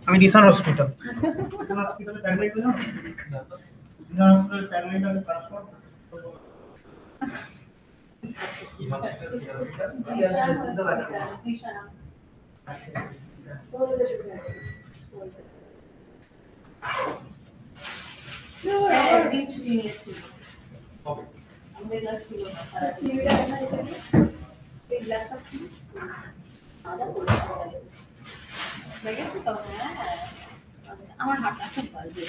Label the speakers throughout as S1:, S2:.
S1: আমি ডিসান হসপিটাল হসপিটালে ট্যাগলাইন দিলাম ডিসান হসপিটালে ট্যাগলাইন আছে ট্রান্সফার
S2: আমার হাতটা খুব বাজে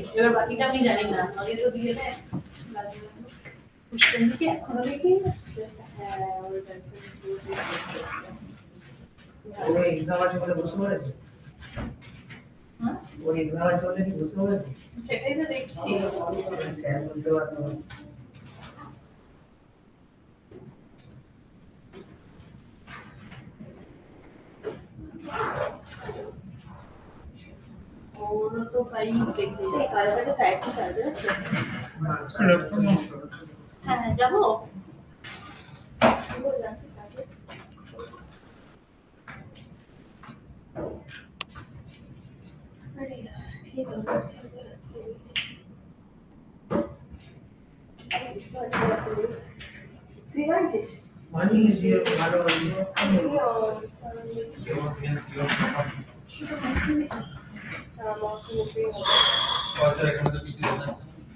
S2: এবার বাকিটা আমি জানি না আগে তো দিয়ে দেয় পুষ্পেন্দুকে এখনো দেখেই যাচ্ছে
S3: ওর এক্সাম আছে বলে বুঝতে পারছি ওর এক্সাম আছে বলে কি বুঝতে পারছি
S2: সেটাই তো দেখছি
S3: স্যার বলতে পারতো
S2: ওরও তো প্রায় দেখতে কার কাছে ট্যাক্সি চার্জ আছে হ্যাঁ যাবো
S3: মানি দিয়ে ভালো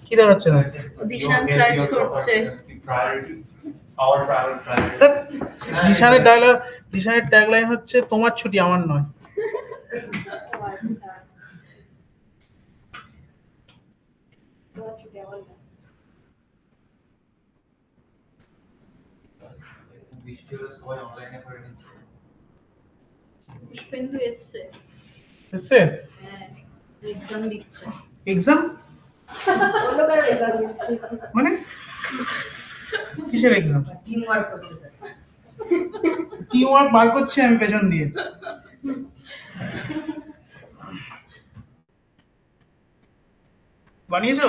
S1: কি দেখাচ্ছে না
S2: দিশান সার্চ করছে
S1: জিশানের ট্যাগলাইন হচ্ছে তোমার ছুটি আমার নয়
S2: পুষ্পেন্দু এসছে
S1: এসছে
S2: হ্যাঁ এক্সাম দিচ্ছে
S1: এক্সাম মানে কিসের এক্সাম
S3: টিম ওয়ার্ক করছে স্যার
S1: টিম ওয়ার্ক বার করছি আমি পেছন দিয়ে বানিয়েছো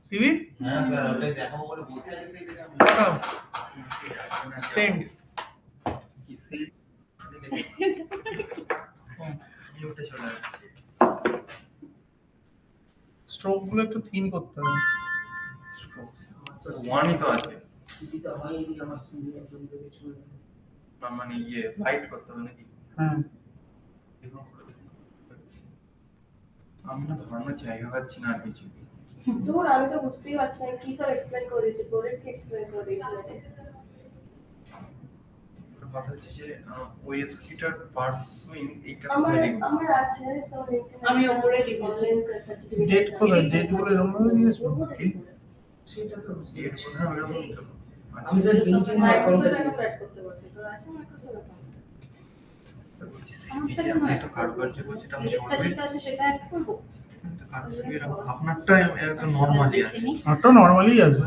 S1: সিভি
S4: হ্যাঁ স্যার ওটাই দেখাবো বলে বসে আছি সেই থেকে
S1: সেন্ড
S4: ইউটা চলে আসছে
S1: স্ট্রোক গুলো একটু থিন করতে হবে
S4: স্ট্রোকস ওয়ানই তো আছে
S3: সিভিটা হয়নি আমার সিভি একদম কিছু
S4: না মানে লাইট করতে হবে নাকি
S1: হ্যাঁ
S4: আমি না ধর্মের জায়গা পাচ্ছি না আর কিছু
S5: দূর আমি তো বুঝতেই পারছি না কি সব এক্সপ্লেন করে দিয়েছি প্রজেক্ট এক্সপ্লেন করে দিয়েছি
S4: কথা হচ্ছে যে ওয়েব স্কিটার পার্সুইং এইটা
S5: আমার
S4: কোথায় লিখব
S5: আমার আছে সব
S2: আমি ওপরে লিখেছি
S1: ডেট করে ডেট গুলো এরকম ভাবে দিয়েছো
S4: কি
S3: সেটা তো
S4: এর কথা এরকম তো
S3: আমি স্যার লিংকডইন
S5: মাইক্রোসফট
S3: অ্যাকাউন্টে
S5: অ্যাকাউন্ট অ্যাড করতে বলছি তোর আছে মাইক্রোসফট অ্যাকাউন্ট
S4: সিভি যে আমি তো কারুকার্য করছি এটা আমি
S5: যেটা
S4: চলবে
S5: যেটা আছে সেটা অ্যাড করবো
S4: আপনারটা একদম নরমালি আছে
S1: একটা নরমালি আছে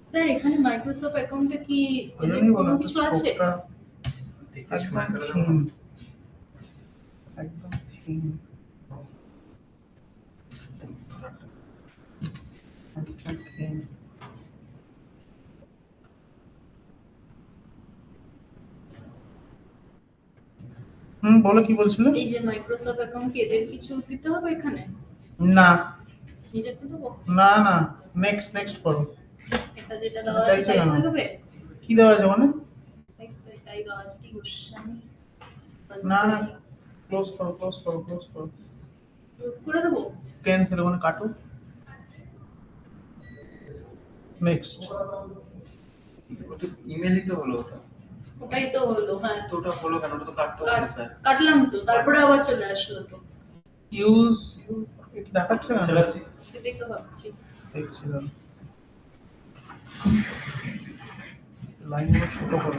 S2: স্যার এখানে মাইক্রোসফট অ্যাকাউন্টে কি এদের
S1: ওই
S2: কোনো কিছু আছে
S1: স্ট্রোকটা
S4: দেখে শুনে
S1: একদম
S4: করে
S1: থিন একদম থিন একদম থিন বলো কি বলছিলে
S2: এই যে মাইক্রোসফট অ্যাকাউন্ট কি এদের কিছু দিতে হবে এখানে
S1: না
S2: নিজেরটা দেবো
S1: না না নেক্সট করো
S2: এটা যেটা দেওয়া আছে
S1: চাইছে
S2: তাই
S1: কেন?
S2: থাকবে
S1: কি দেওয়া আছে মানে
S2: তাই দেওয়া আছে কি গোস্বামী
S1: না না ক্লোজ করো
S2: ক্লোজ করে দেবো
S1: ক্যান্সেল ওখানে কাটো নেক্সট
S4: ওটা ইমেলই তো হলো ওটা
S2: ওটাই তো হলো হ্যাঁ
S4: তো ওটা হলো কেন ওটা তো কাটতে হবে না স্যার
S2: কাটলাম তো তারপরে আবার চলে আসলো তো
S1: ইউজ দেখাচ্ছে না
S2: সেটাই তো ভাবছি
S1: দেখছিলাম লাইনগুলো ছোট করো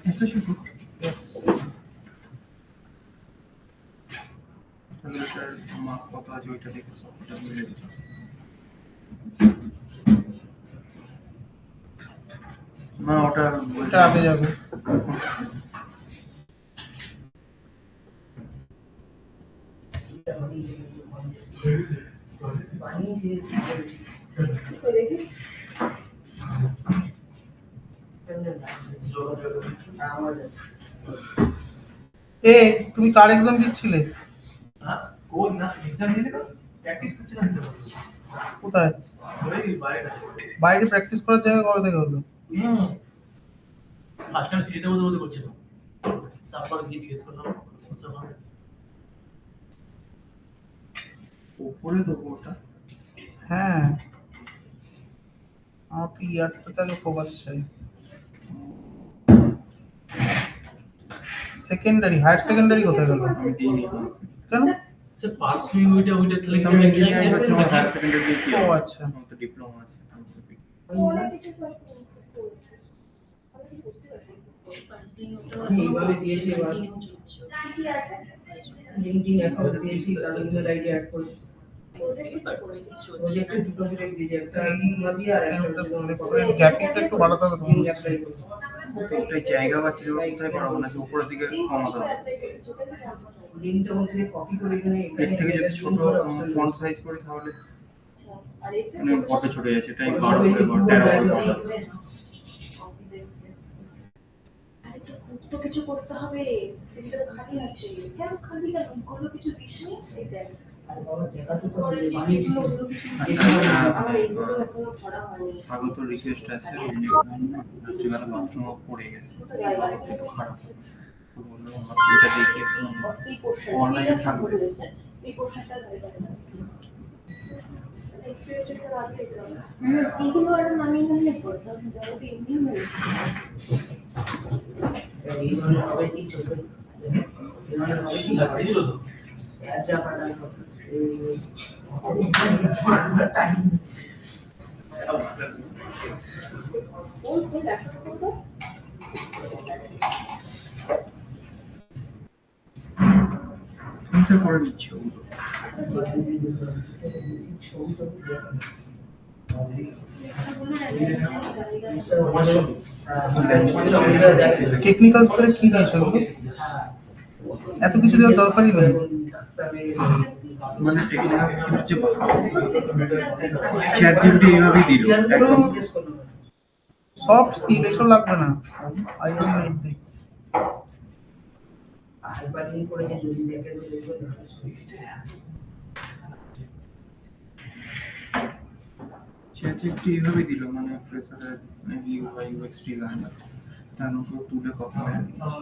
S4: এত শুধু
S1: ইয়েস
S4: তাহলে স্যার আমার কত আছে ওইটা দেখে সবটা মিলে দিতে না ওটা
S1: ওটা আগে যাবে
S3: বানিয়েছি
S5: তো দেখি
S3: আমাদের
S1: এ তুমি কার এক্সাম দিচ্ছিলে?
S6: হ্যাঁ কোন না এক্সাম দিতে তো প্র্যাকটিস করছিলাম স্যার
S1: কোথায়?
S6: ওই বাইরে
S1: বাইরে প্র্যাকটিস করার জায়গা কবে থেকে হলো?
S6: ফার্স্ট টাইম সিরিতে বসে বসে করছিলাম তারপর গিয়ে জিজ্ঞেস করলাম স্যার হবে
S4: উপরে দেবো ওটা।
S1: হ্যাঁ, আমার তো ইয়ারটাতে আগে ফোকাস চাই। সেকেন্ডারি, হায়ার সেকেন্ডারি কোথায় গেল?
S4: আমি দিইনি ক্লাসে।
S1: কেন?
S6: স্যার পার্সুই ওইটা তাহলে কি
S4: আমি
S6: আমি
S4: ইঞ্জিনিয়ারিং করছি, আমার হায়ার সেকেন্ডারি কি?
S1: ও আচ্ছা।
S4: আমার তো ডিপ্লোমা আছে।
S5: অনেক কিছু আমি কি বুঝতে পারছি
S3: এইভাবে দিয়েছি এবার
S5: কি আছে
S3: লিঙ্কডিন অ্যাকাউন্ট দিয়েছি তার ইমেল আইডি অ্যাড করেছি
S5: প্রজেক্ট
S3: প্রজেক্টে দুটো প্রজেক্ট দিয়েছি একটা ইমাদি আর একটা
S1: গ্যাপিংটা একটু বাড়াতে হবে তোমার।
S3: অ্যাপ্লাই করব
S4: তো ওটাই জায়গা পাচ্ছি যে কোথায় পারবো নাকি উপরের দিকে কমাতে হবে?
S3: লিঙ্কটা মধ্যে কপি করে এখানে
S4: এর থেকে যদি ছোট ফন্ট সাইজ করি তাহলে
S5: আর এতে
S4: মানে বড় ছোট যাচ্ছে, এটাই 12 করে 13 করে বাড়াবো।
S5: আরে তো কিছু করতে হবে, সিভিটা তো খালি আছে। কেন খালি কেন? কোনো কিছু দিস নি? এই দেখ
S3: আর বাবা দেখাতে তো
S5: পরে
S3: বানিয়েছি
S5: যেগুলো কিছু আমার এইগুলো এখনো ধরা হয়নি।
S4: স্বাগত রিকোয়েস্ট আছে, রাত্রিবেলা বাথরুম পড়ে গেছে, অবস্থা খারাপ। তো বললো আমরা সেটা দেখে
S5: এই পোর্শন
S4: অনলাইনে থাকবে।
S5: এই পোর্শনটা ধরে রাখছি। এক্সপেরিয়েন্সটা আগে দেখতে হবে। এইগুলো আর আমি না করতাম, যারা এমনি নেই।
S3: এই ধরনের হবে কি ছোট এই ধরনের হবে কি
S6: স্যার দিল তো
S3: যা পাঠানো হবে
S5: ওই কোন ল্যাপটপ করতো?
S4: ক্যান্সেল করে নিচ্ছি ওগুলো।
S1: টেকনিক্যাল স্কুলে কি দিয়েছো ওগুলো? এত কিছু দেওয়ার দরকারই নেই।
S4: মানে টেকনিক্যাল স্কিল যে চ্যাট জিপিটি এইভাবেই দিল একদম।
S1: সফট স্কিল এসব লাগবে না। I don't need this.
S3: Hyperlink করে যে যদি দেখে তো দেখবেন
S4: চ্যাট জিপিটি এইভাবেই দিল, মানে ফ্রেশারের ইউআই ইউএক্স ডিজাইনার তার উপর তুলে কথা বলে দিয়েছে।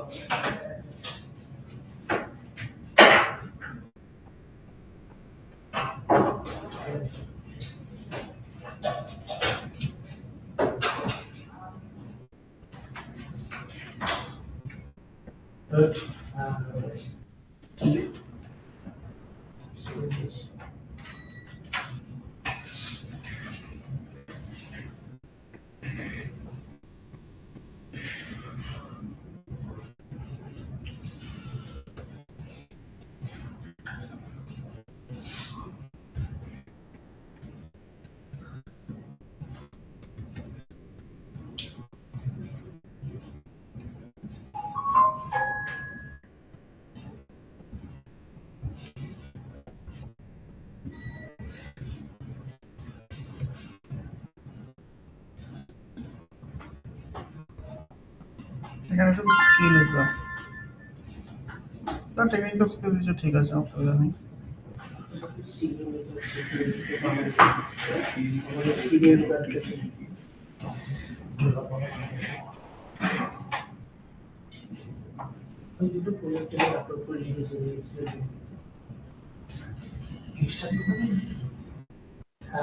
S1: এখানে শুধু স্কিল দাও। তা টেকনিক্যাল স্কিল দিয়েছো, ঠিক আছে, অসুবিধা নেই।
S3: ওই দুটো প্রজেক্টে আপলোড করে লিখেছি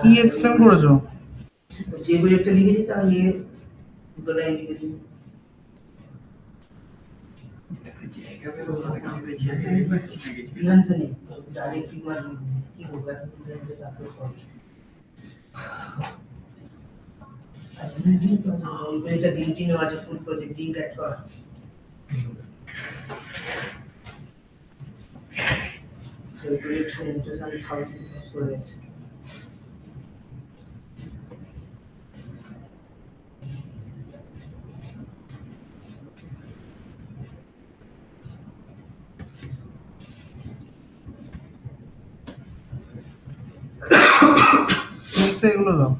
S1: কি এক্সপ্লেন করেছো?
S3: যে প্রজেক্টে লিখেছি তার নিয়ে দুটো লাইন লিখেছি
S4: জায়গা পেলে ওখানে কিন্তু জায়গায় পাচ্ছি না কিছু।
S3: ফ্রিল্যান্সে নেই ডাইরেক্ট ফিগার কি বলবো এখন ফ্রিল্যান্সে আপলোড করব আর লিঙ্কডিন তো এটা লিঙ্কডিনে আছে ফুল প্রজেক্ট লিংক অ্যাড করা সেই প্রজেক্টে ইন্টারেস্ট আমি 1000 করে দিয়েছি
S1: এগুলো দাও।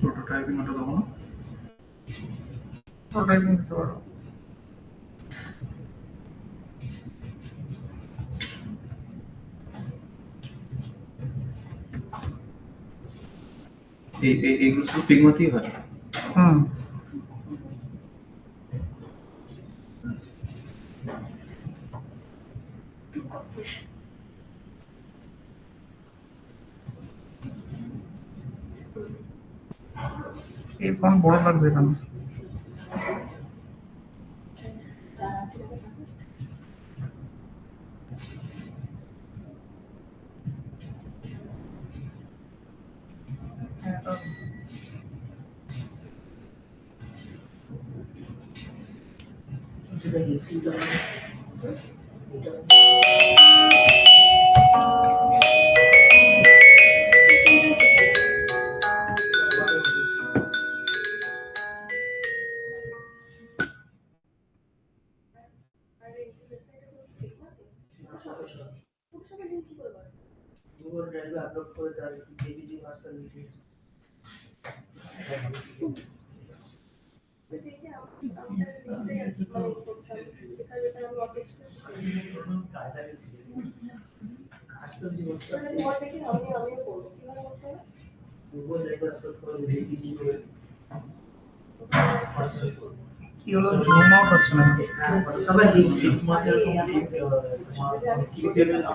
S4: প্রোটোটাইপিং ওটা দেবো না?
S1: প্রোটোটাইপিং দিতে পারো।
S4: এইগুলো শুধু ফিগমাতেই হয়?
S1: হুম। এই ফন্ট বড় লাগছে কেন?
S5: জানা আছে দেখো।
S3: যেটা এসি দাও এটা
S5: সেইটাও ঠিক আছে। আর এই ওয়েবসাইটে তো ঠিক আছে। ফুটসাপের লিঙ্ক কি করে পাবো?
S3: গুগল ড্রাইভে আপলোড করে তার জেপিজি ভার্সন ডিটেইলস
S5: দেখে আমাদের লিঙ্কটাই আছে মানে করতে হবে। যেখানে যেখানে আমরা ওয়ার্ক এক্সপ্রেস করি।
S3: কাজ তো জীবন
S5: তাহলে তোমার দেখে আমিও করবো। কিভাবে করতে হবে?
S3: গুগল ড্রাইভে আপলোড করে জেপিজি করে
S1: কি হলো, জুম আউট হচ্ছে না?
S3: সবাই লিঙ্ক
S6: তোমার এরকম লিঙ্ক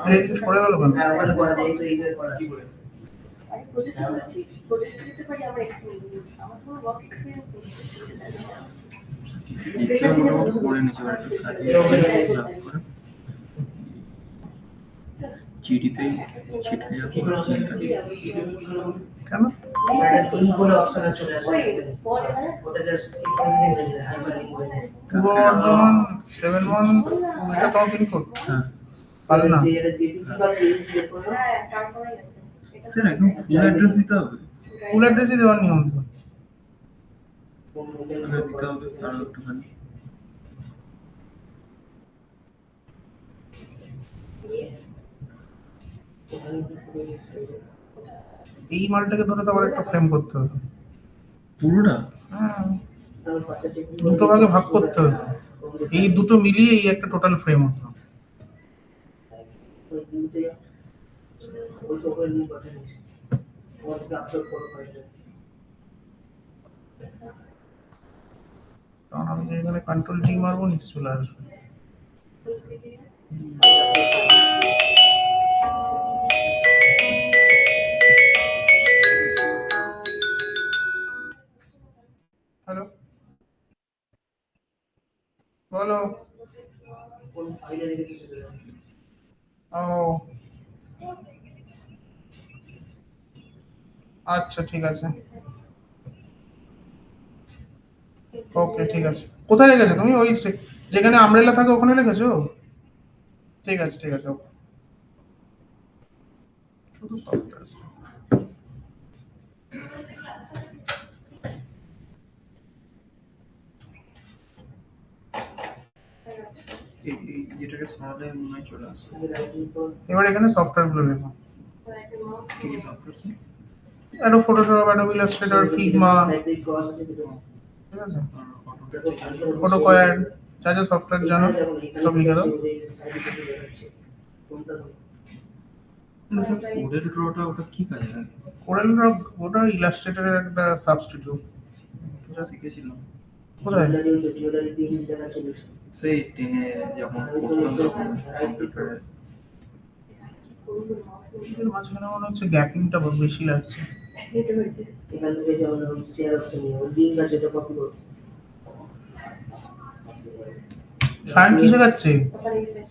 S1: রেজিস্ট্রেশন করে গেল কেন?
S3: ওখানে করা যায় তো এইভাবে করা
S6: কি
S3: যায়
S6: করে
S5: আরে প্রজেক্ট করেছি। প্রজেক্ট দিতে পারি আমার এক্সপিরিয়েন্স। আমার তো ওয়ার্ক এক্সপিরিয়েন্স নেই।
S4: করে নিতে পারে একটু সাজিয়ে করে চিঠিতেই ছিটকে যাবে চিঠিটা।
S1: কেন?
S3: লিঙ্ক করে অপশন চলে আসে
S5: ওই বল এখানে
S3: ওটা জাস্ট ইনফরমেশন হয়ে যায় হাইপার লিঙ্ক হয়ে যায়
S1: পূর্ব বর্ধমান 71 এটা তোমার পিনকোড?
S4: হ্যাঁ
S1: পারবে না।
S3: যে এটা জেপিজি বা পিএনজি বের করে দাও।
S5: হ্যাঁ তারপরেই আছে। এটা
S4: স্যার একদম ফুল অ্যাড্রেস দিতে হবে?
S1: ফুল অ্যাড্রেসই দেওয়ার নিয়ম তো।
S4: ওটা দিতে হবে আরো একটুখানি।
S5: ইয়ে
S3: ওখানে কি করে দিচ্ছে
S1: এই মালটাকে ধরে তো আবার একটা ফ্রেম করতে হবে।
S4: পুরোটা?
S1: হ্যাঁ,
S3: আর পাশে টেকনিক
S1: দুটো ভাগে ভাগ করতে হবে। এই দুটো মিলিয়ে এই একটা টোটাল ফ্রেম হতো।
S3: ওই লিঙ্কটা ওই তো করে লিঙ্ক পাঠানো তোমাদেরকে আপলোড করো ফাইলটা
S1: কারণ আমি যে এখানে কন্ট্রোল টি মারবো নিচে চলে আসবে। হ্যালো, বলো।
S3: কোন ফাইলে রেখে দিতে চলে যাবে
S1: ও আচ্ছা, ঠিক আছে। ওকে, ঠিক আছে। কোথায় রেখেছো তুমি? ওই যেখানে আমব্রেলা থাকে ওখানে রেখেছো? ঠিক আছে, ঠিক আছে। ওকে, শুধু সফটওয়্যার।
S4: এই যেটাকে সরালে মনে হয় চলে আসবে।
S3: তুমি রাইট ক্লিক করো
S1: এবার এখানে সফটওয়্যার গুলো লেখো।
S4: কি কি software?
S1: Adobe Photoshop, Adobe Illustrator, Figma,
S3: side দিয়ে ক্রস আছে কিন্তু
S1: ঠিক আছে?
S4: আর অটোক্যাড?
S1: ফটো কয়ার, যা যা সফটওয়্যার জানো সব লিখে দাও।
S4: না স্যার, কোডের ড্রটা ওটা কি কাজে লাগে?
S1: কোরেল ড্র ওটা ইলাস্ট্রেটরের একটা সাবস্টিটিউট।
S4: ওটা শিখেছিলাম
S1: কোথায়?
S4: সেই 10-এ যখন পড়তাম তখন কম্পিউটারে।
S1: এর মাঝখানে মনে হচ্ছে গ্যাপিংটা বেশি লাগছে।
S5: যেতে হয়েছে।
S3: এখান থেকে যেমন শেয়ার অপশন নিয়ে লিঙ্ক আছে এটা কপি করো
S1: সায়ন কি শেখাচ্ছে?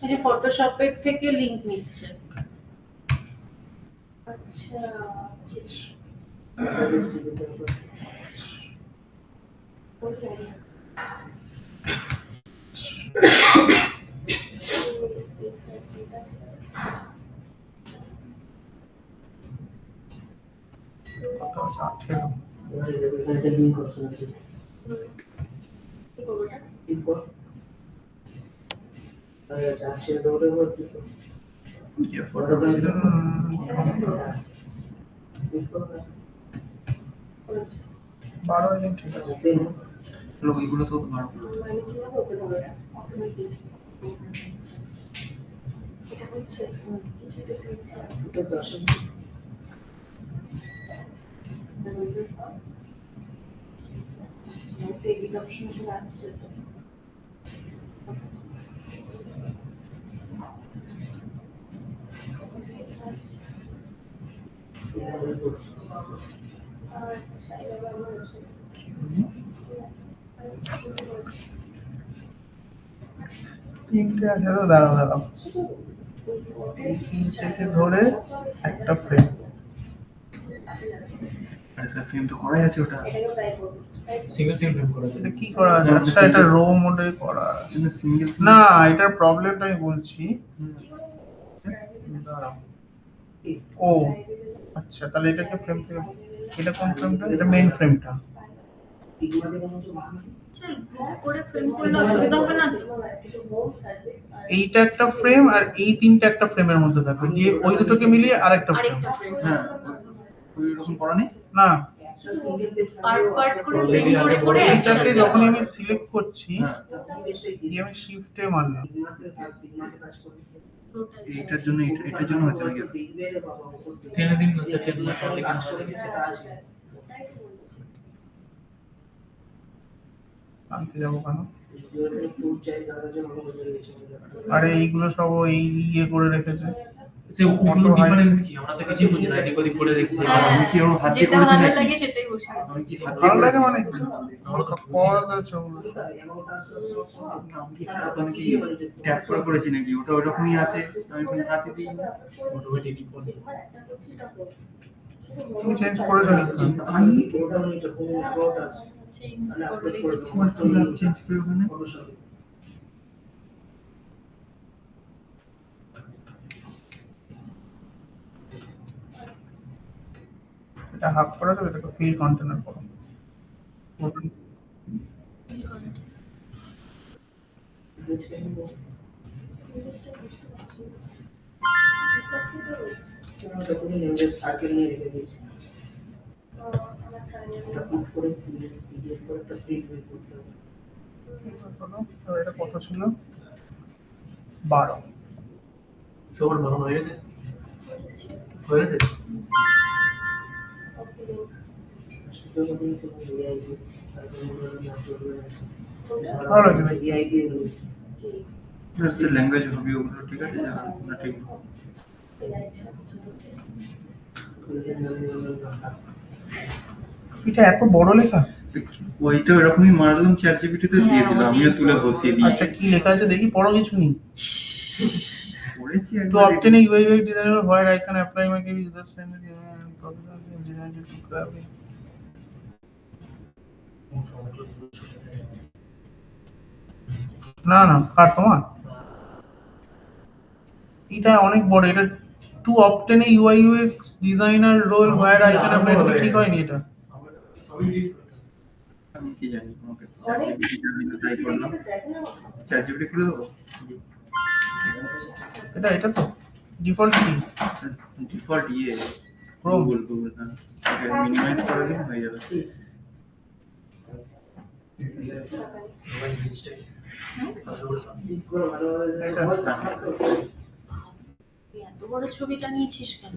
S2: এই যে ফটোশপের থেকে লিংক নিচ্ছে।
S5: আচ্ছা ওই জানি না। এটা ছিল।
S1: কত আছে 18
S3: এখানে লিঙ্ক অপশন আছে
S5: কি করবো এটা?
S3: ক্লিক কর আর যাচ্ছে দৌড়ে ভর্তি কর
S4: ইয়ে ফটো ছিল
S3: ক্লিক কর
S5: করেছি।
S1: 12 দিন ঠিক আছে
S3: ওপেন
S4: ওইগুলো তো ভালো।
S5: মানে কিভাবে ওপেন হবে এটা? অটোমেটিক। এটা হচ্ছে কিছু দেখতে হচ্ছে না।
S3: এটা দর্শন
S5: টেবিল অপশন চলে আসছে তো। আচ্ছা এবার আমার হচ্ছে
S1: তিনটে আছে তো দাঁড়াও এই তিনটেকে ধরে একটা ফ্রেম
S4: আরে স্যার ফিল্ম তো করাই আছে ওটা।
S5: এটাকেও তাই করবো।
S6: সিঙ্গেল ফ্রেম করা যায়
S1: এটা কি করা আছে আচ্ছা এটা রো মোডে করা আছে
S4: সিঙ্গেল
S1: না এটার প্রবলেমটা আমি বলছি দাঁড়াও ও আচ্ছা তাহলে এটাকে ফ্রেম থেকে এটা কোন ফ্রেমটা এটা মেইন ফ্রেমটা
S3: টিকমা দিয়ে কোনো কিছু বানানো
S2: স্যার গ্রুপ করে ফ্রেম করলে অসুবিধা হবে না তো?
S5: কিছু হোম সার্ভিস আর
S1: এইটা একটা ফ্রেম আর এই তিনটা একটা ফ্রেমের মধ্যে থাকবে যে ওই দুটোকে মিলিয়ে আরেকটা ফ্রেম
S2: আরেকটা ফ্রেম
S4: হ্যাঁ ওই রকম করা নেই।
S1: না
S3: সিঙ্গেল পেজ
S2: পার্ট পার্ট করে ফ্রেম করে করে
S1: এইটাকে
S2: একসাথে
S1: যখনই আমি সিলেক্ট করছি
S4: হ্যাঁ
S3: পেজটাই
S1: দিয়ে আমি শিফটে মারলাম
S3: টিকমাতে কাজ করে
S4: এইটার জন্য এটার জন্য হচ্ছে নাকি
S3: দেখবে রে বাবা উপর থেকে
S6: টেনে দিন না স্যার টেনে না করলে
S3: কাজ
S6: কিন্তু
S3: করে সেটা আছে
S5: ওটাই তো বলছি।
S1: আনতে যাবো কেন
S3: ভিডিওতে টুল চাই তার জন্য ভালো হয়ে গেছে
S1: আরে এইগুলো সব ওই ইয়ে করে রেখেছে
S6: সে ওগুলো ডিফারেন্স কি আমরা তো কিছু বুঝি না এদিক ওদিক করে দেখতে
S2: হ্যাঁ,
S4: আমি কি ওর হাত দিয়ে
S2: যেটা
S4: করেছি
S2: ভালো
S4: নাকি?
S2: লাগে সেটাই বসে
S4: আমি কি হাত দিয়ে
S1: ভালো লাগে
S4: করেছি?
S1: মানে কি?
S6: আমরা তো
S1: পজ আছে ওগুলো সব।
S3: এমন কাজ করছে
S4: আমি কি ওখানে কি ট্যাপ করে করেছি নাকি? ওটা ওরকমই আছে। আমি কোনো হাতে দিই না।
S6: অটোমেটিক ডিফল্ট
S5: একটা হচ্ছে এটা করবো। শুধু
S1: তুমি চেঞ্জ করেছো নাকি
S4: আমি
S3: ওটা নিতে কোন ফ্লোট আছে
S2: চেঞ্জ
S3: মানে
S2: করে
S3: আপলোড করে
S2: রেখেছি
S3: দেবো
S4: চেঞ্জ করে ওখানে
S3: ফটোশপ
S1: এটা হাফ করা তো এটাকে ফিল কন্টেনার করো
S3: বুঝতে নিবো
S5: জিনিসটা বুঝতে পারছি না। বিকজ কি করবো?
S3: ওটা কোনো নিউজ সার্কেল নিয়ে রেখে দিয়েছি
S5: আমার ট্রায়াল
S3: এটা ক্লিক করে পিডিএফ করে একটা প্রিন্ট বের করতে হবে
S1: আর এটা কত ছিল 12
S6: সবার বানানো হয়ে গেছে হয়ে গেছে
S5: ওকে লিংক
S3: সেটা করে নিতে হবে এআই দিয়ে তারপরে মনে হয় না চলবে না
S1: ভালো লাগছে দেখতে।
S3: এআই দিয়ে রয়েছে
S5: কি
S4: জাস্ট ল্যাঙ্গুয়েজ হবে ওগুলো ঠিক আছে না ঠিক
S5: এআই ছাড়া কিছু হচ্ছে না।
S1: এটা এত বড় লেখা
S4: ওইটা এরকমই মারলাম চ্যাট জিপিটিতে দিয়ে দিলাম আমিও তুলে বসিয়ে দিই
S1: আচ্ছা কি লেখা আছে দেখি পড়ো কিছু নেই
S4: পড়েছি
S1: To
S4: একবার
S1: obtain a UI designer, where I can apply my user standard and provisions in design to grab it. না না কার তোমার এটা অনেক বড় এটা to obtain a UI UX designer role where I can apply এটা তো ঠিক হয়নি এটা
S4: আমি কি জানি আমাকে চ্যাট জিপিটি জানি না তাই করলাম
S5: দেখ না
S4: চ্যাট জিপিটি খুলে দেবো
S1: এটা এটা তো ডিফল্ট কি
S4: ডিফল্ট ইয়ে
S1: Chrome.
S4: গুগল হ্যাঁ এটা মিনিমাইজ করে দিন হয়ে যাবে
S3: ঠিক করে ভালোভাবে
S2: এত বড় ছবিটা নিয়েছিস কেন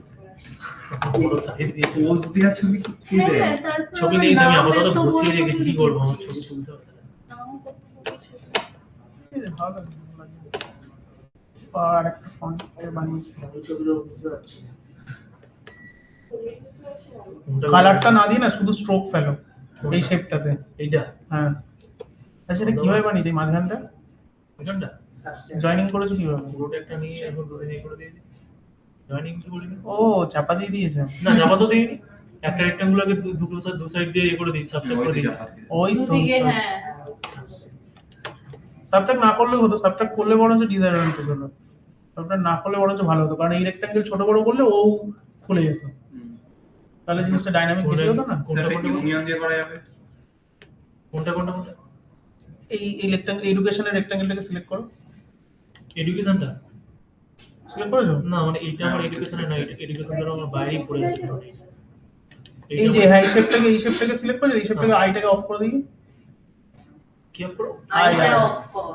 S6: বড় সাইজ দিয়ে
S4: পোজ দেওয়া ছবি কি কে দেয়
S2: হ্যাঁ, তারপর
S6: ছবি নেই তো আমি
S2: নামের
S6: আপাতত
S2: তো
S6: বসিয়ে
S2: বড়
S6: রেখেছি
S2: ছবি
S6: কি করবো আমার
S2: দিচ্ছিস।
S6: ছবি তুলতে হবে
S2: নাম কত বড় ছবি।
S1: ভালো আর একটা ফন্ট বানিয়েছি
S3: আমি ছবিগুলো বুঝতে পারছি না
S5: বুঝতে পারছি না
S6: কোনটা
S1: কালারটা না দিয়ে না শুধু স্ট্রোক ফেলো এই শেপটাতে
S6: এইটা
S1: হ্যাঁ আচ্ছা এটা কিভাবে বানিয়েছি মাঝখানটা
S6: এখানটা
S3: সাবস্টেন্স
S1: জয়েনিং করেছো কিভাবে
S6: পুরোটা একটা নিয়ে এখন ধরে নিয়ে করে দিয়ে দিই জয়েনিং কি করিনি
S1: ও চাপা দিয়ে দিয়েছে
S6: না জামা তো দিইনি একটা রেক্ট্যাঙ্গুলারকে দুটো দু সাইড দিয়ে করে দিই, সাবট্রাক্ট করে দিই।
S1: ওই তো
S2: দুদিকে হ্যাঁ
S1: সাবট্রাক্ট না করলেও হতো, সাবট্রাক্ট করলে বরঞ্চ ডিসঅ্যাডভান্টেজ হলো, সাবট্রাক্ট না করলে বরঞ্চ ভালো হতো, কারণ এই রেক্ট্যাঙ্গেল ছোট বড় করলে ও খুলে যেত, তাহলে জিনিসটা ডাইনামিক বেশি হতো না।
S6: কোনটা কোনটা
S4: ইউনিয়ন দিয়ে করা যাবে।
S6: কোনটা কোনটা কোনটা
S1: এই রেক্ট্যাঙ্গেল এডুকেশনের রেক্ট্যাঙ্গেলটাকে সিলেক্ট করো,
S6: এডুকেশনটা
S1: সিলেক্ট করেছো?
S6: না, মানে এইটা আমার এডুকেশনে না, এডুকেশন ধরো আমার বাইরেই পড়ে যাচ্ছে।
S1: এই যে হ্যাঁ এই শেপটাকে সিলেক্ট করে এই শেপটাকে আইটাকে অফ করে দিই,
S6: কি অফ করো?
S2: আইটা অফ কর।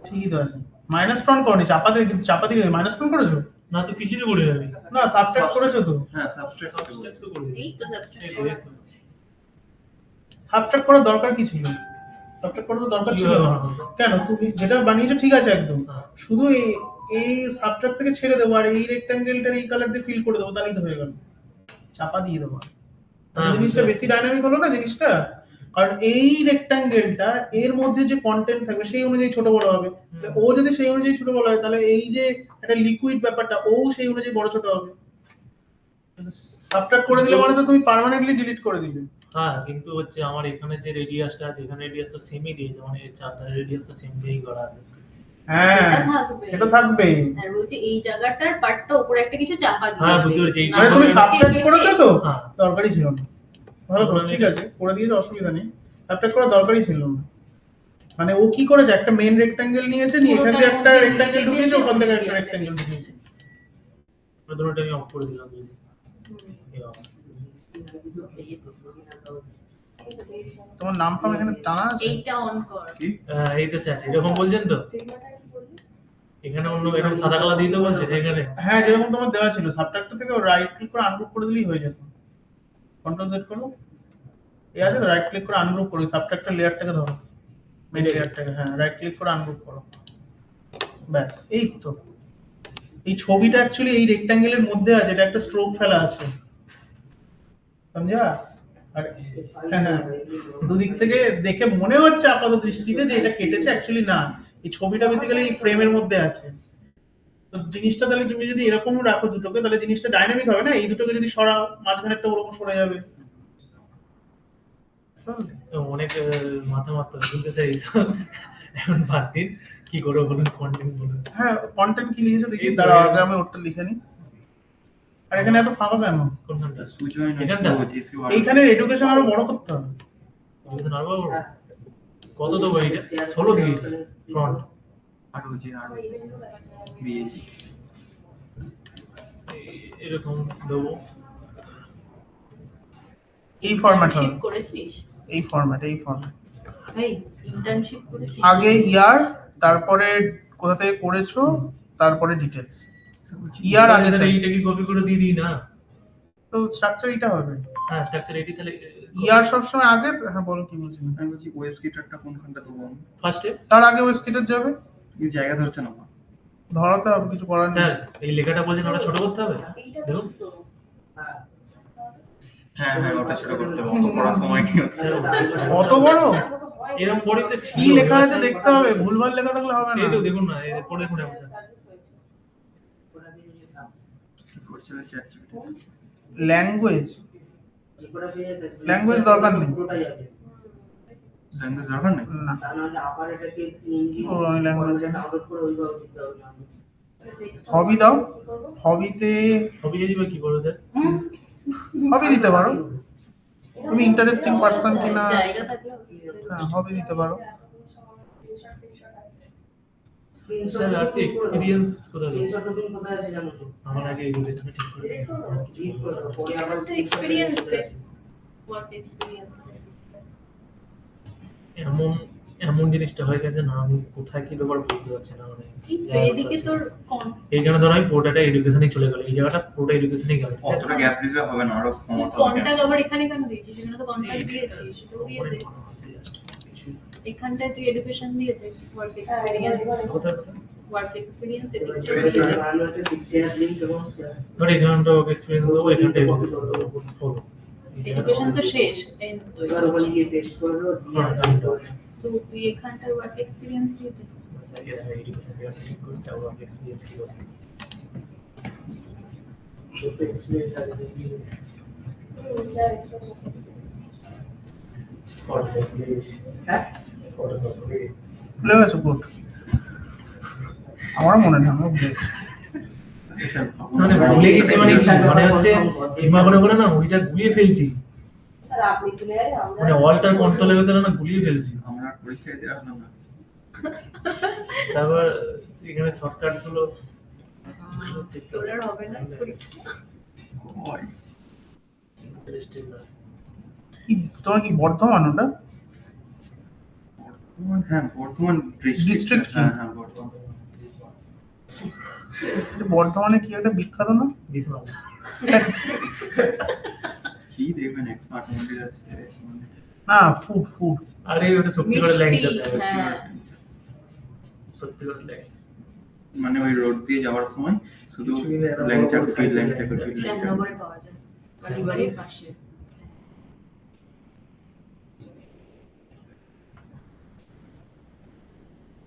S1: ঠিকই তো আছে। মাইনাস ফ্রন্ট করনি, চাপা দিয়ে মাইনাস ফ্রন্ট করেছো?
S6: না তো কিছুই তো করি না আমি।
S1: না সাবট্রাক্ট করেছো তো,
S4: হ্যাঁ, সাবস্ট্রাক্ট
S6: সাবস্ট্রাক্ট তো করি।
S2: এই তো সাবস্ট্রাক্ট
S6: এই তো, এই তো।
S1: সাবট্রাক্ট করার দরকার কি ছিল? সাবট্রাক্ট করার তো দরকার ছিল না। কেন, তুমি যেটা বানিয়েছো ঠিক আছে একদম,
S6: হ্যাঁ।
S1: শুধু এই সাবট্রাক্ট থেকে ছেড়ে দেবো আর এই রেক্ট্যাঙ্গেলটার এই কালার দিয়ে ফিল করে দেবো, তাহলেই তো হয়ে গেল। চাপা দিয়ে দেবো,
S6: হ্যাঁ,
S1: জিনিসটা বেশি ডাইনামিক হলো না জিনিসটা। কারণ এই রেক্ট্যাঙ্গেলটা এর মধ্যে যে কন্টেন্ট থাকবে সেই অনুযায়ী ছোট বড় হবে, ও যদি সেই অনুযায়ী ছোট বড় হয় তাহলে এই যে একটা লিকুইড ব্যাপারটা ও সেই অনুযায়ী বড় ছোট হবে। সাবট্রাক্ট করে দিলে মানে তো তুমি পার্মানেন্টলি ডিলিট করে দিলে।
S6: হ্যাঁ, কিন্তু হচ্ছে আমার এখানে যে রেডিয়াসটা আছে, এখানে রেডিয়াসটা সেমই দিয়েছে, মানে চারধারের রেডিয়াসটা সেম দিয়েই করা আছে।
S1: হ্যাঁ
S2: সেটা থাকবে।
S1: এটা থাকবে।
S2: আর বলছি এই জায়গাটার পার্টটা উপরে একটা কিছু চাপা দিয়ে
S6: হ্যাঁ, বুঝতে পেরেছি।
S1: মানে তুমি
S6: হ্যাঁ।
S1: সাবট্রাক্ট করেছো তো,
S6: হ্যাঁ।
S1: দরকারই ছিল না। ভালো করে ঠিক আছে করে দিয়েছে, অসুবিধা নেই, সাবট্রাক্ট করার দরকারই ছিল না। মানে ও কি করেছে, একটা মেইন রেক্ট্যাঙ্গেল নিয়েছে, নিয়ে এখান থেকে একটা রেক্ট্যাঙ্গেল ঢুকিয়েছে, ওখান থেকে একটা রেক্ট্যাঙ্গেল ঢুকিয়েছে।
S6: দুটোটা আমি অফ করে দিলাম।
S1: তোমার নাম ফাম এখানে টানা আছে?
S2: এইটা অন কর।
S4: কি?
S6: এই তো স্যার, এরকম বলছেন তো? এখানে অন্য এরকম সাদা কালার দিতে বলছেন এখানে?
S1: হ্যাঁ যেরকম তোমার দেওয়া ছিল, সাবট্রাক্ট থেকে রাইট ক্লিক করে আনগ্রুপ করে দিলেই হয়ে যেত। কন্ট্রোল জেড করো, এই আছে তো, রাইট ক্লিক করে আনগ্রুপ করো, সাবট্রাক্টের লেয়ারটাকে ধরো, মেইন লেয়ারটাকে, হ্যাঁ রাইট ক্লিক করে আনগ্রুপ করো, ব্যাস এই তো। এই ছবিটা অ্যাকচুয়ালি এই রেক্ট্যাঙ্গেলের মধ্যে আছে, এটা একটা স্ট্রোক ফেলা আছে, সমঝা? আর হ্যাঁ দুদিক থেকে দেখে মনে হচ্ছে আপাত দৃষ্টিতে যে এটা কেটেছে, অ্যাকচুয়ালি না, এই ছবিটা বেসিক্যালি এই ফ্রেমের মধ্যে আছে। তো জিনিসটা তাহলে তুমি যদি এরকম রাখো দুটোকে, তাহলে জিনিসটা ডাইনামিক হবে না। এই দুটোকে যদি সরাও, মাঝখানে একটা ওরকম সরে যাবে।
S6: অনেক মাথা মারতে হবে, কিন্তু স্যার এইসব এখন বাদ দিন, কি করবো বলুন, কন্টেন্ট বলুন।
S1: হ্যাঁ কন্টেন্ট কি লিখেছো দেখি,
S6: এই তো,
S1: দাঁড়াও আগে আমি ওটা লিখে নিই। আর এখানে এত ফাঁকা কেন?
S6: কোনখানটা?
S4: সুজয় না
S6: এখানটা?
S4: জেসি
S1: এইখানে এডুকেশন আরো বড় করতে হবে।
S6: কত দেবো এইটা? 16 দিয়েছি ফ্রন্ট।
S4: আর দিয়েছি
S6: এরকম দেবো।
S1: এই ফরম্যাট হবে,
S2: ইন্টার্নশিপ করেছিস?
S1: এই ফরম্যাট
S2: ভাই ইন্টার্নশিপ করেছিস?
S1: আগে ইয়ার, তারপরে কোথা থেকে করেছো, তারপরে ডিটেইলস। ইয়ার আগে
S6: তাহলে
S1: চাই,
S6: এইটা কি কপি করে দিয়ে দিই না?
S1: তো স্ট্রাকচার এটা হবে।
S6: হ্যাঁ, স্ট্রাকচার এটি তাহলে
S1: ইয়ার সবসময় আগে, হ্যাঁ বলো কি বলছিলেন?
S4: আমি বলছি ওয়েব স্ক্রিপ্টটা কোনখানটা দেবো আমি?
S6: ফার্স্টে
S1: তার আগে ওই স্কিটার যাবে,
S4: এই জায়গা ধরছে না আমার।
S1: ধরাতে হবে, কিছু করার নেই।
S6: স্যার এই লেখাটা বলছেন ওটা ছোট করতে হবে? দেখুন
S4: হ্যাঁ হ্যাঁ, ওটা ছোট করতে হবে, অত পড়ার সময় কি আছে?
S1: অত বড়
S6: এরকম পড়িতে ছিল।
S1: কি লেখা আছে দেখতে হবে, ভুলভাল লেখা থাকলে হবে
S6: এই তো
S1: না।
S6: দেখুন না, এই পড়ে দেখুন এখন স্যার।
S4: কি করছে চ্যাট জিপিটি?
S1: ল্যাঙ্গুয়েজ ল্যাঙ্গুয়েজ দরকার নেই,
S4: ল্যাঙ্গুয়েজ দরকার নেই।
S1: না
S3: তাহলে আবার এটাকে
S1: কি করবো আমি ল্যাঙ্গুয়েজ?
S3: ডাউনলোড করে ওইভাবে দিতে হবে না।
S1: হবি দাও, হবিতে
S6: হবি যদি বা কি করবো স্যার?
S1: হবি দিতে পারো, তুমি ইন্টারেস্টিং পারসন কিনা,
S2: জায়গা থাকলে
S1: হ্যাঁ হবি দিতে পারো।
S6: স্যার আর এক্সপেরিয়েন্স কোথায় দেবো?
S3: স্ক্রিনশট তুমি কোথায় আছে জানো তো?
S6: আমার আগে এডুকেশনে ঠিক করে নিই।
S3: ক্লিক করো, পরে আবার
S2: এক্সপেরিয়েন্স দে, ওয়ার্ক এক্সপেরিয়েন্স দে।
S6: এমন জিনিসটা হয়ে গেছে না, আমি কোথায় কি দেবার বুঝতে পারছি না। মানে
S2: এই তো এদিকে তোর
S6: এইখানে ধরো আমি পুরোটা এডুকেশনে চলে গেল, এই জায়গাটা পুরোটা এডুকেশনে গেল।
S4: অতটা গ্যাপ দিলে হবে না, আরো কমাতে হবে।
S2: কন্টাক্ট আবার এখানে কেন দিয়েছিস? এখানে তো কন্টাক্ট দিয়েছিস, সেটাও দিয়ে দে। এখানটায় তুই এডুকেশন দিয়ে দে, ওয়ার্ক এক্সপেরিয়েন্স, ওয়ার্ক এক্সপেরিয়েন্স এদিকে দিয়ে দে।
S3: ভালো একটা শেয়ার লিংক এবং শেয়ার
S6: ধর এখানটা এক্সপেরিয়েন্স দেবো, এখানটা এডুকেশন দেবো, হলো।
S2: এডুকেশন তো শেষ, এন্ড তো
S3: এবার ওখানে গিয়ে টেস্ট করে দেবো দিয়ে
S6: হ্যাঁ,
S3: apply করো।
S2: তো তুই এখানটায় ওয়ার্ক এক্সপেরিয়েন্স দিয়ে দে।
S6: এডুকেশন ঠিক করতে হবে, এক্সপেরিয়েন্স কি হবে?
S3: দুটো এক্সপিরিয়েন্স আছে দেখি
S5: যা experience আছে।
S3: ফটোশপ খুলে গেছি হ্যাঁ ফটোশপ খুলে গেছি
S1: খুলে গেছে গুড। আমারও মনে নেই, আমরা ভুলে গেছি।
S4: স্যার
S6: মানে ভুলে গেছি মানে কি? মানে হচ্ছে হিমা করে বলে না ওইটা গুলিয়ে ফেলছি,
S5: স্যার আপনি তুলে আরে আমরা
S6: মানে অলটার কন্ট্রোলের ভেতরে না গুলিয়ে ফেলছি।
S4: আমরা পরীক্ষায় দেওয়া হলো না।
S6: তারপর এখানে শর্টকাট গুলো
S2: তোর আর হবে না পরীক্ষা।
S4: হয়।
S6: ইন্টারেস্টিং না।
S1: কি তোমার কি বর্ধমান ওটা?
S4: হ্যাঁ বর্ধমান
S1: District কি?
S4: হ্যাঁ হ্যাঁ বর্ধমান।
S1: এটা বর্ধমানে কি একটা বিখ্যাত না?
S6: বিশাল।
S4: কি দেখবেন 108 মন্দির আছে মানে
S1: না ফুড ফুড।
S6: আরে ওটা সত্যি করে ল্যাংচা
S2: মিষ্টি, হ্যাঁ।
S6: সত্যি করে ল্যাংচা।
S4: মানে ওই রোড দিয়ে যাওয়ার সময় শুধু
S6: কিছুই নেই, একটা
S4: ল্যাংচা
S6: বড় বড়
S4: কুটির
S6: সাইকেল
S4: ল্যাংচা
S6: আছে।
S4: কুটির ল্যাংচা
S2: শ্যামনগরে পাওয়া যায় কালীবাড়ির পাশে।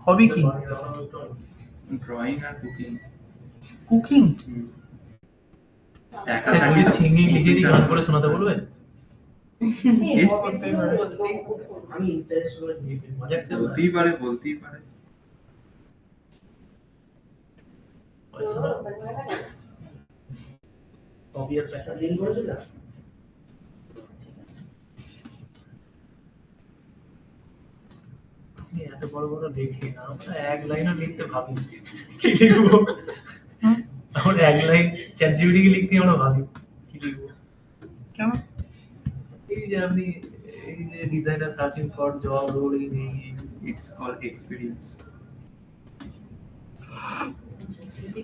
S1: হবি কি?
S4: ড্রয়িং আর কুকিং।
S1: কুকিং?
S4: একা
S6: স্যার
S4: থাকি
S6: কি সিঙ্গিং লিখে দিয়ে গান করে শোনাতে বলবে?
S3: আমি ইন্টারেস্ট করে
S6: মজাক ছিল না?
S4: বলতেই পারে বলতেই পারে।
S6: পয়সা না, হবি আর পয়সা।
S3: দিন করেছিল
S6: আপনি এত বড় বড় লেখে না, আমরা এক লাইনও লিখতে ভাবি কি লিখবো। আমরা এক লাইন চ্যাট জিপিটি লিখতে আমরা ভাবি কি লিখবো।
S1: কেন?
S6: এই যে আপনি এই যে designer searching for job role এই
S4: ইটস কল এক্সপেরিয়েন্স।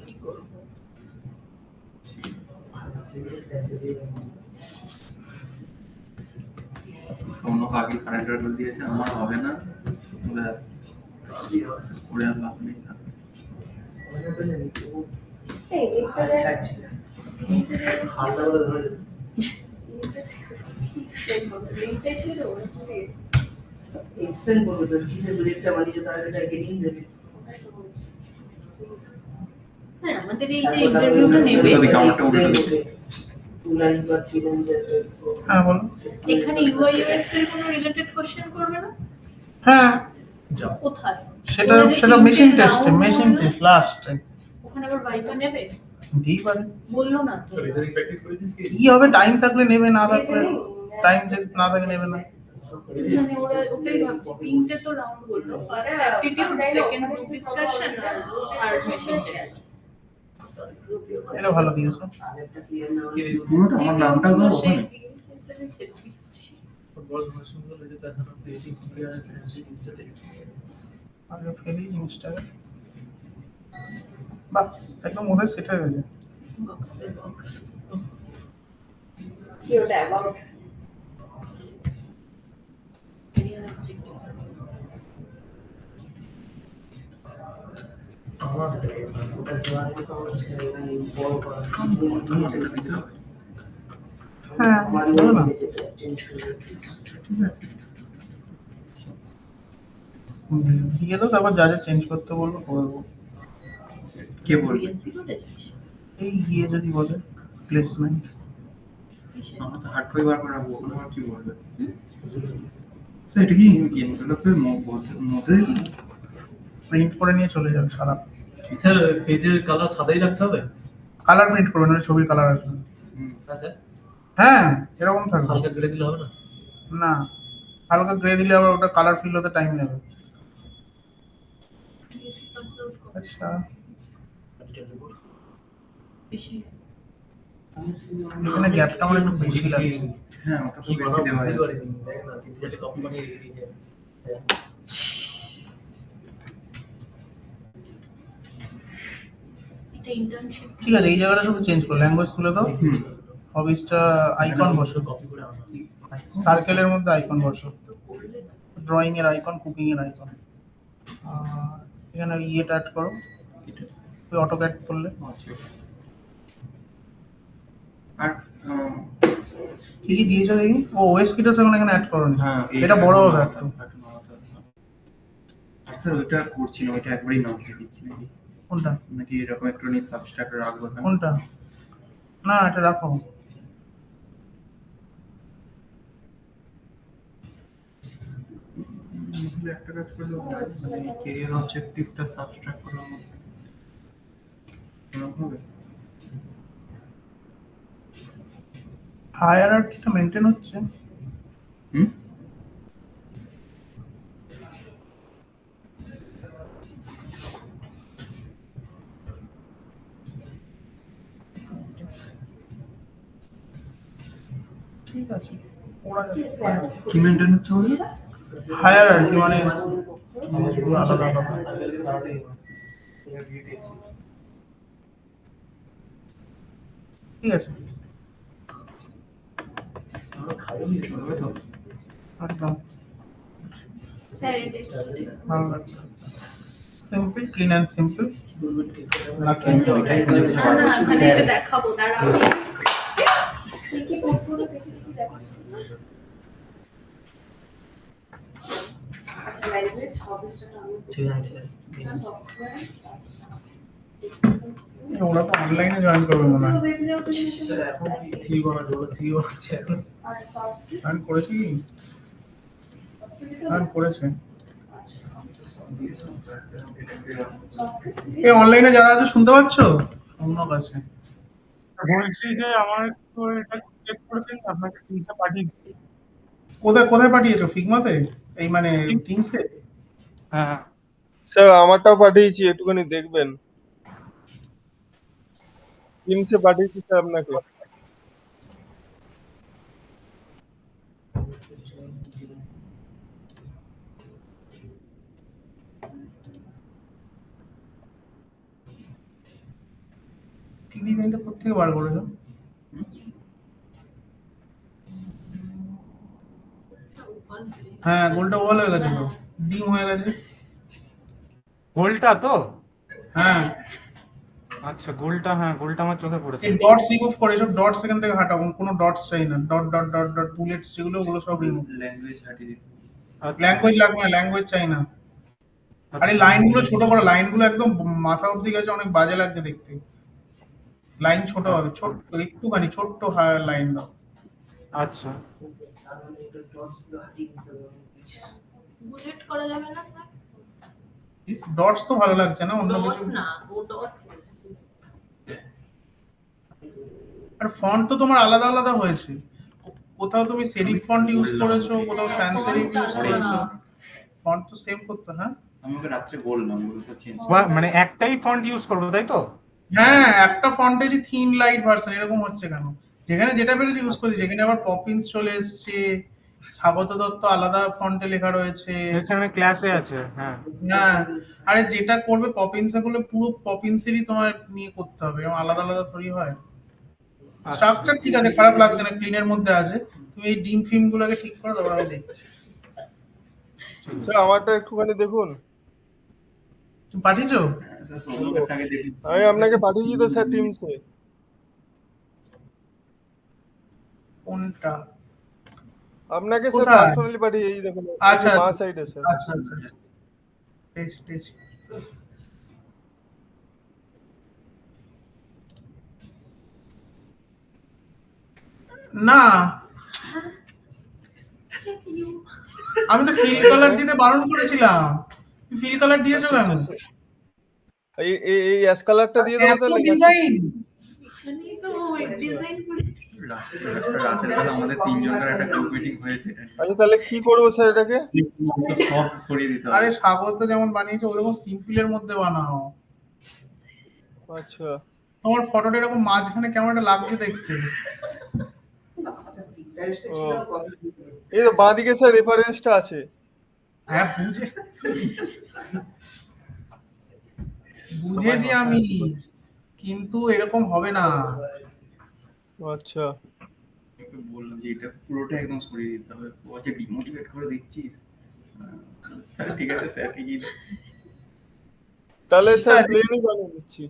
S2: কি করবো?
S4: সোনু আগে সারেন্ডার করে দিয়েছে, আমার হবে না, ব্যাস করে আর লাভ নেই।
S5: এই লিখতে
S3: আচ্ছা
S5: দেয়
S3: আচ্ছা
S6: হালকা করে ধরে
S5: এক্সপ্লেন করতে লিখতে ছিল ওখানে
S3: এক্সপ্লেন করবে তো কিসের ব্রেকটা বানিয়েছো তার এটা গেটিং দেবে
S2: হ্যাঁ আমাদের এই যে ইন্টারভিউটা নেবে
S4: ওদিকে আমারটা উল্টো দিকে।
S3: 2 লাইন বা 3 লাইন
S1: হ্যাঁ বলো।
S2: এখানে ইউআই ইউএক্স এর কোনো রিলেটেড কোশ্চেন করবে না?
S1: হ্যাঁ
S6: যাও।
S2: কোথায়?
S1: সেটা
S2: ওরা যে
S1: সেটা
S2: তিনটে
S1: মেশিন টেস্ট,
S2: round
S1: মেশিন
S2: হলো,
S1: টেস্ট লাস্ট।
S2: ওখানে আবার ভাইবা নেবে?
S1: দিই পারে।
S2: বললো না তো।
S6: রিজনিং প্র্যাকটিস করেছিস কি?
S1: কি হবে, টাইম থাকলে নেবে, না থাকলে টাইম না থাকলে নেবে না।
S2: মানে ওরা ওটাই ভাবছি তিনটে তো রাউন্ড বললো, first aptitude, second group discussion আর মেশিন টেস্ট।
S1: এটা ভালো দিয়েছো।
S3: আরেকটা ক্লিয়ার না হলে
S4: পুরোটা আমার নামটা দাও
S2: সেই
S4: ওখানে।
S2: সিগনেচারে ছেড়ে দিচ্ছি।
S6: ফুটবল প্রফেশনাল হলে যে passion of creating media and digital experience.
S1: আগে ফেলি জিনিসটাকে। বাহ, একদম ওদের সেট হয়ে গেছে।
S2: বক্সে বক্স।
S5: কি ওটা অ্যাবাউট
S2: ক্যারিয়ার অবজেক্টিভ।
S6: আমার
S3: ওটা দেওয়ার মতো আমার ছেলে নাই বড় করা
S4: বর্ধমানটা দিতে হবে।
S1: হ্যাঁ,
S3: আমার
S1: বলো না।
S3: চেঞ্জ করে
S4: ঠিক আছে।
S1: লিখে দাও, তারপর যা যা চেঞ্জ করতে বলবো করে দেবো।
S4: কে বলবে?
S2: বিএসসি করেছিস?
S1: এই গিয়ে যদি বলে প্লেসমেন্ট,
S2: কিসে?
S4: আমরা তো হার্ড কপি বার করে রাখবো, ওখানে আবার কি বলবে?
S2: হুম?
S4: স্যার এটা কি এনভেলপের মধ্যে দিই?
S1: প্রিন্ট করে নিয়ে চলে যাবে সাদা।
S6: স্যার পেজের কালার সাদাই রাখতে হবে?
S1: কালার প্রিন্ট করবে না, ছবির কালার আসবে।
S6: হ্যাঁ স্যার।
S1: হ্যাঁ এরকম থাকবে।
S6: হালকা গ্রে দিলে হবে না?
S1: না, হালকা গ্রে দিলে আবার ওটা কালার ফিল হতে টাইম নেবে।
S2: বিএসসি পাস আউট কর।
S1: আচ্ছা,
S2: বেশি
S1: এখানে গ্যাপটা আমার একটু বেশি লাগছে।
S4: হ্যাঁ ওটা তো
S6: কি
S4: বেশি দেওয়া
S6: বুঝতেই
S4: আছে।
S6: পারিনি, দেখ না তিনটে কপি বানিয়ে রেখে দিয়েছে।
S2: এটা ইন্টার্নশিপ।
S1: ঠিক আছে, এই জায়গাটা শুধু চেঞ্জ করো, ল্যাঙ্গুয়েজ তুলে দাও।
S4: হুম।
S1: হবিসটা আইকন বসো,
S6: কপি করে আনা।
S1: সার্কেলের মধ্যে আইকন বসো,
S2: তো করলে না।
S1: ড্রয়িং এর আইকন, কুকিং এর আইকন। এখানে ইয়েটা অ্যাড করো, ওই অটো ক্যাট করলে।
S4: আচ্ছা। আর
S1: কি কি দিয়েছো দেখি? ও ওয়েস কিটাস এখন এখানে অ্যাড করো।
S4: হ্যাঁ
S1: এটা বড় হবে একটু।
S4: স্যার ওইটা করছি না, ওইটা একবারই নাম দিচ্ছি নাকি?
S1: কোনটা
S4: নাকি এরকম একটু সাবস্ট্রাক্ট রাখবো?
S1: কোনটা? না এটা রাখো।
S4: তাহলে একটা কাজ করলে হয়, মানে এই কেরিয়ার অবজেক্টিভটা সাবস্ট্রাক্ট করলাম হবে।
S1: হায়ারার্কিটা মেনটেন হচ্ছে।
S4: হুম
S1: ঠিক আছে, ওরা
S4: কি মেনটেন হচ্ছে বলে?
S1: হায়ারার্কি মানে জিনিসগুলো আলাদা আলাদা। ঠিক আছে,
S4: চলবে তো?
S1: একদম
S5: স্যার এটা একটু
S1: ভালো লাগছে। Simple, clean and simple.
S2: না না ওখানে এটা দেখাবো, দাঁড়াও।
S5: কি কি কোডগুলো দেখি দেখো। আচ্ছা ল্যাঙ্গুয়েজ হবিসটা তো আমি
S6: ঠিক আছে
S5: সফটওয়্যার
S1: ওরা তো অনলাইনে জয়েন করবে মনে হয়।
S5: ওয়েব লেআউট
S6: স্যার এখন সি বানাবো, সি বানাচ্ছে এখন।
S5: আর সফট স্কিল
S1: জয়েন করেছে কি? জয়েন করেছে। এ অনলাইনে যারা আছে শুনতে পাচ্ছ? অন্য কাছে
S7: বলছি যে আমার একটু এটা চেক করে দিন, আপনাকে টিমসে পাঠিয়েছি।
S1: কোথায় কোথায় পাঠিয়েছো? ফিগমাতে? এই মানে টিমসে?
S7: হ্যাঁ
S8: স্যার আমারটাও পাঠিয়েছি, একটুখানি দেখবেন। টিমসে পাঠিয়েছি স্যার আপনাকে।
S1: ঠিক ডিজাইনটা কোথেকে বার করেছো? হ্যাঁ গোলটা ওভাল হয়ে গেছে তো, ডিম হয়ে গেছে।
S7: গোলটা তো,
S1: হ্যাঁ
S7: আচ্ছা গোলটা, হ্যাঁ গোলটা আমার চোখে পড়েছে।
S1: এই ডটস রিমুভ করে, সব ডটস এখান থেকে হাঁটাও, কোনো ডটস চাই না। Dot dot dot dot bullets যেগুলো ওগুলো সব রিমুভ।
S4: ল্যাঙ্গুয়েজ হাটিয়ে দিতে।
S7: আচ্ছা,
S1: ল্যাঙ্গুয়েজ লাগবে না, ল্যাঙ্গুয়েজ চাই না। আরে
S7: আচ্ছা।
S1: লাইনগুলো ছোট করো, লাইনগুলো একদম মাথা অব্দি গেছে, অনেক বাজে লাগছে দেখতে। লাইন ছোট হবে, ছোট্ট একটুখানি ছোট্ট লাইন দাও।
S7: আচ্ছা
S2: বুলেট করা যাবে না স্যার?
S1: ডটস তো ভালো লাগছে না, অন্য কিছু।
S2: ডট না, ও ডট।
S1: আর ফন্ট তো তোমার আলাদা আলাদা হয়েছে। কোথাও তুমি সেরিফ ফন্ট ইউজ করেছো, কোথাও স্যান্স সেরিফ ইউজ করেছো। ফন্ট তো সেম করতে, হ্যাঁ
S4: আমি ওকে রাত্রে বললাম ওগুলো সব চেঞ্জ
S7: মানে একটাই ফন্ট ইউজ করবো তাই তো?
S1: হ্যাঁ একটা ফন্টেরই থিন লাইট ভার্সন, এরকম হচ্ছে কেন? যেখানে যেটা পেরেছে ইউজ করছি, যেখানে আবার পপিন্স চলে এসছে, স্বাগত দত্ত আলাদা ফন্টে লেখা রয়েছে।
S7: এখানে ক্লাসে আছে, হ্যাঁ।
S1: হ্যাঁ আরে যেটা করবে পপিন্সে করলে পুরো পপিন্সেরই তোমার নিয়ে করতে হবে, এরকম আলাদা আলাদা থরি হয়। স্ট্রাকচার ঠিক আছে, খারাপ লাগছে না, ক্লিনের মধ্যে আছে। তুমি এই ডিম ফিম গুলোকে ঠিক করে দাও, আমি দেখছি।
S8: স্যার আমারটা একটুখানি দেখুন।
S1: তুমি পাঠিয়েছো?
S4: স্যার সৌম্যটাকে দেখি।
S8: আমি আপনাকে পাঠিয়েছি তো স্যার টিমসে।
S1: কোনটা?
S8: আপনাকে স্যার
S1: কোথায়?
S8: পার্সোনালি পাঠিয়ে, এই দেখুন
S1: আচ্ছা
S8: বাঁ
S1: আচ্ছা
S8: সাইডে স্যার।
S1: আচ্ছা আচ্ছা আচ্ছা। পেয়েছি পেয়েছি। না আমি তো ফিল কালার দিতে বারণ করেছিলাম, ফিল কালার দিয়েছো কেন?
S8: এই এই এই অ্যাশ কালারটা দিয়ে দেবো
S1: এত
S8: তাহলে?
S1: ডিজাইন।
S2: এখানেই তো ডিজাইন করে।
S4: রাতের বেলা আমাদের তিনজনের একটা গ্রুপ মিটিং হয়েছে।
S8: আচ্ছা তাহলে কি করবো স্যার এটাকে?
S4: সব সরিয়ে দিতে হবে।
S1: আরে স্বাগত যেমন বানিয়েছো ওরকম সিম্পলের মধ্যে বানাও।
S8: আচ্ছা
S1: তোমার ফটোটা এরকম মাঝখানে কেমন একটা লাগছে দেখতে।
S8: ও, এই তো বাঁ দিকে স্যার রেফারেন্সটা আছে।
S1: হ্যাঁ বুঝেছি আমি, কিন্তু এরকম হবে না।
S8: আচ্ছা
S4: ওকে বললাম যে এটা পুরোটা একদম সরিয়ে দিতে হবে। ও যে ডিমোটিভেট করে দিচ্ছিস। স্যার ঠিক আছে স্যার ঠিকই।
S8: তাহলে স্যার
S1: ঠিক আছে।
S8: প্লেনই বানিয়ে দিচ্ছি।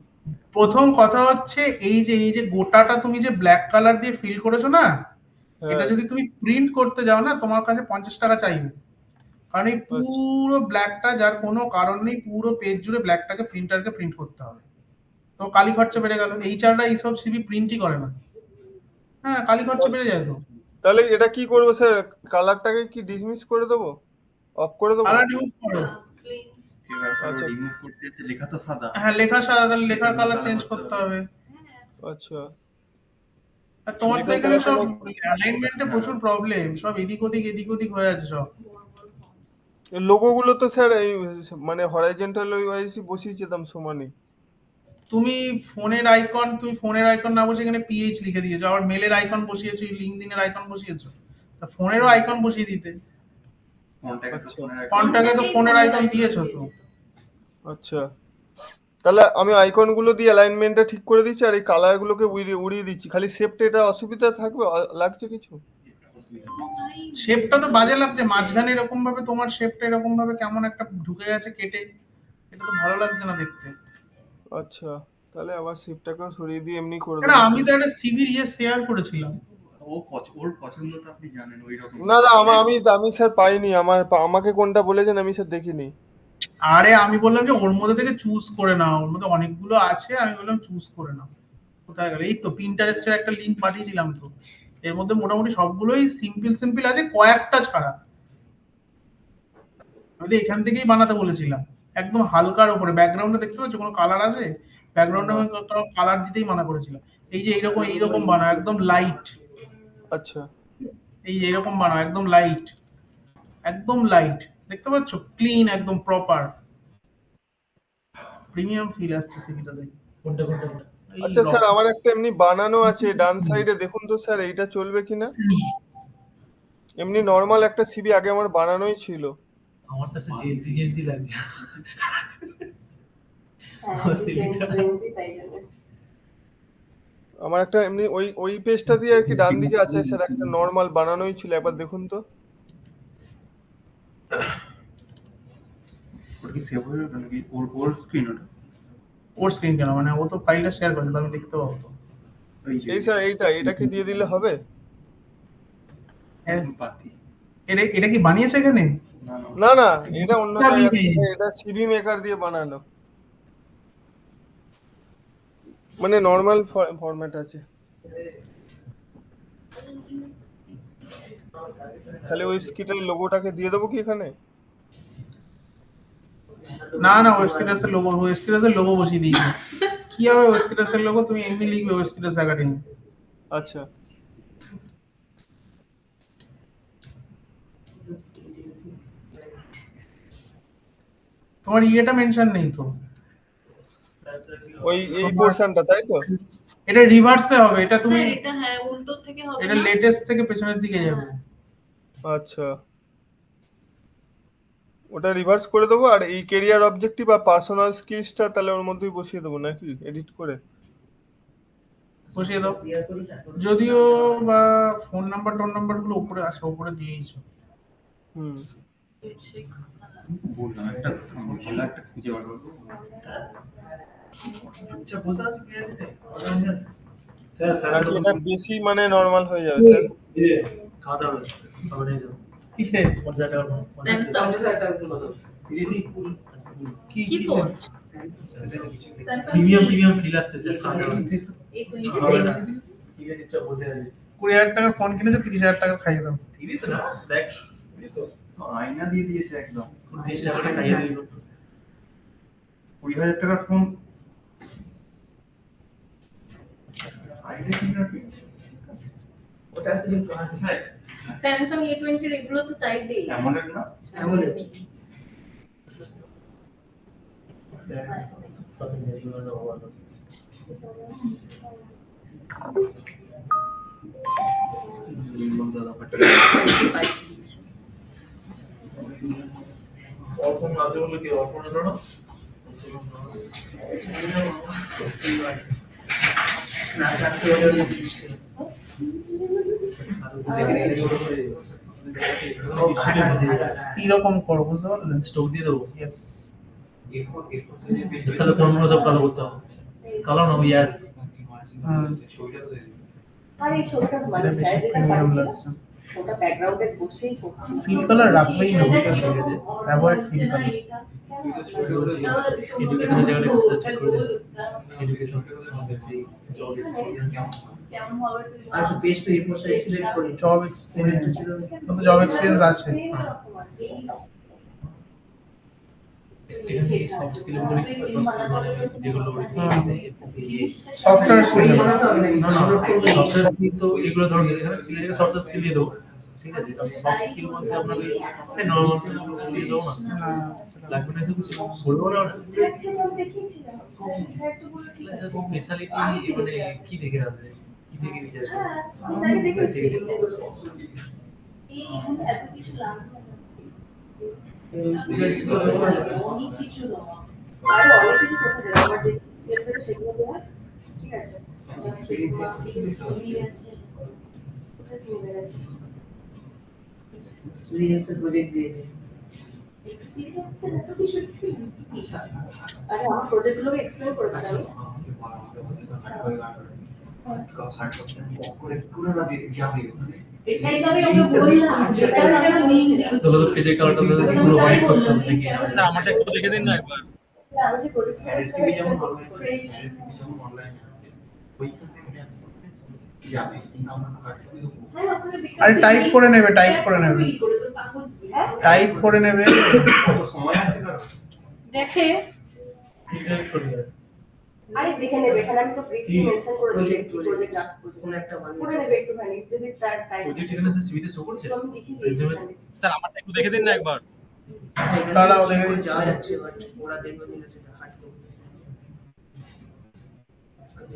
S1: প্রথম কথা হচ্ছে এই যে গোটাটা তুমি যে ব্ল্যাক কালার দিয়ে ফিল করেছো না, এটা
S8: হ্যাঁ
S1: যদি তুমি প্রিন্ট করতে যাও না, তোমার কাছে 50 টাকা চাইবে। কারণ এই পুরো ব্ল্যাকটা, যার কোনো কারণ নেই, পুরো পেজ জুড়ে ব্ল্যাকটাকে প্রিন্টারকে প্রিন্ট করতে হবে। তো তো কালি খরচা বেড়ে গেল। এইচআররা এইসব সিভি প্রিন্টই করে না। হ্যাঁ, কালি খরচা বেড়ে যায় তো।
S8: তাহলে এটা কি করবো স্যার? কালারটাকে কি ডিসমিস করে দেবো, অফ করে দেবো?
S1: কালার রিমুভ করো।
S2: Plain.
S9: এবার স্যার
S8: আচ্ছা।
S9: রিমুভ করতে যাচ্ছে, লেখা তো সাদা।
S1: হ্যাঁ, লেখা সাদা, তাহলে লেখার কালার চেঞ্জ করতে হবে।
S8: আচ্ছা,
S1: আর তোমার তো
S8: লেখার
S1: এখানে সব
S8: colour-
S1: অ্যালাইনমেন্টে প্রচুর প্রবলেম, সব এদিক ওদিক হয়ে আছে সব।
S8: লোগোগুলো তো স্যার এই মানে হরাইজন্টাল ওয়াইজই বসিয়েছিলাম সমানই।
S1: তুমি ফোনের আইকন না বসে এখানে পিএইচ লিখে দিয়েছো, আবার মেলের আইকন বসিয়েছো, লিঙ্কডইনের আইকন বসিয়েছো। তা ফোনেরও আইকন বসিয়ে দিতে,
S9: ফন্টটাকে তো
S8: আচ্ছা।
S9: ফোনের আইকন।
S1: ফন্টটাকে তো ফোনের আইকন দিয়েছো তো।
S8: আচ্ছা, তাহলে আমি আইকনগুলো দিয়ে অ্যালাইনমেন্টটা ঠিক করে দিচ্ছি আর এই কালারগুলোকে উড়িয়ে দিচ্ছি। খালি শেপটা এটা অসুবিধা থাকবে, লাগছে কিছু?
S1: শেপটা তো বাজে লাগছে, মাঝখানে এরকম ভাবে তোমার শেপটা এরকম ভাবে কেমন একটা ঢুকে গেছে কেটে, এটা তো ভালো লাগছে না দেখতে।
S8: আচ্ছা, তাহলে আবার শেপটাকেও সরিয়ে দিয়ে এমনি করে
S1: এটা
S8: দেবো।
S1: আমি তো একটা সিভির শেয়ার করেছিলাম।
S9: ওর পছন্দ তো আপনি জানেন ওই রকম।
S8: না না, আমি স্যার পাইনি। আমাকে কোনটা বলেছেন আমি স্যার দেখিনি।
S1: আরে আমি বললাম যে ওর মধ্যে থেকে চুজ করে নাও, ওর মধ্যে অনেকগুলো আছে, আমি বললাম চুজ করে নাও। কোথায় গেল? এই তো পিন্টারেস্টের একটা লিংক পাঠিয়েছিলাম তো, এর মধ্যে মোটামুটি সবগুলোই সিম্পল আছে, কয়েকটা ছাড়া। আমি তো এখান থেকেই বানাতে বলেছিলাম, একদম হালকার উপরে। ব্যাকগ্রাউন্ডে দেখতে পাচ্ছ কোনো কালার আছে? ব্যাকগ্রাউন্ডে আমি কালার দিতেই মানা করেছিলাম। এই যে এইরকম বানাও, একদম লাইট।
S8: আচ্ছা,
S1: এই যে এরকম বানাও, একদম লাইট, দেখতে পাচ্ছ? ক্লিন, একদম প্রপার, প্রিমিয়াম ফিল আসছে সিভিটা দেখে।
S6: কোনটা
S1: এই
S8: আচ্ছা স্যার,
S1: রকম।
S8: আমার একটা এমনি বানানো আছে ডান সাইডে, দেখুন তো স্যার এইটা চলবে কিনা। এমনি নর্মাল একটা সিবি আগে আমার বানানোই ছিল।
S6: আমার কাছে জেনজি লাগছে।
S8: আমার একটা এমনি ওই পেজটা দিয়ে আর কি ডান দিকে আছে স্যার, একটা নর্মাল বানানোই ছিল, একবার দেখুন তো।
S9: ওর কি সেভ হয়ে গেল নাকি? ওর স্ক্রিন ওটা।
S1: ওর স্ক্রিন কেন? মানে ও তো ফাইলটা শেয়ার করেছে, তো আমি দেখতে পাবো তো।
S9: এই যে
S8: এই স্যার এটাকে দিয়ে দিলে হবে?
S1: হ্যাঁ।
S9: বাতি।
S1: এটা কি বানিয়েছে এখানে?
S9: না না,
S8: না না, এটা অন্য
S1: এটা
S8: জায়গা
S1: remake।
S8: থেকে, এটা সিবি মেকার দিয়ে বানানো, মানে নর্মাল ফরম্যাট আছে। তাহলে ওই স্কিটের লোগোটাকে দিয়ে দেবো কি এখানে?
S1: না, ওয়েবস্কিটাসের লোগো বসিয়ে দিয়েছে। কি হবে ওয়েবস্কিটাসের লোগো? তুমি এমনি লিখবে ওয়েবস্কিটাস একাডেমি।
S8: আচ্ছা,
S1: তোমার ইয়েটা মেনশন নেই তো।
S8: এই পোরশনটা তাই তো?
S1: এটা রিভার্সে হবে, এটা তুমি
S2: স্যার, এটা হ্যাঁ উল্টো থেকে হবে
S1: এটা
S2: না?
S1: লেটেস্ট থেকে পেছনের দিকে যাবে।
S8: আচ্ছা, ওটা রিভার্স করে দেবো। আর এই কেরিয়ার অবজেক্টিভ আর পার্সোনাল স্কিলসটা তাহলে ওর মধ্যেই বসিয়ে দেবো নাকি, এডিট করে?
S1: বসিয়ে দাও। যদিও বা ফোন নাম্বার গুলো উপরে আছে, উপরে দিয়েইছো।
S8: হুম,
S9: বললাম একটা ভালো একটা খুঁজে বার করবো।
S6: আচ্ছা, বুঝতে পারছি। স্যার
S8: নাকি এটা বেশি মানে নর্মাল হয়ে যাবে স্যার?
S6: খাওয়া দাওয়া সবাই যাও।
S1: কিসে?
S2: স্যামসাং কি ফোন?
S6: প্রিমিয়াম ফিল আসছে স্যার খাওয়া দাওয়া।
S2: A26
S6: ঠিক আছে, চুপচাপ বসে আছে।
S1: 20,000 টাকার ফোন কিনেছে, 30,000 টাকা খাইয়ে দাও।
S6: ঠিক আছে না? দেখ,
S9: তো আয়না দিয়ে দিয়েছে একদম।
S6: 30 টাকা করে খাইয়ে দিল।
S9: 20,000 টাকার ফোন। সাইডে ফিঙ্গারপ্রিন্ট। ওটা কি হ্যাঁ
S2: স্যামসাং A20 এর এগুলো তো সাইডে।
S9: অ্যামোলেড না?
S6: স্যার সব নিয়ে ভালো।
S9: লিঙ্গম দাদা পাঠিয়ে।
S6: অর্পণ আছে বলে কি অর্পণ হলো না? না কাছে ওদের দৃষ্টি।
S1: এরকম করো, বুঝতে পারলেন?
S6: স্টোক দিয়ে দেবো।
S1: ইয়েস।
S6: তাহলে পনেরো সব কালো করতে হবে। কালো না ইয়াস।
S5: আর এই ছোটটা মানে স্যার যেটা পাচ্ছিল ওটা ব্যাকগ্রাউন্ডে বসেই করছি।
S1: ফিল কালার রাখবেই না, অ্যাভয়েড ফিল কালার।
S6: এডুকেশনের জায়গাটা কোথায় ঠিক করে দেবে এডুকেশন সেই জব এক্সপিরিয়েন্স
S2: কেমন হবে তুই
S3: আর একটু পেস্ট রিপোর্ট সাইজ সিলেক্ট করি
S1: জব এক্সপিরিয়েন্স তো জব এক্সপিরিয়েন্স আছে
S6: এখানে এই সফট স্কিল গুলো মানে যেগুলো
S1: সফটওয়্যার স্কিল
S6: সফটওয়্যার স্কিল তো এগুলো ধরো এখানে স্কিল সফটওয়্যার স্কিল দিয়ে দেবো ঠিক আছে আর সফট স্কিল বলতে আপনাকে নর্মাল স্কিল দিয়ে দেবো না লাগবে না শুধু বলবো না
S5: স্যারকে তো দেখিয়েছিলাম স্যার তো বলল ঠিক আছে
S6: স্পেশালিটি মানে কি দেখে রাখবে কি দেখে দিচ্ছে
S5: হ্যাঁ স্যারকে দেখেছি এই এত কিছু লাগবে না অনেক কিছু দেওয়া আরে অনেক কিছু কোথায় দেওয়া আমার যে স্যার সেগুলো দেওয়া ঠিক আছে কোথায় চলে গেছে
S3: এক্সপেরিয়েন্স প্রজেক্ট দিয়ে দে
S5: এক্সপিরিয়েন্স এত কিছু এক্সপিরিয়েন্স আরে আমার প্রজেক্টগুলোকে এক্সপ্লেন করেছি আমি এটাই তো আমি ওকে বললাম যেটা আমি বলছি
S6: তো পেজে কাউন্টার তো সেগুলো হোয়াইট করতে হবে নাকি
S1: না আমারটা একটু লিখে দিন না একবার
S5: না আমি যে করেছি
S9: রেসিপি যেমন অনলাইন আছে ওইখান থেকে যাবে কিন্তু আমরা
S1: আরে টাইপ করে নেবে টাইপ করে নেবে টাইপ করে নেবে
S9: কত সময় আছে কারণ
S2: দেখে
S6: ডিটেইলস করে দেবে
S5: আরে দেখে নেবে এখানে আমি তো ব্রিফলি মেনশন করে দিয়েছি কি প্রজেক্ট না
S3: কোন একটা বানিয়ে
S5: করে নেবে একটুখানি যদি স্যার টাইপ
S6: প্রজেক্ট এখানে সিভিতে শো করছে
S5: তো আমি দেখে দিয়েছি
S6: রেজিউমে
S5: এখানে।
S1: স্যার আমারটা একটু দেখে দিন না একবার
S3: এখানে
S1: তাহলে ও দেখে দিচ্ছে।
S3: যাওয়া যাচ্ছে বাট ওরা দেখবে কিনা সেটা হার্ড করবে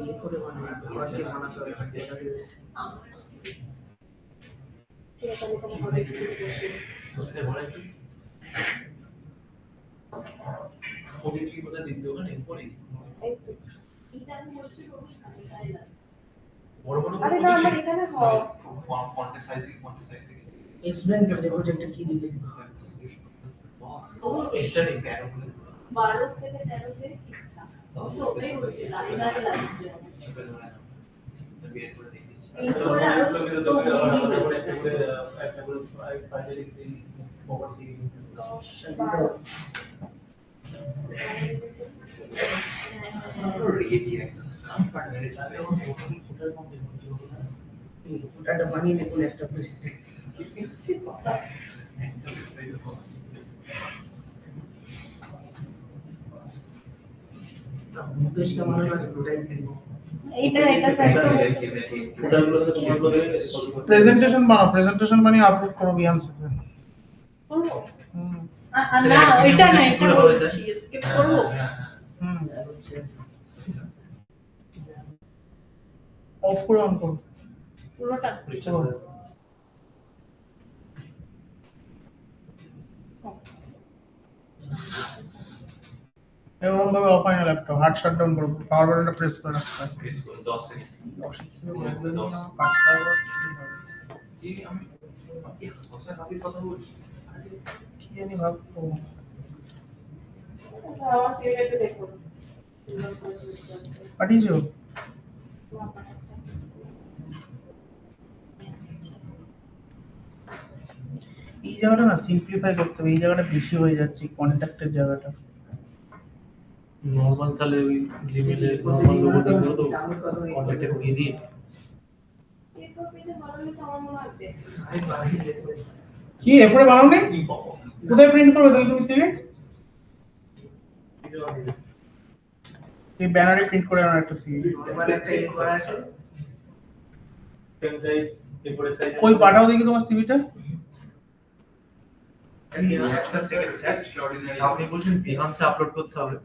S3: এই করে বানাবে ওরা যে বানাতে হবে যেটা দেবে
S5: ঠিক আছে আমি তোমাকে হবে এক্সপ্লেন করছি
S6: সোতে বলে কি প্রজেক্ট কি কোথায় দিচ্ছে ওখানে পরে
S5: এই তো
S2: এটা আমি বলছি তাই লাগে
S6: বড় বড়
S5: আরে না আমার এখানে হয়
S9: ফন্টের সাইজ থেকে
S3: এক্সপ্লেন করে দেবো প্রজেক্টটা কি দিবে
S6: স্টাডি প্যারো
S2: 12 থেকে 13 তে ঠিকঠাক তো ওটাই হচ্ছে লাইন লাগছে
S9: বের করে দেখিয়েছি
S2: এরপরে আরো ছোট
S9: রেডি একটা কাম পার্টনারের সাথে
S3: ওটা বানিয়ে নে কোন একটা প্রজেক্ট মুকেশটা মনে হয় ওটাই দেখবো
S2: এটা স্যার তো
S6: ওটাগুলো তো তোমার বলে
S1: প্রেজেন্টেশন বানিয়ে আপলোড করো জ্ঞান সাথে
S2: না এটা না এটা বলছি স্কিপ করব
S1: অফ করে অন করো
S2: পুরোটা
S1: এরকম ভাবে অফ হয় না ল্যাপটপ হার্ড শাটডাউন করো পাওয়ার বাটনটা প্রেস করে রাখতে হয়
S9: প্রেস করে 10 সেকেন্ড কি আমি এই সবসে হাসির কথা বলি
S1: কি জানি ভাববো
S5: স্যার আমার সিভিটা একটু দেখুন
S1: পাঠিয়েছো এই জায়গাটা না সিম্পলিফাই করতে হবে এই জায়গাটা বেশি হয়ে যাচ্ছে কন্ট্যাক্টের জায়গাটা
S6: নরমাল তাহলে ওই জিমেলে নরমাল লোগো দেখো তো কন্টাক্টে দিয়ে দিই
S5: এরপর পেজে বানালে তো আমার মনে হয় বেস্ট
S3: আমি বানিয়ে দেখবো
S1: কি এরপরে বানাও নি কোথায় প্রিন্ট করবে তুমি সিভি এই ব্যানারে প্রিন্ট করে আনো একটা সিভি
S3: আমার একটা ইয়ে করা আছে
S6: টেন সাইজ এরপরে সাইজ
S1: কই পাঠাও দেখি তোমার সিভিটা
S6: একটা সেকেন্ড স্যার আপনি বলছেন বিহান্সে আপলোড করতে হবে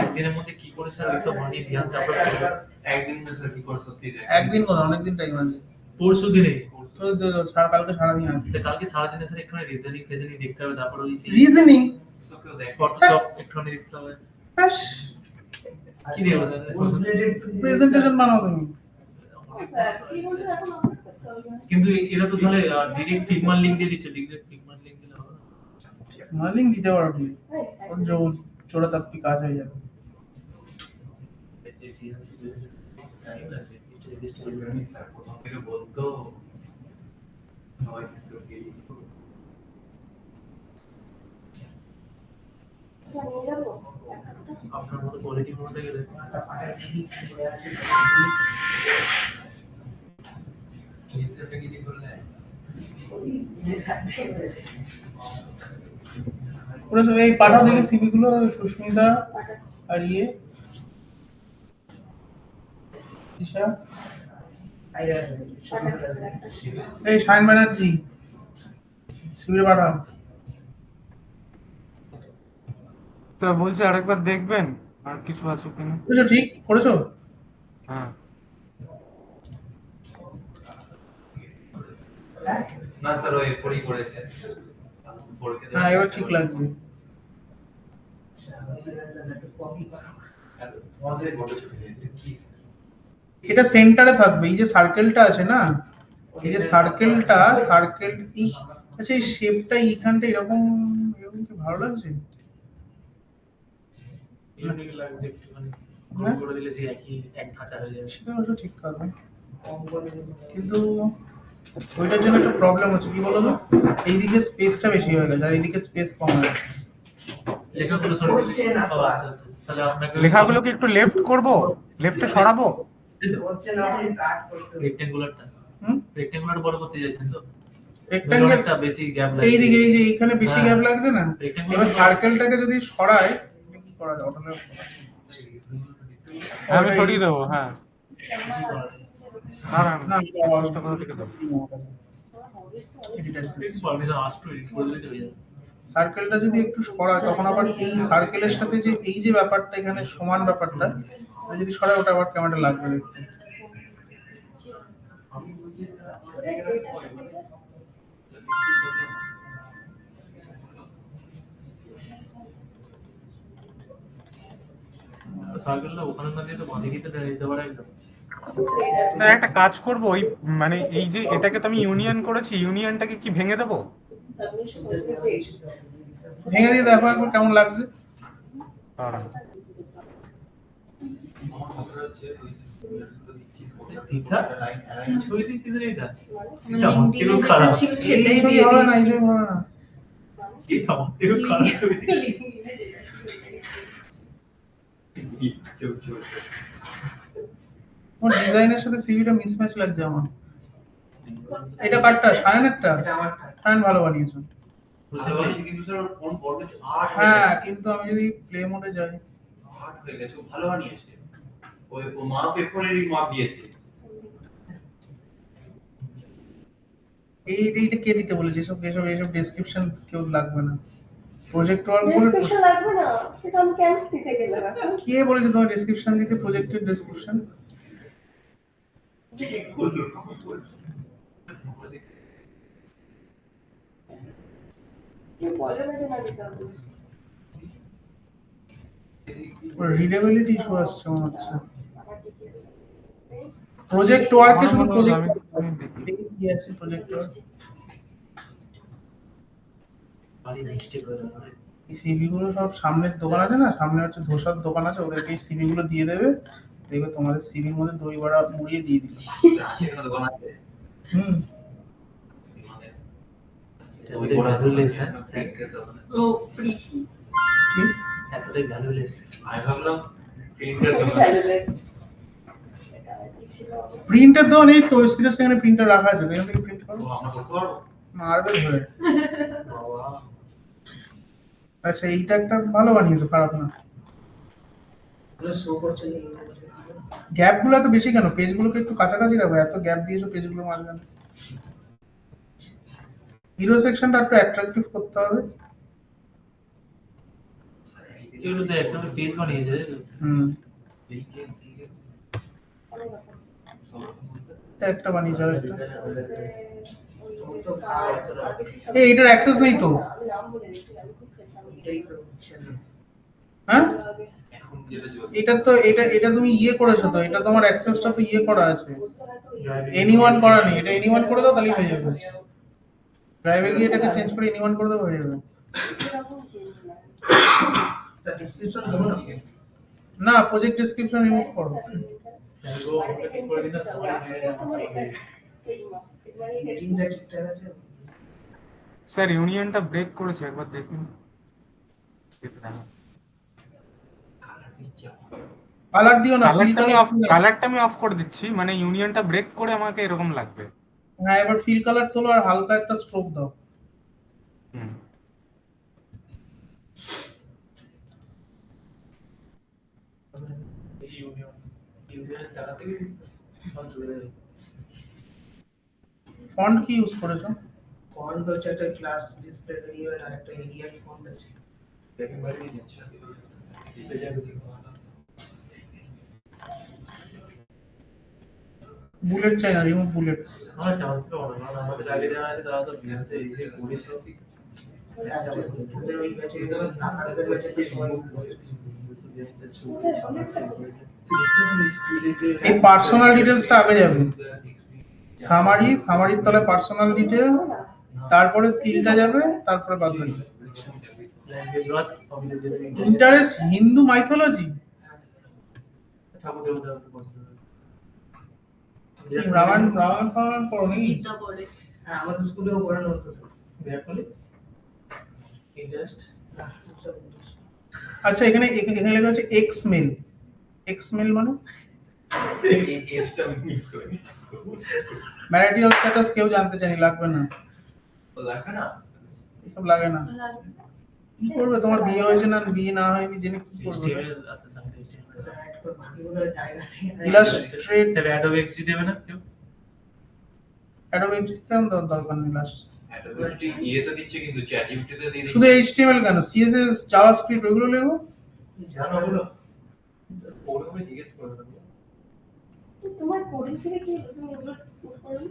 S6: একদিনের মধ্যে কি করে স্যার ওইসব বানিয়ে বিহান্সে আপলোড করবে
S9: একদিন না স্যার কি করে সত্যি দেখ
S1: একদিন কথা অনেকদিন টাইম আছে
S6: পরশু দিনে
S1: তো সারা কালকে সারাদিন আছে
S6: কালকে সারাদিনে স্যার একটু রিজনিং ফেজনিং দেখতে হবে তারপর ওই
S1: রিজনিং
S9: সবকেও দেখ
S6: ফটোশপ একটু দেখতে হবে কি দিয়ে বলতে
S1: প্রেজেন্টেশন বানাও তুমি
S5: স্যার কি বলছেন এখন আপলোড করতে হবে
S6: কিন্তু এরা তো তাহলে ডিরেক্ট ফিগমার লিংক দিয়ে দিচ্ছে ডিরেক্ট ফিগমার লিংক দিলে হবে না
S1: মালিং দিতে পারো তুমি ওর জোড়া তাপ্পি কাজ হয়ে যাবে
S9: স্যার প্রথম থেকে বলতো সবাই কিছু
S5: স্যার নিয়ে যাবো ল্যাপটপটা?
S6: আপনার মতো কোয়ালিটি মনে গেলে
S9: কেসটা কি দিয়ে করলে
S1: ওরা সব এই পাঠাও দেখি সিভি গুলো, সুস্মিতা
S5: পাঠাচ্ছি।
S1: আর ইয়ে ঈশা,
S5: পাঠাচ্ছি স্যার একটা।
S1: এই শাইন ব্যানার্জি সিভি পাঠাও।
S7: তা বলছি আরেকবার দেখবেন আর কিছু আছে কিনা।
S1: করেছো? ঠিক করেছো?
S7: হ্যাঁ
S9: না স্যার ও এরপরই করেছে পড়কে
S1: হ্যাঁ এবার ঠিক লাগছে।
S9: আমাদের বড় ছোট কি
S1: এটা সেন্টারে থাকবে, এই যে সার্কেলটা আছে না, এই যে সার্কেলটা এই, আচ্ছা এই শেপটা এইখানটা এরকম এরকম কি ভালো লাগছে?
S6: ইউনিক লাগছে একটুখানি
S1: হ্যাঁ?
S6: গ্রুপ করে দিলে যে একই এক ধাঁচা হয়ে যাবে।
S1: সেটা অবশ্য ঠিক কথা, কিন্তু ওইটার জন্য একটা প্রবলেম হচ্ছে কি বলতো, এইদিকে স্পেসটা বেশি হয়ে গেছে আর এইদিকে স্পেস কম হয়ে গেছে।
S6: লেখাগুলো সরে দিচ্ছি। ও আচ্ছা আচ্ছা, তাহলে আপনাকে
S7: লেখাগুলো কি একটু লেফট করব, লেফটে সরাবো?
S6: রেক্টেঙ্গুলারটা
S1: হুম,
S6: বড় করতে যাচ্ছেন তো?
S1: রেক্ট্যাঙ্গেল
S6: একটা বেশি গ্যাপ লাগে।
S1: এইদিকে এই যে এইখানে বেশি
S6: হ্যাঁ।
S1: গ্যাপ লাগছে না,
S6: Rectangle
S1: এবার সার্কেলটাকে যদি সরায় এটা কি করা যায়? অটোমেটিক
S7: আমি সরিয়ে দেবো। হ্যাঁ
S6: বেশি করা যায়।
S7: দাঁড়ান,
S1: না
S7: চেষ্টা করে দেখে দেবো।
S6: পারমিশন আস্ক টু এডিট করে দিতে হয়ে যাবে।
S1: সার্কেলটা যদি একটু সরায় তখন আবার এই সার্কেলের সাথে যে এই যে ব্যাপারটা এখানে সমান ব্যাপারটা এটা যদি সরায় ওটা আবার কেমনটা লাগবে দেখতে।
S6: সার্কেলটা ওখানে না দিয়ে তো বাঁধিয়ে দিতে পারে একদম।
S7: না একটা কাজ করব, ওই মানে এই যে এটাকে তো আমি ইউনিয়ন করেছি, ইউনিয়নটাকে কি ভেঙে দেবো?
S1: ভেঙে দিয়ে দেখো একবার কেমন লাগছে।
S7: দাঁড়ান।
S6: দিশা ছবি দিচ্ছিস রে এটা? এটা
S2: LinkedIn-এ
S6: অনেক
S2: যেটা
S6: খারাপ।
S2: ছিল
S1: এই
S2: সেটাই
S1: ছবি
S2: দিয়ে
S1: হবে না, এই
S2: দিয়েছি।
S1: ছবি হবে না।
S6: এটা অনেক খারাপ ছবি দিচ্ছিস।
S1: তোমার ডিজাইনের সাথে সিভিটা মিসম্যাচ লাগছে আমার। এটা কাটটা সায়নেরটা, সায়ন ভালো বানিয়েছো।
S9: বুঝতে পারছি কিন্তু স্যার ওর ফোন বড় কিছু আর্ট
S1: হ্যাঁ কিন্তু আমি যদি প্লে মোডে যাই,
S9: আর্ট হয়ে গেছে ও ভালো বানিয়েছে ও মাপ এরপরেরই মাপ দিয়েছে
S1: এইটা কে দিতে বলেছে? এসব ডেসক্রিপশন কেউ লাগবে না। প্রজেক্ট ওয়ার্ক বলে
S5: ডেসক্রিপশন লাগবে না, সেটা আমি কেন দিতে গেলাম এখন?
S1: কে বলেছে তোমার ডেসক্রিপশন দিতে? প্রজেক্টের ডেসক্রিপশন
S9: ঠিক বললো
S5: কেউ বলে না যে না দিতে হবে।
S1: রিডেবিলিটি ইস্যু আসছে মনে হচ্ছে।
S5: আবার দেখিয়ে দেবো।
S1: প্রজেক্ট ওয়ার্কে শুধু
S7: আমার মনে হলো
S1: প্রজেক্ট
S7: আমি দেখি।
S1: কি আছে প্রজেক্ট ওয়ার্ক,
S6: বাড়ি মিস্টেক হয়ে যাবে।
S1: এই সিভি গুলো সব সামনের দোকান আছে না, সামনে হচ্ছে ধোসার দোকান আছে, ওদেরকে এই সিভি গুলো দিয়ে দেবে, দেখবে তোমাদের সিভির মধ্যে দই বড়া মুড়িয়ে দিয়ে দিল।
S9: আছে কেন দোকান আছে
S1: হুম,
S6: ওইটাই ভ্যালুলেস হ্যাঁ স্যার।
S2: ও প্রি
S1: ঠিক।
S6: এতটাই ভ্যালুলেস।
S9: আমি ভাবলাম প্রিন্টার
S5: খুবই
S9: দোকান
S5: ভ্যালুলেস। এটা কি ছিল?
S1: প্রিন্টের দোকান এই তো স্ক্রিনের সেখানে প্রিন্টার রাখা আছে, এখান থেকে প্রিন্ট করো,
S9: ও আমরা করতে পারবো
S1: মারবে ধরে।
S6: বাবা
S1: আচ্ছা এইটা একটা ভালো বানিয়েছো, খারাপ না।
S3: শো করছে না
S1: গ্যাপ গুলো এত বেশি কেন? পেজ গুলোকে একটু কাছাকাছি রাখো, এত গ্যাপ দিয়েছো পেজ গুলো মাঝখানে। হিরো সেকশনটা একটু অ্যাট্রাকটিভ করতে হবে।
S6: এগুলো দেখ একটা পেজ বানিয়েছে তাই তো?
S1: হুম,
S9: ভ্যাকেন্সি
S5: অনেক ব্যাপার।
S1: এটা একটা বানিয়েছো আর একটা।
S5: ওই যে cards, আগে সেসব-
S1: এইটার অ্যাক্সেস নেই তো?
S5: আমি নাম বলে দিচ্ছি, আমি খুব খেলতাম
S3: এটাই তো হচ্ছে না।
S1: হ্যাঁ
S5: আগে।
S9: এখন যেটা চলছে
S1: এটা তো এটা তুমি ইয়ে করেছো তো, এটা তোমার অ্যাক্সেসটা তো ইয়ে করা আছে,
S5: বুঝতে হয়তো
S1: এনিওয়ান করা নেই। এটা এনিওয়ান করে দাও তাহলেই হয়ে যাবে। ড্রাইভে গিয়ে এটাকে চেঞ্জ করে এনিওয়ান করে দাও, হয়ে যাবে।
S5: সেরকম কিন্তু না।
S3: ডেসক্রিপশন দেবো না
S1: না প্রজেক্ট ডেসক্রিপশন রিমুভ করো।
S6: স্যার গো আমাকে ঠিক করে দিন সবাই
S3: টিমটা ঠিকঠাক আছে
S7: স্যার ইউনিয়নটা ব্রেক করেছে, একবার দেখুন। দেখে দেখো।
S1: কালার দিও না, ফিল কালার।
S7: কালারটা আমি অফ করে দিচ্ছি, মানে ইউনিয়নটা ব্রেক করে আমাকে এরকম লাগবে।
S1: হ্যাঁ, এবার ফিল কালার তোলো আর হালকা একটা স্ট্রোক দাও।
S7: হুম।
S6: ইউনিয়নের টাকা থেকে দিচ্ছে সব চলে যাবে।
S1: ফন্ট কি ইউজ করেছো?
S3: ফন্ট হচ্ছে একটা ক্লাস ডিসপ্লে ভেরিয়েবল আর একটা এরিয়াল ফন্ট আছে।
S6: দেখেন বাইরে দিচ্ছে দিতে যাবে।
S1: বুলেট চাই না, রিমুভ বুলেটস।
S6: আমার চান্স পাবো না, কারণ আমাদের আগে যারা আছে তারা তো বিয়ান্সে এই যে করে দিয়েছে।
S3: ওদের ওই ব্যাচে আপনাদের ব্যাচে তো সবাই
S1: এই পার্সোনাল ডিটেইলসটা আগে যাবে। সামারির তলায় পার্সোনাল ডিটেইল, তারপরে স্কিলটা যাবে, তারপরে বাদ বাকি। ইন্টারেস্ট হিন্দু মাইথোলজি, রামায়ণ পড়ো নি?
S2: গীতা পড়ে।
S3: হ্যাঁ, আমাদের স্কুলেও পড়ানো হতো।
S6: ইন্টারেস্ট
S1: আচ্ছা, এখানে এখানে লেখা আছে এক্স মেল। এক্স মেল মানে
S9: এসটা আমি মিস করে গেছি।
S1: ম্যারিটাল স্ট্যাটাস কেউ জানতে চাইনি, লাগবে না,
S9: লাগে না?
S1: এসব লাগে না। কি করবে, তোমার বিয়ে হয়েছে না বিয়ে না হয়নি জেনে কি করবে?
S6: HTML আছে সামনে HTML
S3: বাকিগুলো জায়গা নেই।
S1: ইলাস্ট্রেট,
S6: স্যার অ্যাডোব এক্সডি দেবে না কেউ?
S1: অ্যাডোব এক্সটেনশন দরকার নেই লাস্ট।
S9: অ্যাডোবিটি ইয়েতে দিচ্ছে কিন্তু চ্যাটজিপিটিতে দিয়ে
S1: শুধু HTML কেন, CSS, জাভাস্ক্রিপ্ট ওইগুলো লেখো।
S6: জানো হলো ওরে আমি জিজ্ঞেস করে দেব।
S5: তোমার কোডিং থেকে কি তুমি ওগুলো পুট করবে?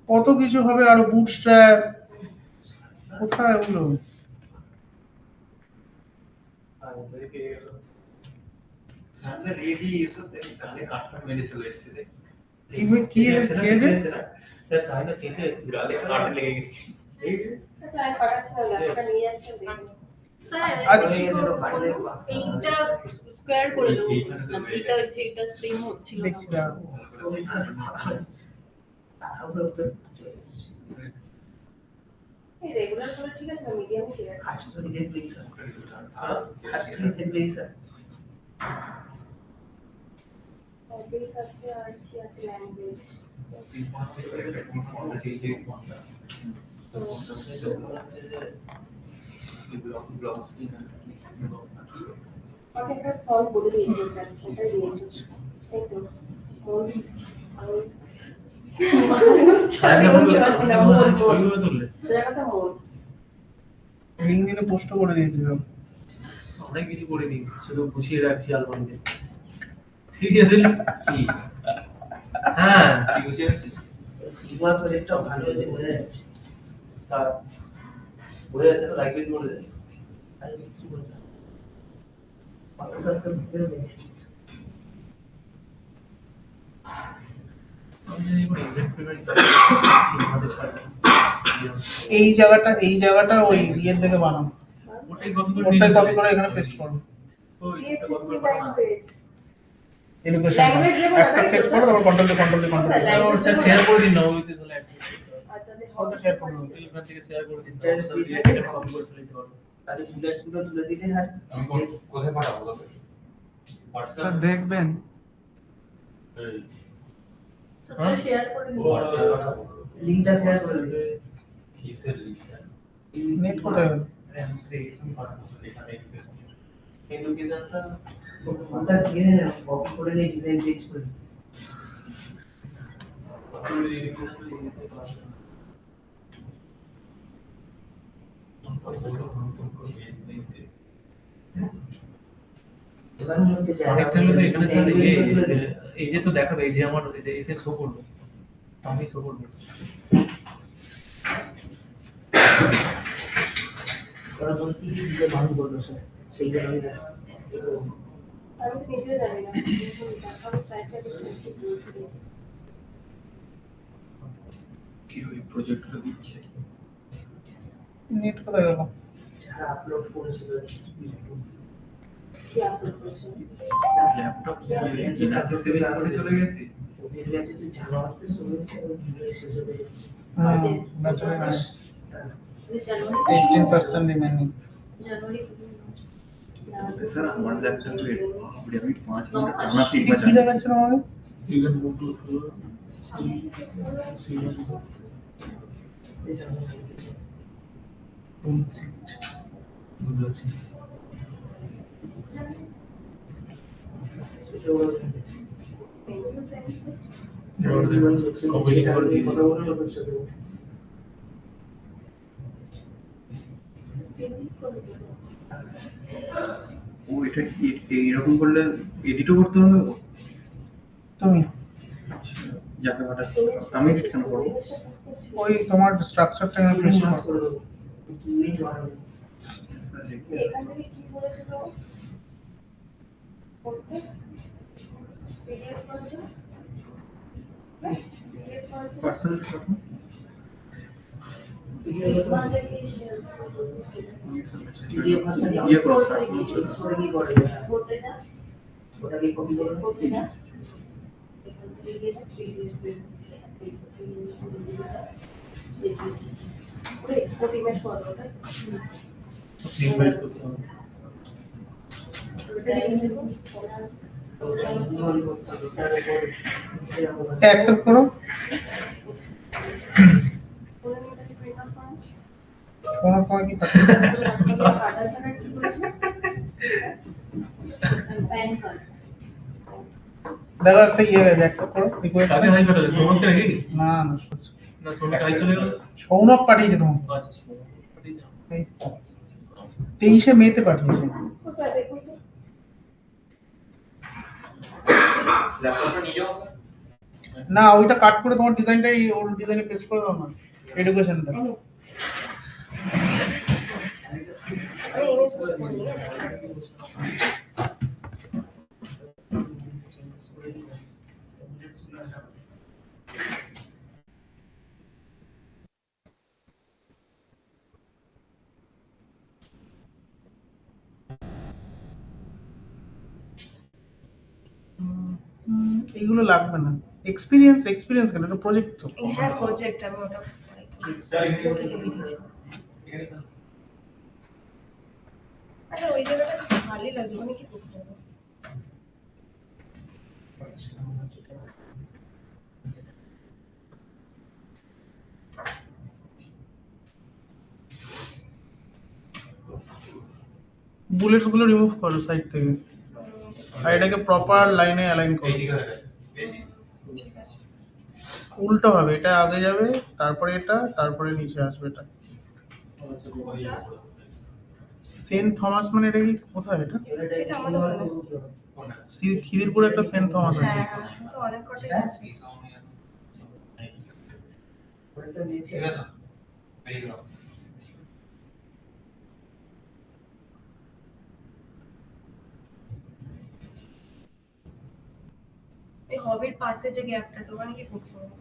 S1: কত কিছু হবে, আরো বুটস্ট্র্যাপ, কোথায় ওগুলো?
S6: আর ওদেরকে
S9: সামনে রেডি এসে কানে কাটটা মেরে চলে এসেছে রে।
S1: কি লিখেছে?
S6: স্যার সাইনা চেঞ্জ এসে
S9: গালে কাট লেগে গেছে।
S5: আচ্ছা আমি পাঠাচ্ছি, ল্যাপটপটা নিয়ে যাচ্ছি, দেখুন।
S2: স্যার
S1: আচ্ছা।
S2: এইটা স্কোয়ার করে দেবো, এটা হচ্ছে এটা সেম হচ্ছিল না।
S1: দেখছি না।
S5: এই রেগুলার করে ঠিক আছে না, মিডিয়াম ঠিক আছে?
S3: আজকে দেখবি স্যার। আজকে দেখবি স্যার।
S5: অফিস আছে আর কি আছে, ল্যাঙ্গুয়েজ। আমাকে একটা ফল বলে দিয়েছিল স্যার, ওটাই দিয়েছি। এই তো মোলস মোলস
S6: ছবিগুলো তুললে
S5: সেটা কথা মোল।
S1: লিঙ্কডইনে পোস্ট করে দিয়েছিলাম।
S6: অনেক কিছু করে দিই, শুধু গুছিয়ে রাখছি অ্যালবামে। সিরিয়াসলি
S9: কি?
S6: হ্যাঁ
S9: কি গুছিয়ে রাখছিস?
S3: ফিগার প্রজেক্টটা ভালো হয়েছে বোঝা যাচ্ছে।
S6: তা বলে যাচ্ছে না, লাইব্রেরি বলে যাচ্ছে।
S3: আর কি বলবো? কতটা ভিতরে নেই।
S6: আমি জানি কোনো ইভেন্ট ফেভারিট আমাদের ছাড়া
S1: এই জায়গাটা ওই ইয়ের থেকে বানাও।
S6: ওটাই কপি করে
S1: ওটাই কপি করে এখানে পেস্ট করো।
S5: দিয়েছি স্কিল ল্যাঙ্গুয়েজ।
S1: এডুকেশন
S5: Language দেবো না,
S1: একটা
S5: তাই তো,
S1: সেট
S5: স্যার?
S1: করো, তারপর control
S5: sir, language
S6: sir share করে দিন না, ওইতে তাহলে
S5: আর তাহলে
S1: ওটা
S5: হবে
S1: শেয়ার করো।
S6: এখান থেকে শেয়ার করে দিন,
S3: Just
S6: কপি
S3: দিয়ে
S6: করে দিতে পারবো।
S3: তাহলে বুলেটস গুলো তুলে দিলে হয়।
S9: আমি কোথায় পাঠাবো তোকে?
S4: স্যার দেখবেন
S2: তোমরা শেয়ার করে দিও।
S9: হোয়াটসঅ্যাপ পাঠাবো।
S3: লিংকটা শেয়ার করে দিলে।
S9: কিসের লিস্ট?
S1: নেট কোথায় গেল?
S6: এডুকেশনটা
S3: ফোনটা দিয়ে কপি করে নিয়ে ডিজাইন চেঞ্জ করে দিই। এবার মনে হচ্ছে যে
S6: অনেকটা হলো তো এখানে স্যার এই যে তো দেখাবে, এই যে আমার এতে শো করবে, আমি শো করবে।
S3: ওরা বলে কি কি দিলে ভালো করলো স্যার, সেইটা আমি
S5: আমি তো নিজেও জানি না, আমি সাইটটা ডিসক্রিপশন দিয়েছি।
S9: কি ওই প্রজেক্টটা দিচ্ছে?
S1: নেট কোথায় গেল?
S3: যারা আপলোড করেছিল
S5: কি আপলোড করেছেন?
S9: ল্যাপটপ কি আছে সেভেন করে চলে গেছে?
S3: ওদের ব্যাচে যে জানুয়ারিতে শুরু হচ্ছে এবং জুলাই শেষ হয়ে যাচ্ছে।
S1: ব্যাচেলর
S5: জানুয়ারি
S1: 18% রিমেইনিং।
S5: জানুয়ারি
S4: স্যার আমার ল্যাপটপ আমি 5 ঘন্টা টানা ফিল্ড
S7: কি দেখাচ্ছে তোমাকে?
S6: You can move to see own seat. বুঝতে পারছি।
S3: সেটা ওরা
S6: এবার কবে
S3: সেটা
S6: করে
S3: নিয়ে কথা বলে ওদের সাথে
S4: ও এটা এইরকম করলে এডিটও করতে হবে গো?
S7: তুমি
S4: যাকে পাঠাচ্ছি আমি এডিট কেন করবো?
S7: ওই তোমার স্ট্রাকচারটা আমি প্রেস
S3: মাস করে দেবো তুই বানাবি
S4: স্যার
S5: এখান থেকে কি বলেছিল করতে পিডিএফ করেছিল পিডিএফ করেছিল
S4: পার্সোনাল কথা
S5: এখান থেকে
S4: ইয়ে করো স্যার
S3: করে কি করে
S5: করতে না
S3: ওটাকে কপি করে
S5: করতে না এখান থেকে পিডিএফ পুরো এক্সপোর্ট ইমেজ করে দাও তাই
S6: ইনভাইট করতে হবে।
S5: ড্রাইভ দেখো পরে আসবে
S7: অ্যাকসেপ্ট করো।
S5: পরে নিয়ে প্রিন্ট আউট করো
S7: ফোনের পর কি পাঠিয়ে
S5: আধার কার্ড কি বলছো প্যান কার্ড
S7: দেখো একটা ইয়ে গেছে, অ্যাকসেপ্ট করো রিকোয়েস্ট।
S6: কাকে হাই পাঠালে সোমনকে নাকি?
S7: না না সরছে।
S6: না সোমনকে হাই চলে গেল।
S7: সৌনক পাঠিয়েছে তোমাকে
S6: আচ্ছা সোমন পাঠিয়ে দাও।
S7: এই 23শে মেতে পাঠিয়েছে।
S5: ও স্যার দেখুন তো
S9: ল্যাপটপটা নিয়ে যাও স্যার।
S7: না ওইটা কাট করে তোমার ডিজাইনটাই ওর ডিজাইনে পেস্ট করে দাও না, এডুকেশনটা।
S5: আমি ইমেজ করে নিই
S7: এইগুলো লাগবে না। এক্সপিরিয়েন্স এক্সপিরিয়েন্স কেন, এটা প্রজেক্ট তো।
S5: হ্যাঁ প্রজেক্ট আমি ওটা আচ্ছা ওই জায়গাটা ভালোই লাগছে মানে কি করতে হবে
S1: বুলেটস গুলো রিমুভ করো সাইড থেকে আর এটাকে প্রপার লাইনে অ্যালাইন করো।
S9: এইদিকে দেখাচ্ছে বেশি
S5: ঠিক আছে
S1: উল্টো হবে, এটা আগে যাবে তারপরে এটা তারপরে নিচে আসবে। এটা সেন্ট থমাস মানে এটা কি কোথায়? এটা
S5: এটা আমাদের মনে হয়।
S9: কোনটা
S1: খিদিরপুরে একটা সেন্ট থমাস আছে।
S5: হ্যাঁ হ্যাঁ তো অনেক কটাই আছে
S3: ওটা নিচে
S9: ঠিক আছে বেরিয়ে গেল
S5: এই হবির পাশে যে গ্যাপটা তো ওখানে কি করতে হবে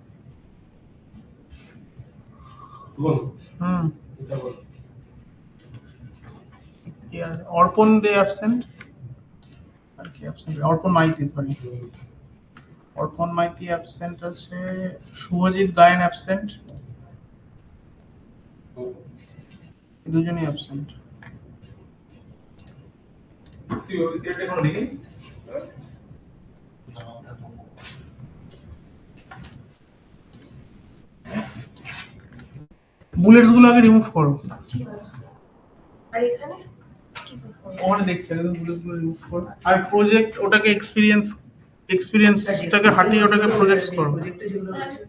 S6: বল
S1: হুম
S6: এটা বল।
S1: কি আছে? অর্পণ দে অ্যাবসেন্ট আর কি অ্যাবসেন্ট? অর্পণ মাইতি, সরি অর্পণ মাইতি অ্যাবসেন্ট আছে। শুভজিৎ গায়েন অ্যাবসেন্ট, দুজনই অ্যাবসেন্ট।
S6: তুই ওই সিলেক্ট এখন লিখিস
S1: বুলেটস গুলো আগে রিমুভ করো।
S5: ঠিক আছে আর এখানে কি করতে হবে
S1: ওখানে দেখছি আগে বুলেটস গুলো রিমুভ করো। আর প্রজেক্ট ওটাকে এক্সপিরিয়েন্সটাকে হাটিয়ে ওটাকে প্রজেক্ট করো।
S3: প্রজেক্টে যেগুলো আছে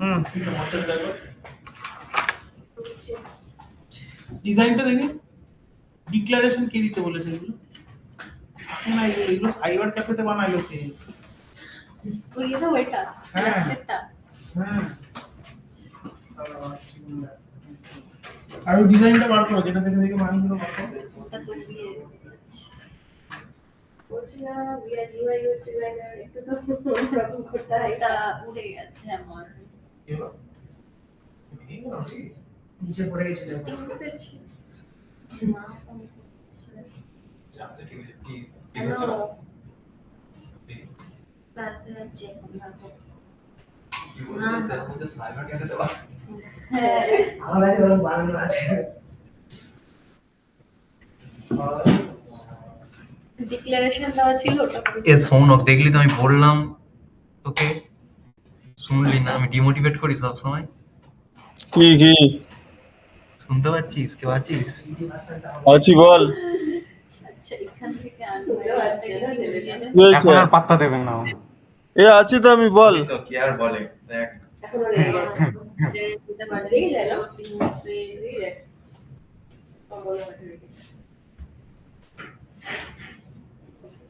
S1: হুম
S6: কি সমস্যা দেখো
S1: ডিজাইনটা দেখি। ডিক্লারেশন কে দিতে বলেছে এগুলো? না এগুলো সাইবার ক্যাফেতে বানাইলো কে?
S2: ওই তো ওইটা
S1: হ্যাঁ।
S2: লাস্টেরটা
S1: হ্যাঁ আর ওই ডিজাইনটা বার করো, যেটা থেকে দেখে মানিগুলো বার করো।
S2: ওটা তো দিয়ে
S5: বলছি না বিআর ইউআই ইউএক্স ডিজাইনার একটু তো অন্যরকম করতে হয়
S2: এটা উড়ে গেছে আমার
S6: কি হলো এই গেল নাকি?
S3: নিচে পড়ে গেছে দেখো
S2: না
S9: আচ্ছা ঠিক আছে কি কি
S2: হ্যালো
S9: হচ্ছে
S2: ক্লাসে আছে
S9: কি বলছিস স্যার আমাদের সাইবার ক্যাফেতে
S2: হ্যাঁ
S3: আমার কাছে ওরকম বানানো আছে।
S2: ডিক্লারেশন দেওয়া ছিল ওটা
S9: এ সৌনক দেখলি তো আমি বললাম তোকে, শুনলি না? আমি ডিমোটিভেট করি সব সময়।
S8: কি
S9: শুনতে পাচ্ছিস? কেউ আছিস?
S8: আছি বল।
S2: আচ্ছা এখান থেকে আসবে
S3: পাচ্ছি না ছেলেটা।
S8: কি হয়েছে?
S7: এখন আর পাত্তা দেবেন না।
S8: এ আছি তো আমি, বল।
S9: তো কি আর বলে দেখ,
S3: এখন ওর এই আছে।
S2: দিতে পারবে গেল তিনসে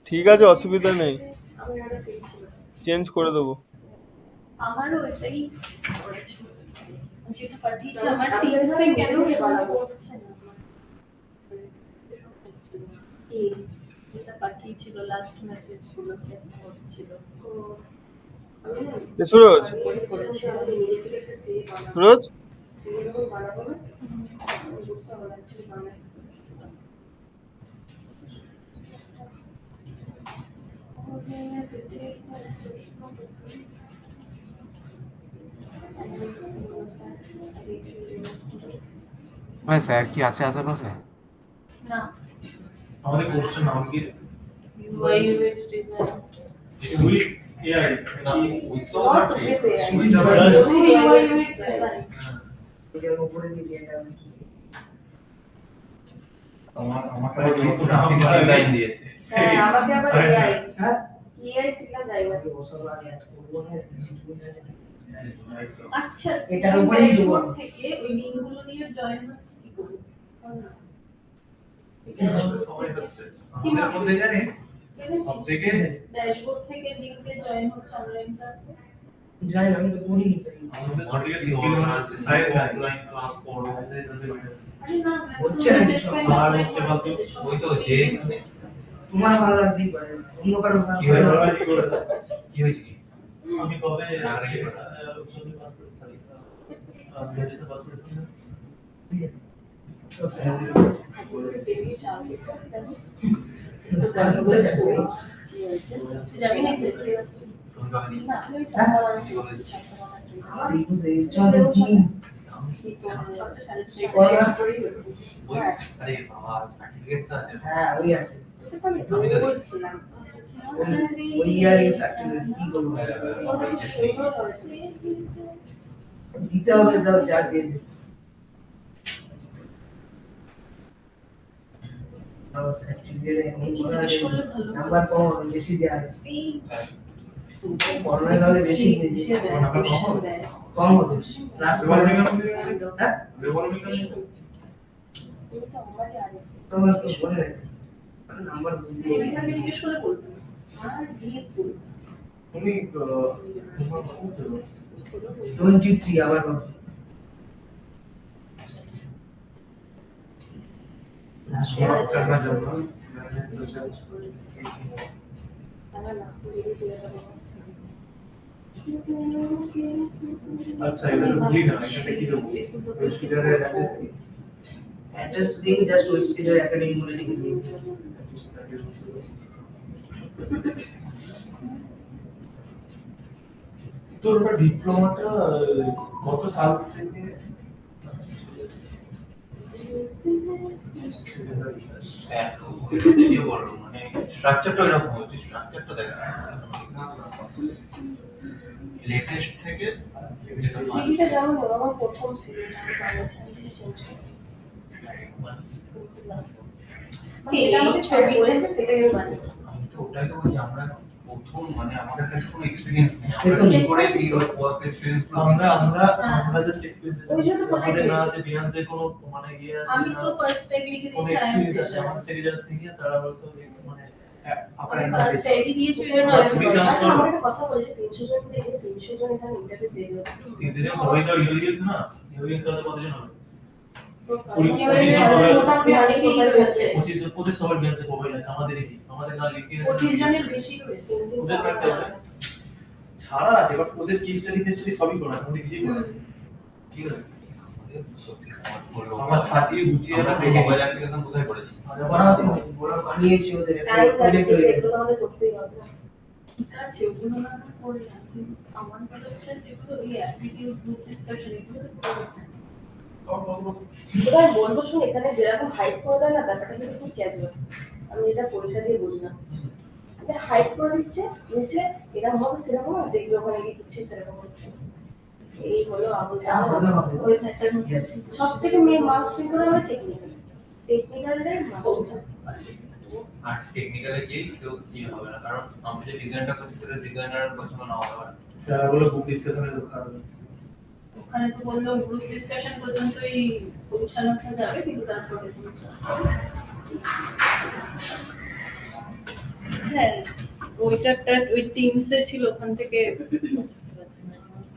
S8: ঠিক আছে, অসুবিধা নেই,
S5: আমার একটা সিট ছিল।
S8: চেঞ্জ করে দেবো।
S2: আমারও এটাই করেছিল যেটা পাঠিয়েছি আমার
S5: আমি
S2: টিমসে
S5: নিজে
S2: কেন
S5: থেকে
S2: শো
S5: বানাবো।
S2: করছে না
S5: কি?
S2: যেটা পাঠিয়েছিল লাস্ট মেসেজ গুলোতে হচ্ছিল
S5: ও, আমি না
S8: এ সুরজ,
S5: করেছিলাম যে আমি নিজে থেকে একটা সিট বানাবো।
S8: সুরজ,
S5: সিট যখন বানাবো না, আমি বুঝতে পারবো actually বানাই।
S7: ভাই স্যার কি আছে আশেপাশে?
S2: না
S6: আমাদের কোর্সটার নাম কি?
S2: UI UX design
S6: with AI না with so
S5: Not with AI.
S6: সুবিধা
S5: শুধু UI UX design।
S3: এটার উপরে দিয়ে এটা
S9: আমাকে ডিজাইন দিয়েছে।
S5: হ্যাঁ, আমাকে আবার AI
S3: হ্যাঁ
S5: AI শিখলাম যাই না।
S3: ওসব আগে অ্যাড করবো না।
S2: আচ্ছা
S3: এটার উপরেই দেবো।
S2: ড্যাশবোর্ড থেকে ওই লিংকগুলো দিয়ে জয়েন হচ্ছে কি করে
S6: সবাই হচ্ছে আমাদের মধ্যে জানিস সবথেকে
S2: ড্যাশবোর্ড থেকে লিংকে জয়েন হচ্ছে অনলাইন ক্লাসে
S3: জানি না, আমি তো করিনি তো।
S6: আমাদের সবথেকে সিকিউর হচ্ছে সাইড অফলাইন ক্লাস করো।
S2: আরে না
S3: হচ্ছে না কিছু।
S6: আর হচ্ছে বাকি
S9: ওই তো যে এখানে
S3: তোমার ভালো লাগতেই পারে, অন্য কারো ভালো
S6: কি হয়ে
S3: লাগবে।
S9: কি হয়েছে কি?
S6: আমি কবে
S9: আগে
S6: ছবি পাস করতে সরি মেডিসে পাস করতে
S5: আজকে বেরিয়ে যাও।
S3: তো ভালো বলেছে।
S5: কি হয়েছে?
S2: তুই যাবি না
S9: তুমি কবে দিস?
S5: না, আমি ওই ছাতা বানাবো।
S3: আমার এই বুঝে চলে দিন
S5: কি করবো?
S3: করো না।
S9: ওই আরে বাবা সার্টিফিকেট তো আছে।
S3: হ্যাঁ ওই আছে
S5: তোকে তো আমি বলছিলাম।
S3: ওই ইয়ারই সার্টিফিকেট কি করবো?
S5: সুন্দর হয়েছে।
S3: দিতে হবে দাও যা দিয়ে দে। সার্টিফিকেট
S2: জিজ্ঞেস করলে ভালো
S3: নাম্বার কম হবে, বেশি দেওয়া আছে।
S2: এই
S3: করোনা কালে বেশি দিয়েছে। কম হবে ক্লাস করবে। হ্যাঁ
S5: তুমি তো আমারই আগে।
S3: তোমার তো বলে রাখি নাম্বার বুঝিয়ে
S2: এখানে জিজ্ঞেস করলে বলবো আর ডিএস বলবো
S6: তুমি তোমার খুব জরুরি
S3: 23 আবার বলো।
S6: करना चाहूंगा
S5: আমার না, বেরিয়ে চলে যাবো।
S6: अच्छा इधर बुझी ना এটা কি দেবো ফিডারে অ্যাড্রেস কি
S3: অ্যাড্রেস দিন জাস্ট ওই সিজার একাডেমি বলে লিখে দিন।
S6: তোর ডিপ্লোমাটা কত সাল থেকে
S9: কি বলবো মানে স্ট্রাকচারটা এরকম হচ্ছে, স্ট্রাকচারটা দেখা লেটেস্ট থেকে যেটা
S5: সিভিটা যেমন হলো, আমার প্রথম সিভিটা আমি বানিয়েছি, আমি কিছু চেঞ্জ করি। মানে এটা আমাকে ছেড়ে বলেছে, সেটাই আমি বানিয়ে।
S9: আমি তো ওটাই তো বলছি, আমরা প্রথম মানে আমাদের কাছে কোনো এক্সপেরিয়েন্স নেই, আমরা কি করে এই ওয়ার্ক এক্সপেরিয়েন্স
S6: আমরা জাস্ট এক্সপেরিয়েন্স
S5: ওই জন্য তো
S6: আমাদের না
S5: প্রজেক্ট
S6: আছে বিয়ান্সে কোনো মানে ইয়ে আছে
S2: আমি
S6: না
S2: তো ফার্স্ট ট্যাগ লিখে
S6: কোনো
S2: দিয়েছি
S6: এক্সপেরিয়েন্স আছে আমার থেকে যারা সিনিয়র তারা বলছে মানে আপনার
S2: আমি ফার্স্ট ট্যাগই দিয়েছি ওই জন্য
S6: First
S2: আমি
S6: week
S2: বললাম।
S5: আচ্ছা, আমার একটা কথা বলি, 300 জন করে, এই যে 300 জন এখানে ইন্টারভিউ দেবে,
S6: তিনজন সবাই তো ইউএস না ইউএস সাথে কতজন হবে
S5: তো
S6: কুড়ি,
S5: আমি
S6: পঁচিশ জন
S5: এবারে
S6: হবে।
S5: মোটামুটি অনেকেই হয়েছে।
S6: 25 সবার বিয়ান্সে প্রোফাইল আছে আমাদেরই কি আমাদের না লিখে
S2: 25 জনের বেশি হয়েছে
S6: ওদের থাকতে হবে ছাড়া আছে বাট ওদের কি স্টাডি ফেস্টাডি সবই করা আমাদের কিছুই করা নেই। ঠিক আছে
S9: সত্যি
S6: আমার সাজিয়ে গুছিয়ে
S9: আমরা
S6: রেখে
S9: মোবাইল
S6: দিয়েছি।
S9: অ্যাপ্লিকেশন কোথায় করেছি?
S3: ওরা বানিয়েছে ওদের
S5: টাইম
S3: প্রজেক্ট
S5: লাগবে,
S3: হয়ে
S5: এগুলো তো আমাদের করতেই হবে।
S2: ঠিক আছে, ওগুলো না করলাম, কিন্তু আমার কথা হচ্ছে যেগুলো এই অ্যাটিটিউড গ্রুপ ডিসকাশন এগুলো তো করবো।
S5: এবার বলবো শুন, এখানে যেরকম হাইট করে দেয় না, ব্যাপারটা কিন্তু খুব ক্যাজুয়াল। আমি এটা পরীক্ষা দিয়ে বুঝলাম। হাইট করে দিচ্ছে, বুঝলে এরকম হবে সেরকম হবে, দেখবে ওখানে গিয়ে কিছু সেরকম হচ্ছে। এই হলো আবল ওই সেক্টর মধ্যে সব থেকে মেন মাস্টার করে আমার টেকনিক্যালটাই মাস্টার।
S9: আর টেকনিক্যালে গিয়ে কেউ হবে না, কারণ আমি যে ডিজাইনটা করছি সেটা ডিজাইনার পছন্দ না হতে পারে।
S6: স্যার বলে বুক ডিসকাশনে দরকার হবে।
S2: ওখানে তো বললো গ্রুপ ডিসকাশন পর্যন্তই পৌঁছানোটা যাবে, কিন্তু তারপরে স্যার ওইটা ওই টিমসে ছিল, ওখান থেকে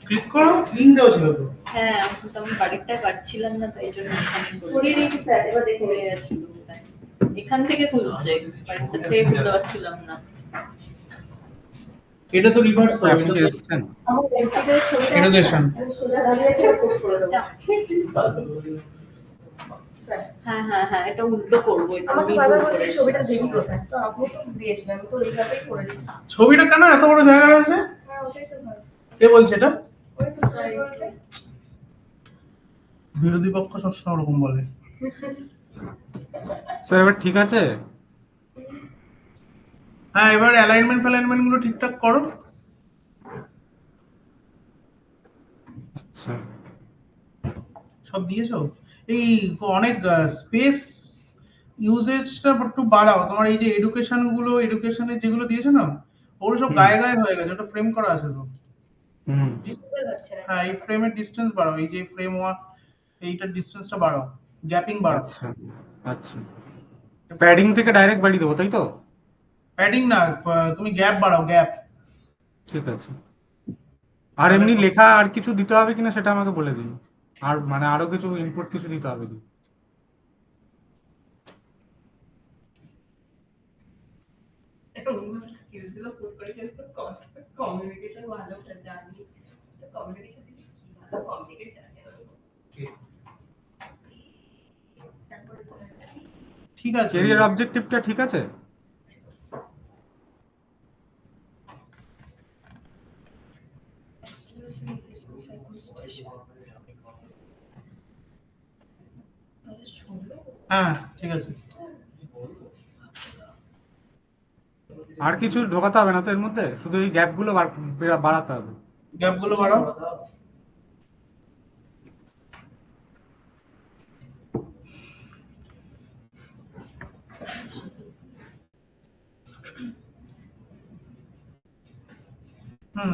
S1: ক্লিক করো, লিংক দেওয়া ছিল তো।
S2: হ্যাঁ, কিন্তু আমি বাড়িটা পাচ্ছিলাম না, তাই জন্য এখানে
S5: সরিয়ে দিয়েছি স্যার, এবার দেখে
S2: ঘুরে গেছিল। এখান থেকে খুলছে, বাড়িটা থেকে খুলতে পারছিলাম না।
S1: এটা তো রিভার্স হবে,
S7: আপনি
S1: এটা
S7: কি
S1: তো
S7: এসেছেন?
S5: আমার ওয়েবসাইটের ছবিটা
S1: Education।
S5: আমি সোজা দাঁড়িয়ে আছি, পোস্ট করে দেবো স্যার।
S2: হ্যাঁ হ্যাঁ হ্যাঁ, এটা উল্টো করবো, এটা
S5: আমাকে
S2: আমি
S5: বারবার
S2: ভুল
S5: বলছে
S2: করেছি।
S5: ছবিটা দেবি কোথায়, তো আপনি তো দিয়েছিলেন, আমি তো এইভাবেই করেছি।
S1: ছবিটা কেন এত বড় জায়গা রয়েছে?
S5: হ্যাঁ ওটাই তো ভাবছি।
S1: কে বলছে এটা?
S5: ওই তো স্যার বলছে।
S1: বিরোধী পক্ষ সবসময় ওরকম বলে।
S7: স্যার এবার ঠিক আছে?
S1: হ্যাঁ, এবার অ্যালাইনমেন্ট গুলো ঠিকঠাক করো।
S7: আচ্ছা,
S1: সব দিয়েছো? এই অনেক স্পেস ইউজেজটা একটু বাড়াও। তোমার এই যে এডুকেশনের যেগুলো দিয়েছো না, ওগুলো সব গায়ে গায়ে হয়ে গেছে, ওটা ফ্রেম করা আছে তো।
S7: হুম,
S5: বুঝতে পারছি না।
S1: হ্যাঁ, এই ফ্রেমের ডিসটেন্স বাড়াও, এই যে ফ্রেম এইটার ডিসটেন্সটা বাড়াও, গ্যাপিং বাড়াও।
S7: আচ্ছা আচ্ছা, প্যাডিং থেকে ডাইরেক্ট বাড়িয়ে দেবো তাই তো?
S1: প্যাডিং না, তুমি গ্যাপ বাড়াও, গ্যাপ।
S7: ঠিক আছে। আর এমনি লেখা আর কিছু দিতে হবে কিনা সেটা আমাকে বলে দিন। আর মানে আরো কিছু ইনপুট কিছু দিতে হবে কি?
S2: স্কিলস গুলো ফুট করেছে, কমিউনিকেশন ভালো জানি, তো কমিউনিকেশন কি ভালো কমিউনিকেট জানি।
S1: ঠিক আছে।
S7: ক্যারিয়ার অবজেক্টিভটা ঠিক আছে?
S1: হ্যাঁ, ঠিক আছে।
S7: আর কিছু ঢোকাতে হবে না তো এর মধ্যে, শুধু এই গ্যাপগুলো বাড়াতে হবে।
S1: গ্যাপগুলো বাড়াও।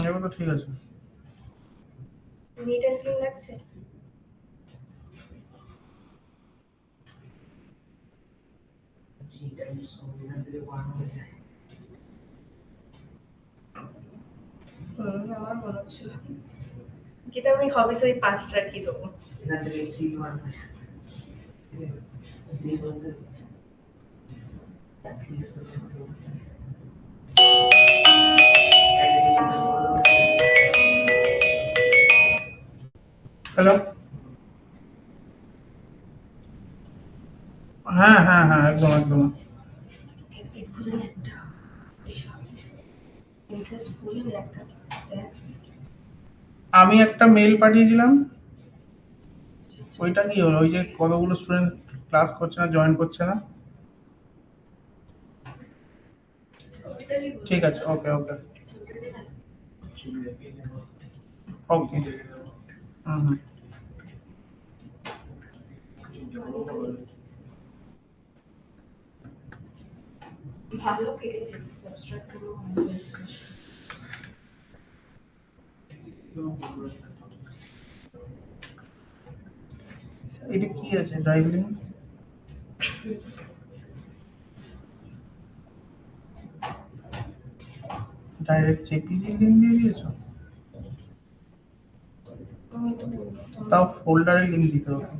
S1: এবার তো ঠিক আছে।
S5: নিট অ্যান্ড ক্লিন লাগছে। আমার মনে হচ্ছিল কিন্তু আমি হবিস ওই 5টা কি দেবো।
S3: এখান থেকে C1
S1: হ্যালো। হ্যাঁ হ্যাঁ হ্যাঁ, একদম একদম।
S5: ইন্টারেস্ট ফুল একটা
S1: আমি একটা মেল পাঠিয়েছিলাম, ওইটা কি হলো? ওই যে কতগুলো স্টুডেন্ট ক্লাস করছে না, জয়েন করছে না। ঠিক আছে, ওকে ওকে ওকে। হুম।
S5: ভালো কেটেছে সাবস্ট্রাক্ট গুলো হয়েছে।
S1: এটা কি আছে? Drive link, direct JPG link দিয়ে দিয়েছো?
S5: আমি তো বলবো
S1: তাও ফোল্ডারে লিঙ্ক দিতে হতো।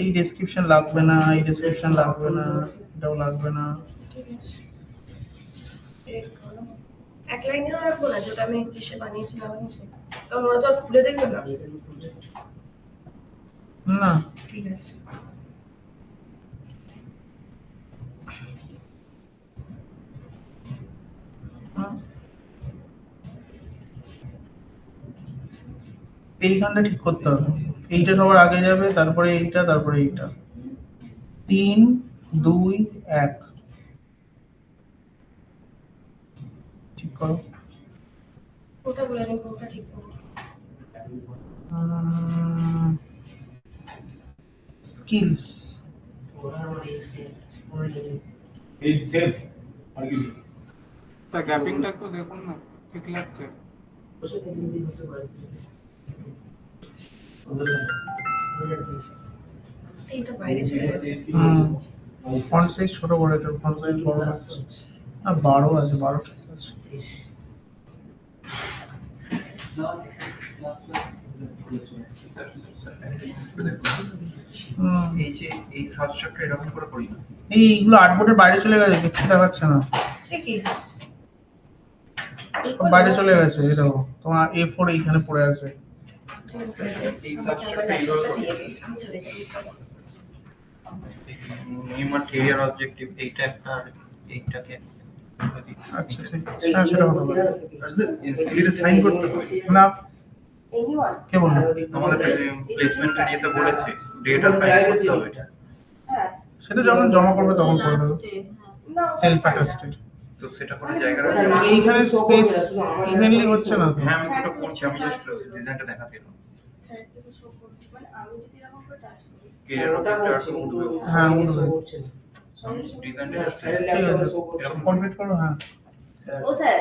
S1: এই ডেসক্রিপশন লাগবে না, এই ডেসক্রিপশন লাগবে না, এটাও লাগবে না।
S5: ঠিক আছে। এক লাইনেরও রাখবো না, যেটা আমি কিসে বানিয়েছি না বানিয়েছি, কারণ ওরা তো আর খুলে দেখবে না।
S1: না,
S5: ঠিক আছে।
S1: এইখানটা ঠিক করতে হবে, এইটা সবার আগে যাবে, তারপরে এইটা, তারপরে এইটা। 3 2 1 ঠিক করো।
S5: ওটা বলে দিন কোনটা ঠিক করবো।
S1: স্কিলস।
S6: এই সেম আর কি
S7: তা গ্যাপিংটা একটু দেখুন না, ঠিক লাগছে।
S5: এইটা বাইরে চলে গেছে।
S1: ফন্ট সাইজ ছোট করে, এটা ফন্ট সাইজ বড় আছে না, 12 আছে, 12 ঠিক আছে।
S4: এই যে এই সাবস্ট্রাক্টটা এরকম করে করি না।
S1: এইগুলো আর্টবোর্ডের বাইরে চলে গেছে, কিছু দেখাচ্ছে না,
S5: সে কি?
S1: সব বাইরে চলে গেছে। এই দেখো তোমার A4 এইখানে পড়ে আছে।
S4: এই সাবস্ট্রাক্টটা এইভাবে করি।
S5: আমি চলে যাই।
S4: নেম আর ক্যারিয়ার অবজেক্টিভ এইটা একটা, আর এইটাকে
S1: আচ্ছা ঠিক আছে, হ্যাঁ সেটা হতে পারে।
S4: সিভিতে সাইন করতে হবে
S1: না,
S5: Anyone?
S1: কে বললো?
S4: আমাদের প্লেসমেন্ট নিতে বলেছে, ডেটা সাইন করতে হবে এটা।
S5: হ্যাঁ।
S1: সেটা যখন জমা করবে তখন করে দেবো,
S2: লাস্টে
S5: না,
S1: সেলফ অ্যাটাস্টেড।
S4: তো সেটা করে জায়গা রাখবে।
S1: এইখানে স্পেস ইভেনলি হচ্ছে না তো।
S4: হ্যাঁ আমি ওটা করছি, আমি জাস্ট ডিজাইনটা দেখাতে এলাম।
S5: স্যারকে তো শো করছি, মানে আমি যদি এরকম করে টাচ করি
S4: ক্যারিয়ার অবজেক্টটা একটু উঠবে।
S1: হ্যাঁ উঠবে,
S4: আমি ডিজাইনটা জাস্ট
S1: ঠিক আছে এরকম কমপ্লিট করো। হ্যাঁ
S5: ও স্যার,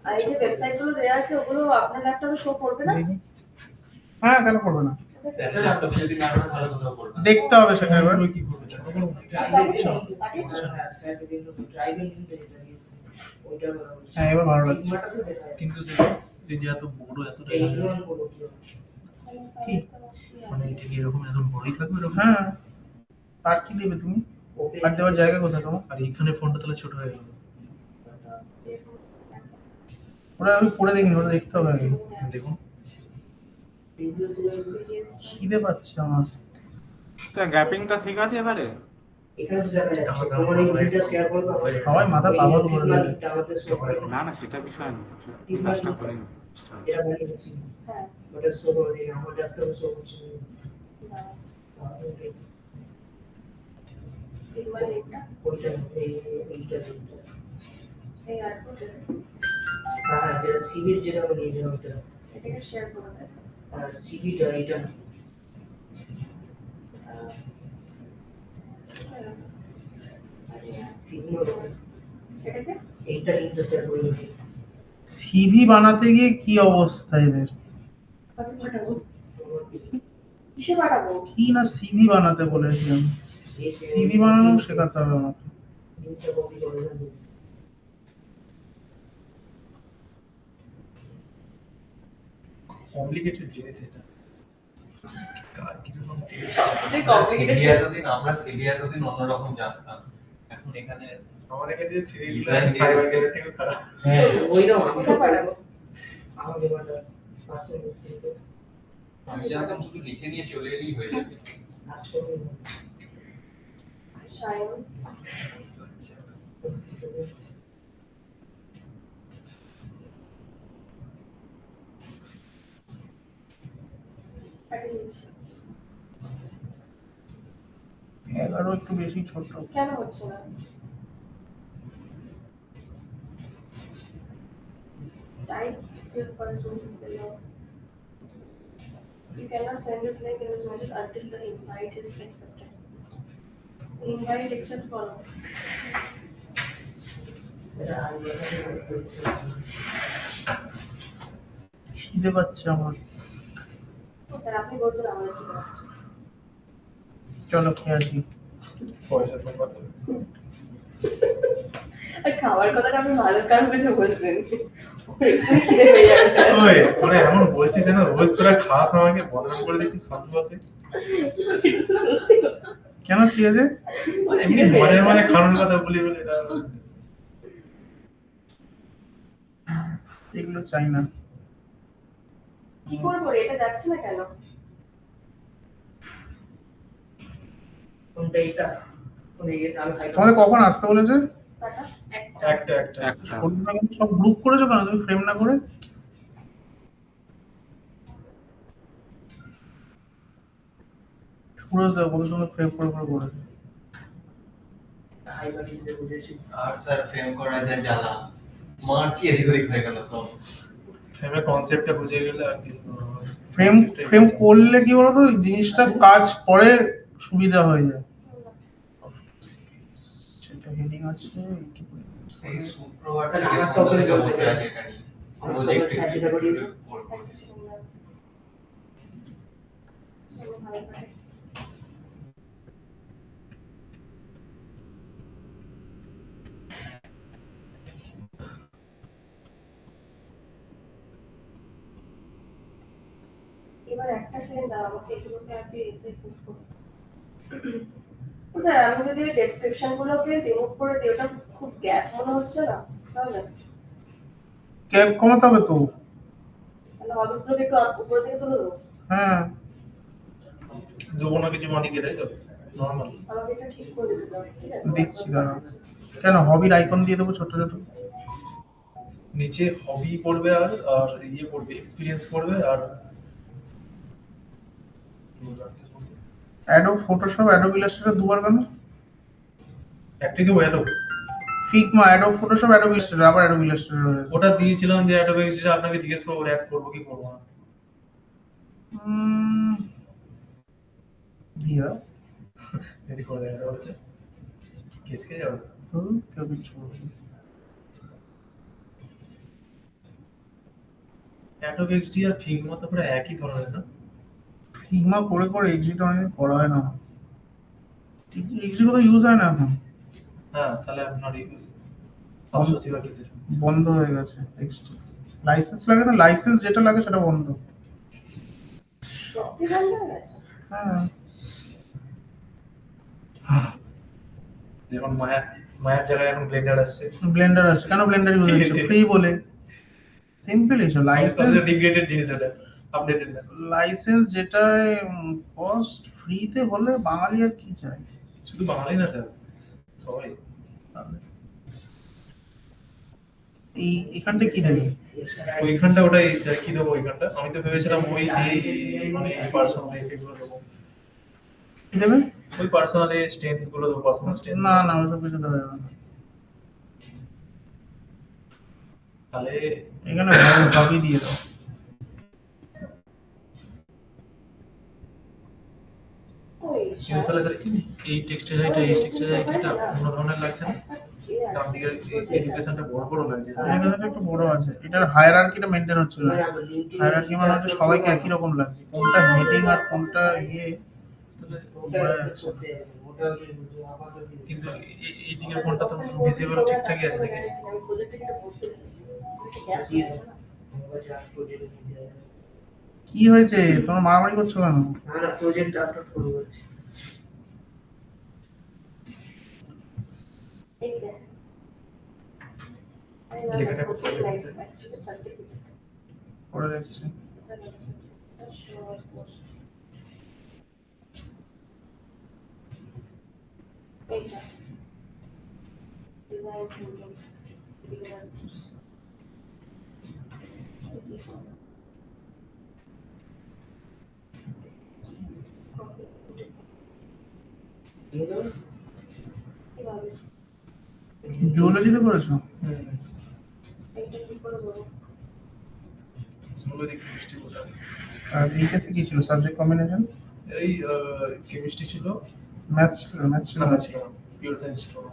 S5: আর এই যে ওয়েবসাইট গুলো দেওয়া আছে ওগুলো আপনার ল্যাপটপে শো করবে না?
S1: দেখি। হ্যাঁ কেন করবে না,
S9: স্যারের ল্যাপটপে যদি না করে তাহলে কোথাও করবে না।
S1: দেখতে হবে সেটা এবার।
S6: কি করবে ছোট করে
S5: পাঠিয়েছো?
S1: হ্যাঁ এবার ভালো লাগছে।
S6: কিন্তু সে এই যে এত বড় এতটা
S1: কি?
S6: মানে এটা কি এরকম এত বড়ই থাকবে এরকম?
S1: হ্যাঁ আর কি দেবে তুমি, আর দেওয়ার জায়গা কোথায় তোমার?
S6: আর এইখানে ফোনটা তাহলে ছোট হয়ে গেল।
S1: ওটা আমি পড়ে দেখিনি, ওটা দেখতে হবে আগে।
S6: দেখুন
S1: খিদে পাচ্ছে আমার।
S7: স্যার গ্যাপিংটা ঠিক আছে এবারে?
S1: সবাই মাথা পাগল করে দেবে।
S7: না না সেটা বিষয় না, কাজটা করে নিই।
S5: হ্যাঁ। এইবার এটা এই আউটপুটে এটাকে শেয়ার করে দেন। এটাকে
S1: সিভি বানাতে গিয়ে কি অবস্থা এদের,
S5: কপি পাঠাবো। কিসে পাঠাবো?
S1: কি না সিভি বানাতে বলেছিলাম, সিভি বানানো শেখাতে হবে আমাকে।
S6: কমপ্লিকেটেড জিনিস এটা। কার কি রকম
S2: যে কমপ্লিকেটেড
S9: সিভি এতদিন আমরা সিভি এতদিন অন্যরকম জানতাম, এখন এখানে
S6: আমাদের কাছে
S9: Design
S6: সাইবার
S9: দিয়ে-
S6: থেকে খারাপ।
S9: হ্যাঁ
S5: কোথায় পাঠাবো?
S9: আমি জানতাম শুধু লিখে নিয়ে চলে এলেই হয়ে যাবে।
S5: সায়ন পাঠিয়ে দিচ্ছি।
S1: 11 একটু বেশি ছোট।
S5: কেন হচ্ছে না? Type your first message below. You cannot send this link in this message until the invite is accepted. Invite accept follow.
S1: খিদে পাচ্ছে আমার,
S5: স্যার আপনি বলছেন আমার কি হচ্ছে?
S1: চলো খেয়ে আসি।
S6: পয়সা তো কত।
S5: আর খাবার কথাটা আপনি ভালো কারণ কিছু বলছেন। ওর এখানে খিদে পেয়ে যাবে স্যার।
S6: ওই তোরা এমন বলছিস না, রোজ তোরা খাস আমাকে বদনাম করে দিচ্ছিস ফালতু ফালতু।
S5: সত্যি
S1: কেন কি আছে?
S6: এমনি মাঝে মাঝে খাওয়ানোর কথা বলি বলে এটা
S1: এগুলো চাই না।
S5: কি করবো রে? এটা যাচ্ছে না কেন?
S1: তোমাদের কখন আসতে বলেছে?
S5: কাটা
S6: একটা
S7: একটা
S1: শোনো না, কিন্তু সব গ্রুপ করেছো কেন তুমি, ফ্রেম না করে? পুরো দেখো কত সুন্দর ফ্রেম করে করে করেছে।
S3: হাই কোয়ালিটিতে বুঝেছি।
S9: আর স্যার ফ্রেম করা যায় জ্বালা মারছি এদিক ওদিক হয়ে গেল সব।
S6: ফ্রেমের কনসেপ্টটা বুঝে গেলে আর কি
S1: ফ্রেম ফ্রেম করলে কি বলতো জিনিসটা কাজ পরে সুবিধা হয়ে যায়। সেটা হেডিং আছে এইটুকু।
S9: এই শুক্রবারটা
S3: আমার
S9: থেকে
S3: তো ওখানে
S9: সন্ধ্যা থেকে
S3: বলতে
S9: বসে
S3: গেলে।
S9: আছে এটা নিয়ে
S3: আমার
S9: রোজ
S3: তো
S9: একটু
S3: সার্চ
S9: একটু
S3: এটা করি।
S9: একটু করবো।
S5: এবার একটা সেকেন্ড দাও, আমাকে এগুলোকে আগে এতে পুট করতে। স্যার আমি যদি ওই ডেসক্রিপশন গুলোকে রিমুভ করে দিই, ওটা খুব গ্যাপ মনে হচ্ছে না তাহলে?
S1: ক্যাপ কমাতে হবে তো।
S5: তাহলে হবিসগুলোকে একটু উপরে থেকে তুলে দেবো।
S1: হ্যাঁ
S6: দেবো না কিছু মালিকে তাই তো নর্মাল।
S5: আমাকে এটা ঠিক করে দিতে দাও, ঠিক আছে?
S1: দেখছি দাঁড়াও। কেন হবির আইকন দিয়ে দেবো ছোট ছোট?
S6: নিচে হবি পড়বে আর আর ইয়ে পড়বে এক্সপিরিয়েন্স পড়বে আর
S1: অ্যাডোব ফটোশপ অ্যাডোব ইলাস্ট্রেটর দুবার কেন?
S6: একটাই তো value
S1: Figma Adobe Photoshop Adobe Illustrator আবার অ্যাডোব ইলাস্ট্রেটর হয়ে গেছে।
S6: ওটা দিয়েছিলাম যে অ্যাডোব এক্সডি আপনাকে জিজ্ঞেস করবো অ্যাড করবো কি করবো না
S1: দিয়া
S6: যদি করে দেয় বলেছে কেসকে যাবে
S1: তো কেউ কিছু বলবে না।
S6: অ্যাডোব এক্সডি আর ফিগমা তো প্রায় একই ধরনের না
S1: ফিগমা করে করে এক্সিট অনেক করা হয় না, এক্সিট তো ইউজ হয় না এখন,
S6: হ্যাঁ তাহলে আপনার এই 580 বা কিসের
S1: বন্ধ হয়ে গেছে এক্সিট। লাইসেন্স লাগে না, লাইসেন্স যেটা লাগে সেটা বন্ধ।
S5: সত্যি বন্ধ হয়ে গেছে?
S1: হ্যাঁ
S6: যেমন মায়ার জায়গায় এখন ব্লেন্ডার আসছে
S1: ব্লেন্ডার আছে, কেন ব্লেন্ডার ইউজ হচ্ছে? ফ্রি বলে, সিম্পল ইস্যু। লাইসেন্স
S6: ডিগ্রেডেড জিনিস এটা আপডেটেড না
S1: লাইসেন্স যেটা কস্ট ফ্রিতে হলে বাঙালি আর কি চায়?
S6: শুধু বাঙালি না স্যার সবাই
S1: এই এখানটা কি দেবে?
S6: ওইখানটা ওটাই স্যার কি দেবো ওইখানটা আমি তো ভেবেছিলাম ওই সেই মানে পার্সোনাল এফেক্টগুলো দেবো
S1: কি দেবে?
S6: ওই পার্সোনাল স্ট্রেংথ গুলো দেবো পার্সোনাল স্ট্রেংথ
S1: না না ওসব কিছু দেওয়া যাবে না।
S6: তাহলে
S1: এখানে হবি দিয়ে দাও।
S5: ওই
S6: কিন্তু তাহলে স্যার এই টেক্সটের এটা এই টেক্সটের এটা অন্য ধরনের লাগছে না ডান দিকের এডুকেশনটা বড় বড় লাগছে
S1: এখানে একটু বড় আছে, এটার হায়ারার্কিটা মেইনটেইন হচ্ছে না। হায়ারার্কি মানে হচ্ছে সবাইকে একই রকম লাগছে, কোনটা হেডিং আর কোনটা ইয়ে বোঝা যাচ্ছে না।
S6: কিন্তু এই দিকের ফোনটা তো ভিজিবল ঠিকঠাকই আছে নাকি
S5: আমি প্রজেক্টে এটা করতে চাইছি, এটা গ্যাপ আছে না?
S1: কি হয়েছে, তোমার মারামারি করছো কেন?
S3: না না প্রজেক্ট আপলোড করবো বলছি।
S5: এই দেখ।
S6: লেখাটা করতে হবে।
S5: অ্যাকচুয়ালি সার্টিফিকেট
S1: করে দেখছি।
S5: এইটা ডিজাইন করবো ডিজাইন কিভাবে
S1: জুওলজিতে করেছো?
S5: এইটা কি করে বলবো?
S6: স্কুলে দেখি মিষ্টি কোথায়
S1: আর এইচএসসি কি ছিল সাবজেক্ট কম্বিনেশন?
S6: এই কেমিস্ট্রি ছিল
S1: ম্যাথস ছিল? ম্যাথস ছিল
S6: না
S1: না?
S6: ছিল পিওর সায়েন্স ছিল না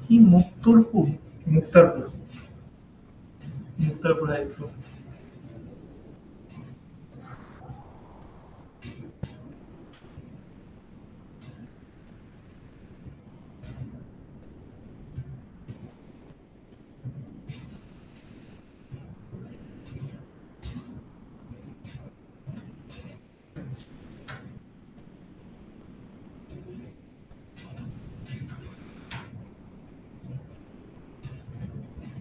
S1: কি Muktarpur?
S6: Muktarpur Muktarpur high school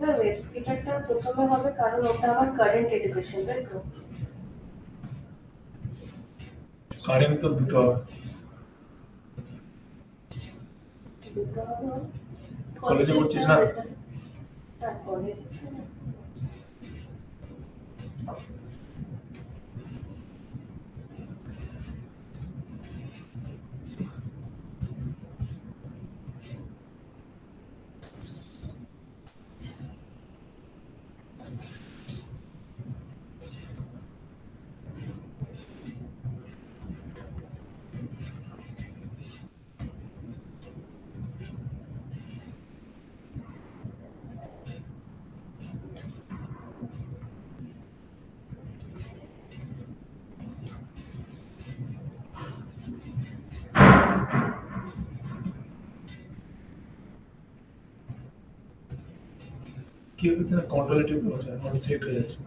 S5: sir web স্কেটারটা প্রথমে হবে কারণ ওটা আমার কারেন্ট এডুকেশন, তাই তো?
S6: কারেন্ট তো দুটো হবে।
S5: দুটো হবে।
S6: কলেজে পড়ছিস না?
S5: হ্যাঁ কলেজে।
S6: কি হচ্ছে না, কন্ট্রোলেটিভ আছে, আমার সেট হয়ে যাচ্ছে।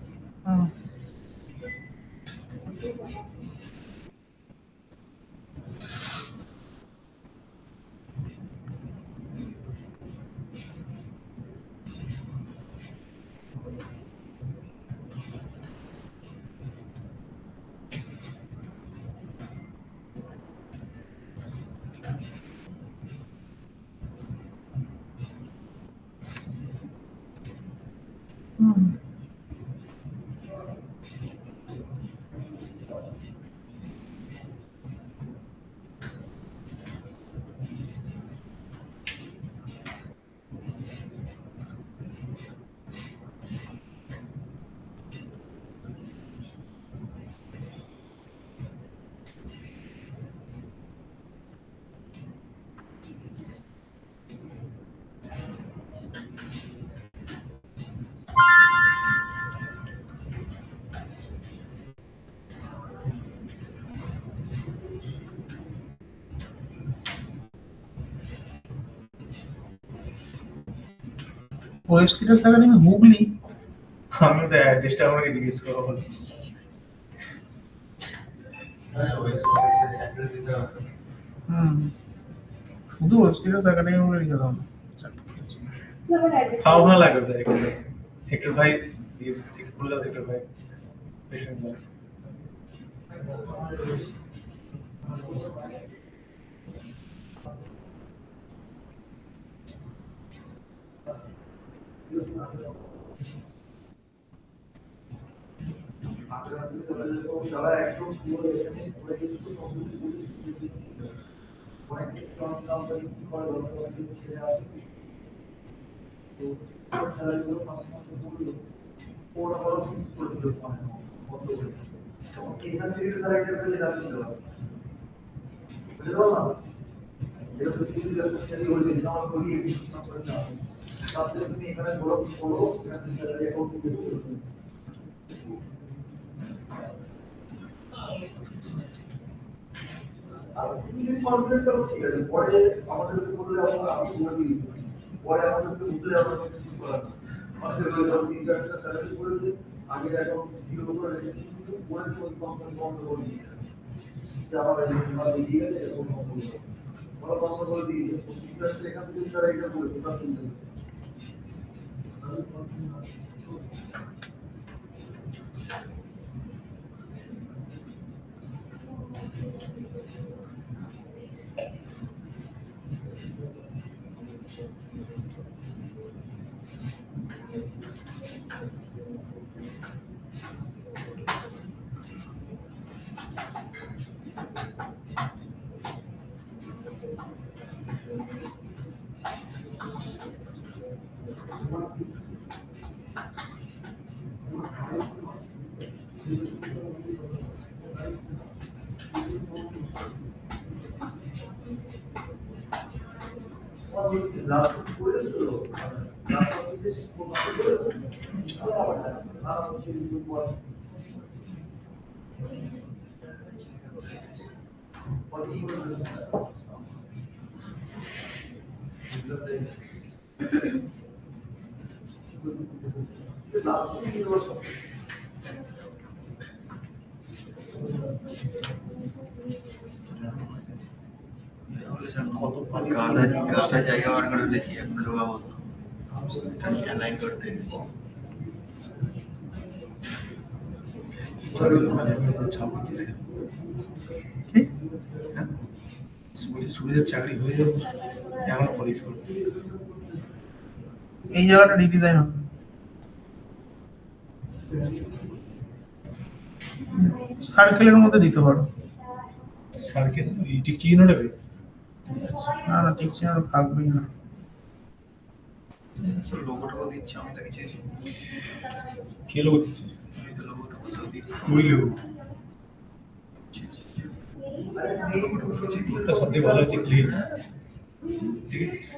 S1: Web skaters academy Hooghly.
S6: আমি তো অ্যাড্রেসটা আমাকে জিজ্ঞেস করবো বলো।
S1: শুধু ওয়েব স্কেটার্স একাডেমি বলে লিখে দাও না।
S5: আমার অ্যাড্রেস
S6: খাওয়া ভালো লাগবে স্যার এখানে। সেক্টর ভাই দিয়ে চেক করলাম, সেক্টর ভাই পেশেন্ট ভাই।
S4: গাদা জায়গা বার করে দিয়েছি, এখন ঢোকাবো। অ্যালাইন করতে
S6: ছাপ দিচ্ছিস কেন?
S1: কি?
S6: হ্যাঁ? সুবিধার চাকরি হয়ে যাচ্ছে এখনো পুলিশ করবে।
S1: এই জায়গাটা রিডিজাইন হবে। সার্কেলের মধ্যে দিতে পারো।
S6: সার্কেল এটি কি নড়বে?
S1: না না, ঠিক চিহ্ন থাকবেই না।
S4: লোগোটাও দিচ্ছি আমাদের কাছে,
S6: কে লোক দিচ্ছে?
S4: এই তো লোগোটা কোথাও দিচ্ছি,
S6: ওই লোক।
S4: লোগোটা কোথাও দিচ্ছি।
S6: এটা সত্যি ভালো হচ্ছে ক্লিন। ঠিক আছে।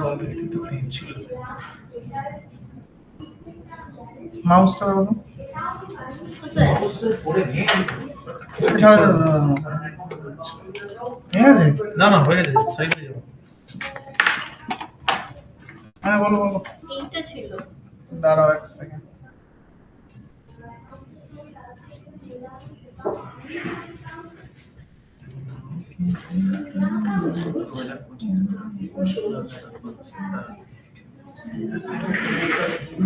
S6: অলরেডি তো ক্লিন ছিল স্যার।
S1: মাউসটা দাও তো।
S6: পরে নিয়ে গেছে।
S1: ছাড়া দাও, দাও, দাও। ঠিক আছে?
S6: না না হয়ে গেছে, সাইড হয়ে যাবে।
S1: হ্যাঁ বলো বলো।
S2: এইটা ছিল।
S1: দাঁড়াও এক সেকেন্ড।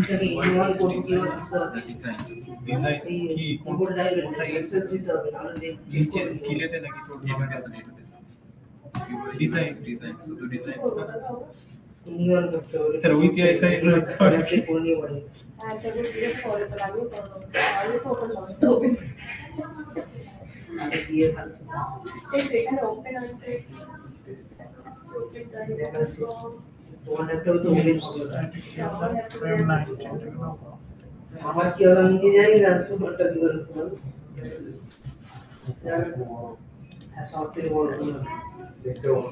S3: এটাকে ইনভলভ করতে কি হবে?
S6: ডিজাইন কি
S3: কম্পিউটার ডাইরেক্ট এক্সেস দিতে হবে, আমরা
S6: নিচে স্কিলেতে নাকি তোর ডিজাইন শুধু ডিজাইন
S3: ইনভলভ করতে হবে।
S6: স্যার ওই দিয়ে এখানে
S3: আজকে করে নিয়ে পারি।
S5: হ্যাঁ, এটা আমি জিজ্ঞেস করে তো আমিও করবো। আমি তো ওপেন করতে হবে।
S3: আগে দিয়ে ফেলছি।
S5: এই তো এখানে ওপেন আনতে ওপেন ডাইরেক্ট
S3: তোমার ল্যাপটপে তো ওপেন হবে না।
S1: ফ্রেম 19 থেকে দাও।
S3: আমার কি হবে আমি কি জানি না, তোমারটা কি করে করব? স্যার হ্যাঁ, সবথেকে বড় কথা দেখতে হবে।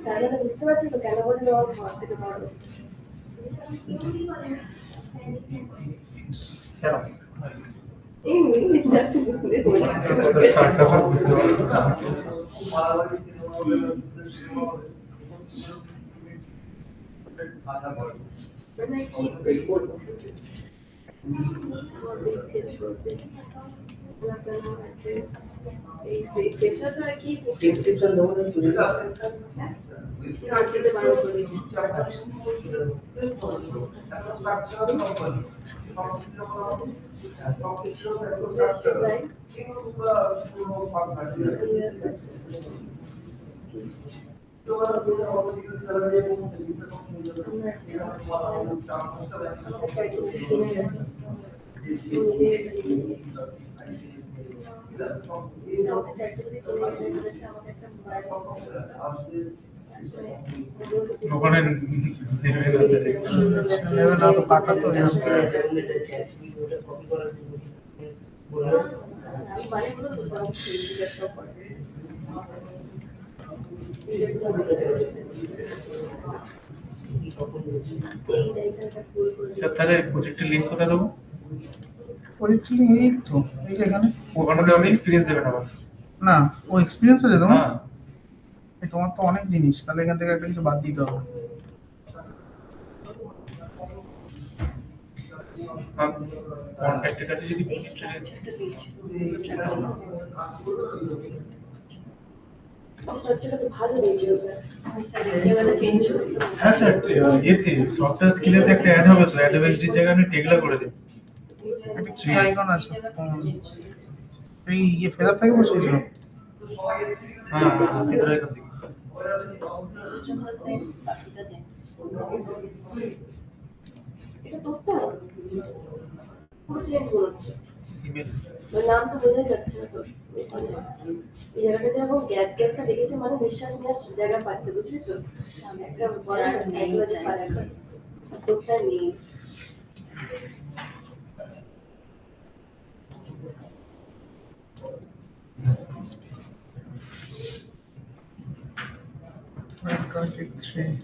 S5: তাহলে আমি বুঝতে পারছি তো কেন বলছি তোমার ঘর থেকে বড়। এই মিনিটটা তুমি ঘুরে বলছো।
S6: সার্কাস বুঝতে পারছো।
S5: মানে কি বলবো? This gives project. এই সেই ফেসাস আর কি
S3: ডেসক্রিপশন দেবো না তুলে দাও।
S5: হ্যাঁ রাত দিতে বারো করে ডিজাইন চিনে গেছে নিজে আমাকে চারটে চিনে গেছে বলেছে আমাকে একটা মোবাইল
S6: ওখানে বেরোয় গেছে।
S1: না তো টাকা তো
S3: কপি করার জন্য বললাম
S5: আমি মানে বলে তো জিজ্ঞাসা করে এই জায়গাটা ফুল করে
S6: স্যার তাহলে প্রজেক্টের লিংক কোথায় দেবো?
S1: পরীক্ষা এই তো এই যেখানে
S6: ওখানে তো আমি এক্সপিরিয়েন্স দেবেন আবার।
S1: না ও এক্সপিরিয়েন্স হয়ে যেত
S6: হ্যাঁ
S1: এই তোমার তো অনেক জিনিস, তাহলে এখান থেকে একটা কিছু বাদ দিতে হবে।
S6: কন্ট্যাক্টের কাছে যদি
S5: স্ট্রাকচারটা তো ভালো দিয়েছিল স্যার জায়গাটা চেঞ্জ করতে
S6: হ্যাঁ স্যার এতে সফটওয়্যার স্কিলেতে একটা অ্যাড হবে তো অ্যাড ওএসডির জায়গায় আমি টেগলা করে দিই।
S1: একটা কি আইকন আছে এই ফেদার থেকে বসেছিল।
S6: হ্যাঁ ফেদার আইকন থেকে
S5: এটা তো পুরো চেঞ্জ করেছে
S6: ইমেল
S5: নাম তো বোঝা যাচ্ছে না তোর এই জায়গাটা যেরকম গ্যাপটা রেখেছে মানে নিঃশ্বাস নেওয়ার জায়গা পাচ্ছে বুঝলি তো একটা বলা না সাইকোলজি পাস করে তোরটা নেই
S1: project 3.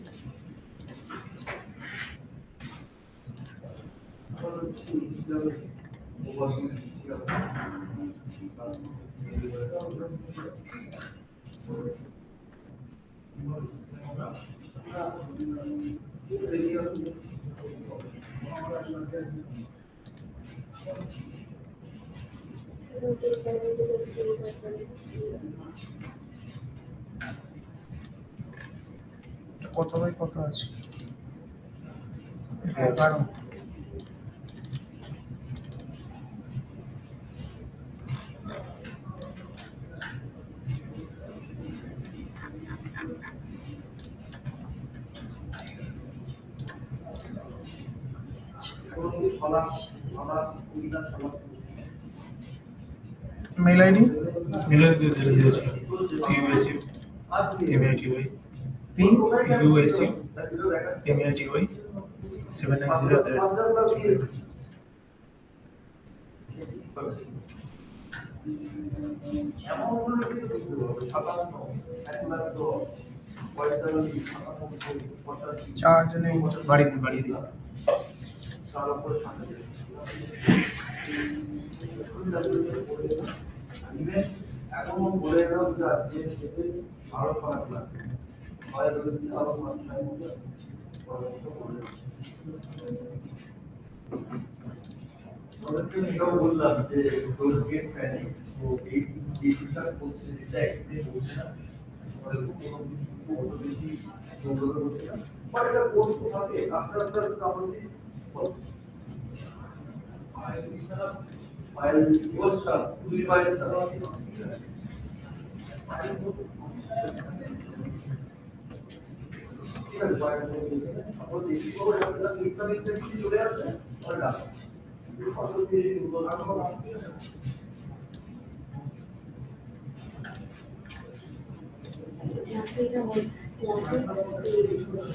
S1: কত বাই কত আছে? 11। মেল আইডি
S6: মিলে যেটা দিয়েছিল PUSU MITY
S1: P
S6: PUSU MITY 790
S1: charge নেই।
S6: বাড়িয়ে দিই
S3: বললাম যে এই পরিস্থিতিটা একদিন বলছে না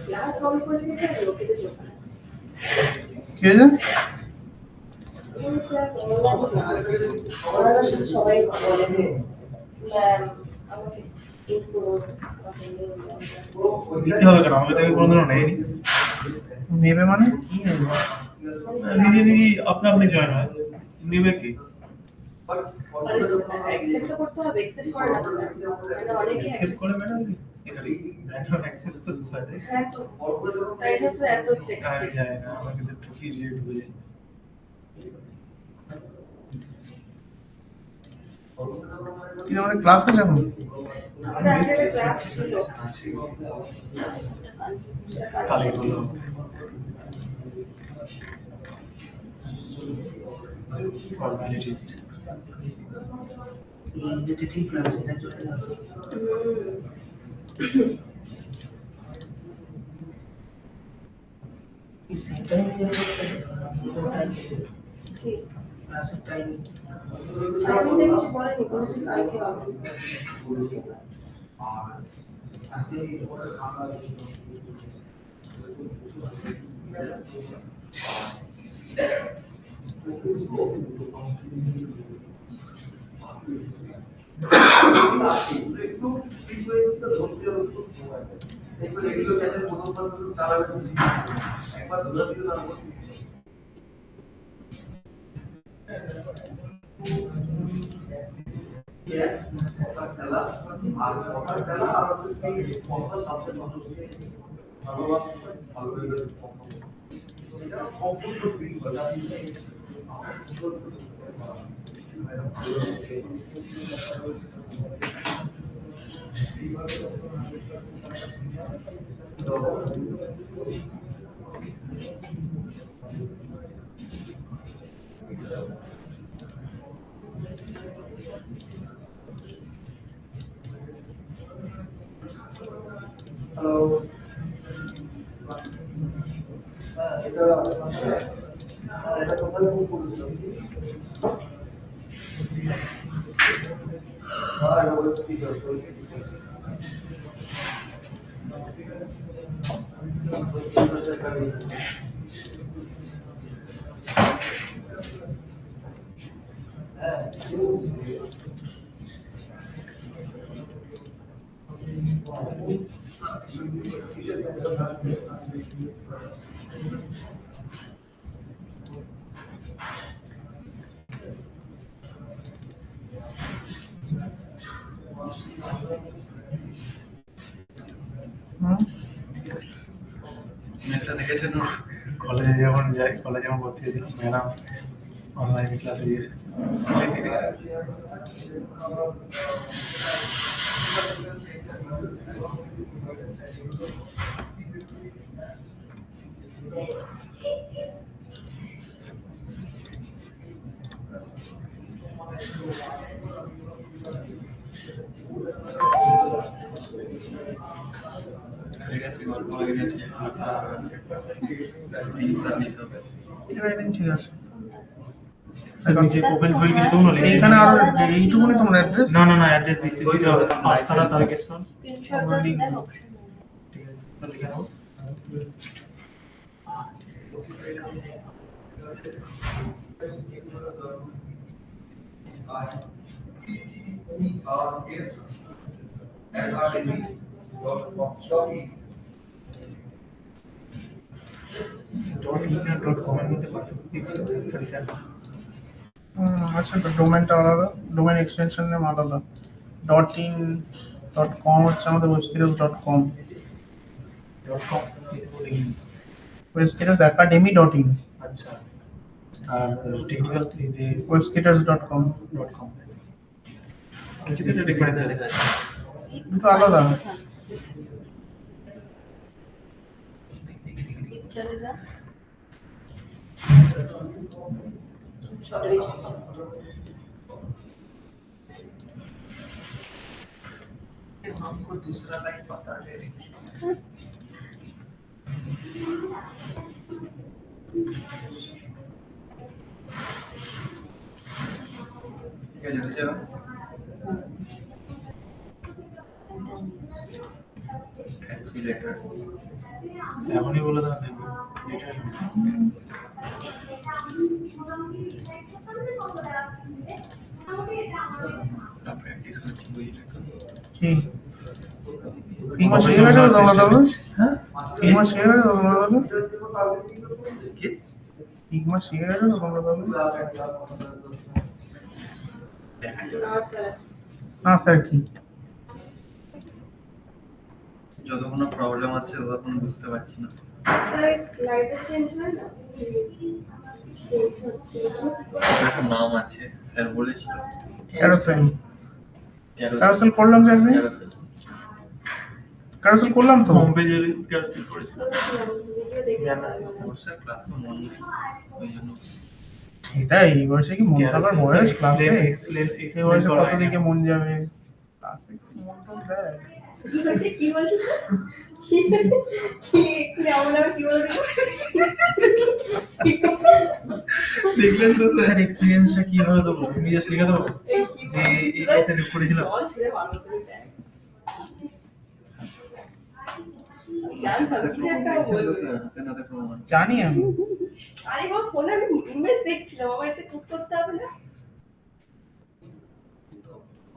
S5: ক্লাস হবে করে দিয়েছে লোকে তো
S1: কি হয়েছে?
S5: ওনারা শুধু সবাই বলে যে ম্যাম আমাকে এই করুন
S6: দিতে হবে কেন? আমি তাকে কোনোদিনও নেইনি।
S1: নেবে মানে কি নেবে?
S6: নিজে নিজেই আপনি জয়েন হয়, নেবে কি?
S5: অ্যাকসেপ্ট তো করতে হবে, অ্যাকসেপ্ট করে না তো মানে অনেকে
S6: অ্যাকসেপ্ট করে ম্যাডাম? সরি, অ্যাকসেপ্ট তো কোথায় দেয়?
S5: হ্যাঁ তো তাই না তো এত টেক্সট
S6: আমি জানি না, আমাকে তো ঠকিয়ে দিয়ে ঢুকে যায়।
S1: কি আমাদের ক্লাস আছে এখন?
S5: আমাদের আজকে একটা ক্লাস ছিল
S6: আছে। কালে হলো। Formalities.
S3: ইন্ডিকেটিভ ক্লাস এটা চলে যাবে এই সেন্টারে
S5: কি
S3: ক্লাসের টাইমিং
S5: টাইমিংটা কিছু বলেনি, বলেছি কালকে হবে।
S3: হ্যালো এটা কোথায় করেছিল হ্যাঁ এটা বলে ঠিক আছে হ্যাঁ
S1: হুম,
S9: নেটটা দেখেছেন না?
S6: কলেজে যখন যাই, কলেজে যখন ভর্তি হয়েছিলাম, ম্যাডাম অনলাইনে ক্লাসে দিয়েছে।
S9: হয়ে গেছে, গল্প হয়ে গেছে। জিনিসটা নিতে হবে।
S1: এভরিথিং ঠিক আছে।
S6: স্যার নিচে ওপেন হয়ে গেছে তখন
S1: এইখানে আর এইটুকুনি তোমার অ্যাড্রেস?
S6: না না না, অ্যাড্রেস দিতে হবে। আস্তারা তারকেশ্বর।
S2: স্ক্রিনশটটা দিলেন অপশন
S6: ঠিক আছে, তো লিখে নাও। .in.com এর মধ্যে পার্থক্য কি? সরি স্যার,
S1: আচ্ছা, তো ডোমেনটা আলাদা, ডোমেন এক্সটেনশন নেম আলাদা। .in.com হচ্ছে আমাদের webskills.com,
S6: .com
S1: webskillsacademy.in,
S6: আচ্ছা। আর টেকনিক্যাল যে
S1: webskillers.com,
S6: .com কিছুতে তো ডিফারেন্স আছে।
S1: দুটো আলাদা।
S2: পিকচারে যা
S4: हमको दूसरा लाइन पता ले रही थी। क्या जल्दी चलो। एक्सीलेटर।
S6: এমনই বলে দাও দেখবো।
S4: ना प्रैक्टिस करती हुई तो
S1: কি ফিমা শেয়ার হয়ে গেল তোমরা তাহলে?
S6: হ্যাঁ,
S1: ফিমা শেয়ার হয়ে গেল তোমরা তাহলে?
S4: কি
S1: ফিমা শেয়ার হয়ে গেল তোমরা তাহলে?
S2: না স্যার
S1: না স্যার, কি
S4: যতক্ষণ প্রবলেম আছে ততক্ষণ বুঝতে পারছি না।
S5: স্যার এই স্লাইডে চেঞ্জ হয় না? চেঞ্জ হচ্ছে
S4: একটা নাম আছে স্যার বলেছিল।
S1: ক্যারোসেল ক্যারোসেল করলাম যে একদিন, ক্যারোসেল করলাম তো।
S6: বোম্বে যে ক্যান্সেল করেছিল।
S5: ভিডিও দেখে
S4: স্যার ক্লাস তো মন নেই ওই জন্য
S1: এটাই, এই বয়সে কি মন খাবার বয়স? ক্লাসে
S6: এক্সপ্লেন
S1: এই বয়সে কত দিকে মন যাবে? ক্লাসে কি মন টন দেয়?
S5: কি বলছে স্যার? কি একটু এমন আবার কি বলে দিল?
S6: দেখলেন তো স্যার এক্সপেরিয়েন্সটা কি হবে, তো আমি জাস্ট লিখে দেবো
S5: এই কি
S6: যে
S5: বলছিল?
S6: এইটা লিখ করেছিলাম।
S5: জল ছেড়ে ভালো করে দেখ। জানতাম কিছু একটা বলবে।
S4: স্যার হাতে নাতে প্রমাণ
S1: জানি আমি।
S5: আরে বাবা, ফোনে আমি ইমেজ দেখছিলাম, আমার এটা টুক করতে হবে না?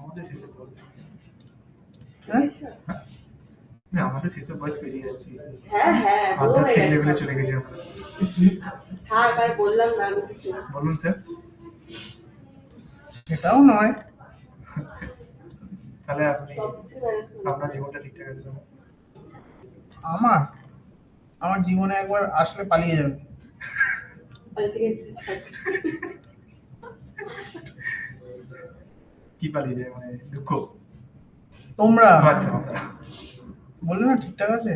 S6: আমাদের শেষে বলছি
S1: হ্যাঁ?
S6: না, আমাদের শেষে বয়স পেরিয়ে এসেছি,
S5: হ্যাঁ হ্যাঁ, বড় হয়ে
S6: আধ্যাত্মিক
S5: গেছে।
S6: লেভেলে চলে গেছি আমরা।
S5: থাক, আর বললাম না আমি কিছু।
S6: বলুন স্যার।
S1: সেটাও নয়।
S6: তাহলে আপনি
S5: সবকিছু ম্যানেজ করে
S6: আপনার জীবনটা ঠিকঠাক আছে তো?
S1: আমার আমার জীবনে একবার আসলে পালিয়ে যাবে।
S5: আরে ঠিক আছে, থাক।
S6: কি পালিয়ে যায় মানে দুঃখ?
S1: তোমরা
S6: আচ্ছা,
S1: বললে না ঠিকঠাক আছে।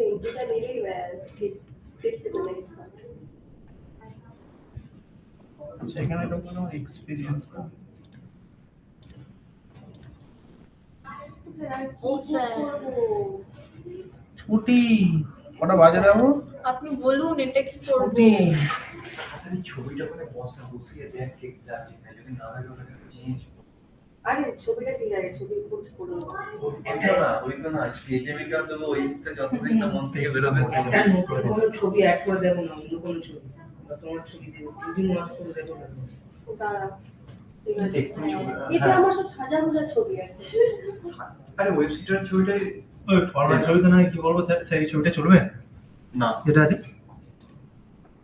S5: ইন্টুটা নিলেই skip skip to the next part.
S1: আচ্ছা, এখানে এটা হলো আমার এক্সপিরিয়েন্স না।
S5: স্যার আর কি
S2: ও স্যার।
S5: করবো?
S1: ছুটি কটা বাজে দেবো?
S2: আপনি বলুন এটা কি করব?
S1: ছুটি
S9: তাহলে ছবিটা করে বসিয়ে দেখ ঠিক আছে, যদি না হয় ওটাকে চেঞ্জ
S5: আরে ছবিটা ঠিক আছে, ছবি পোস্ট করে দেবো।
S9: ওইটা না স্টেজে মেকআপ দেবো, ওইটা যতদিন না মন থেকে বেরোবে
S3: একটা নতুন কোনো ছবি অ্যাড করে দেবো না, অন্য কোনো ছবি বা তোমার ছবি দেবো, দুদিন মাস করে দেবো না।
S5: দাঁড়া, ঠিক আছে।
S9: এক্ষুনি ছবি,
S5: এটা
S9: হ্যাঁ।
S5: আমার সব সাজা গুজা ছবি আছে।
S9: আরে ওয়েবসাইটের ছবিটাই
S6: ওই ফরম্যাট ছবি তো নয়, কি বলবো স্যার, সেই ছবিটা চলবে?
S9: না
S6: যেটা আছে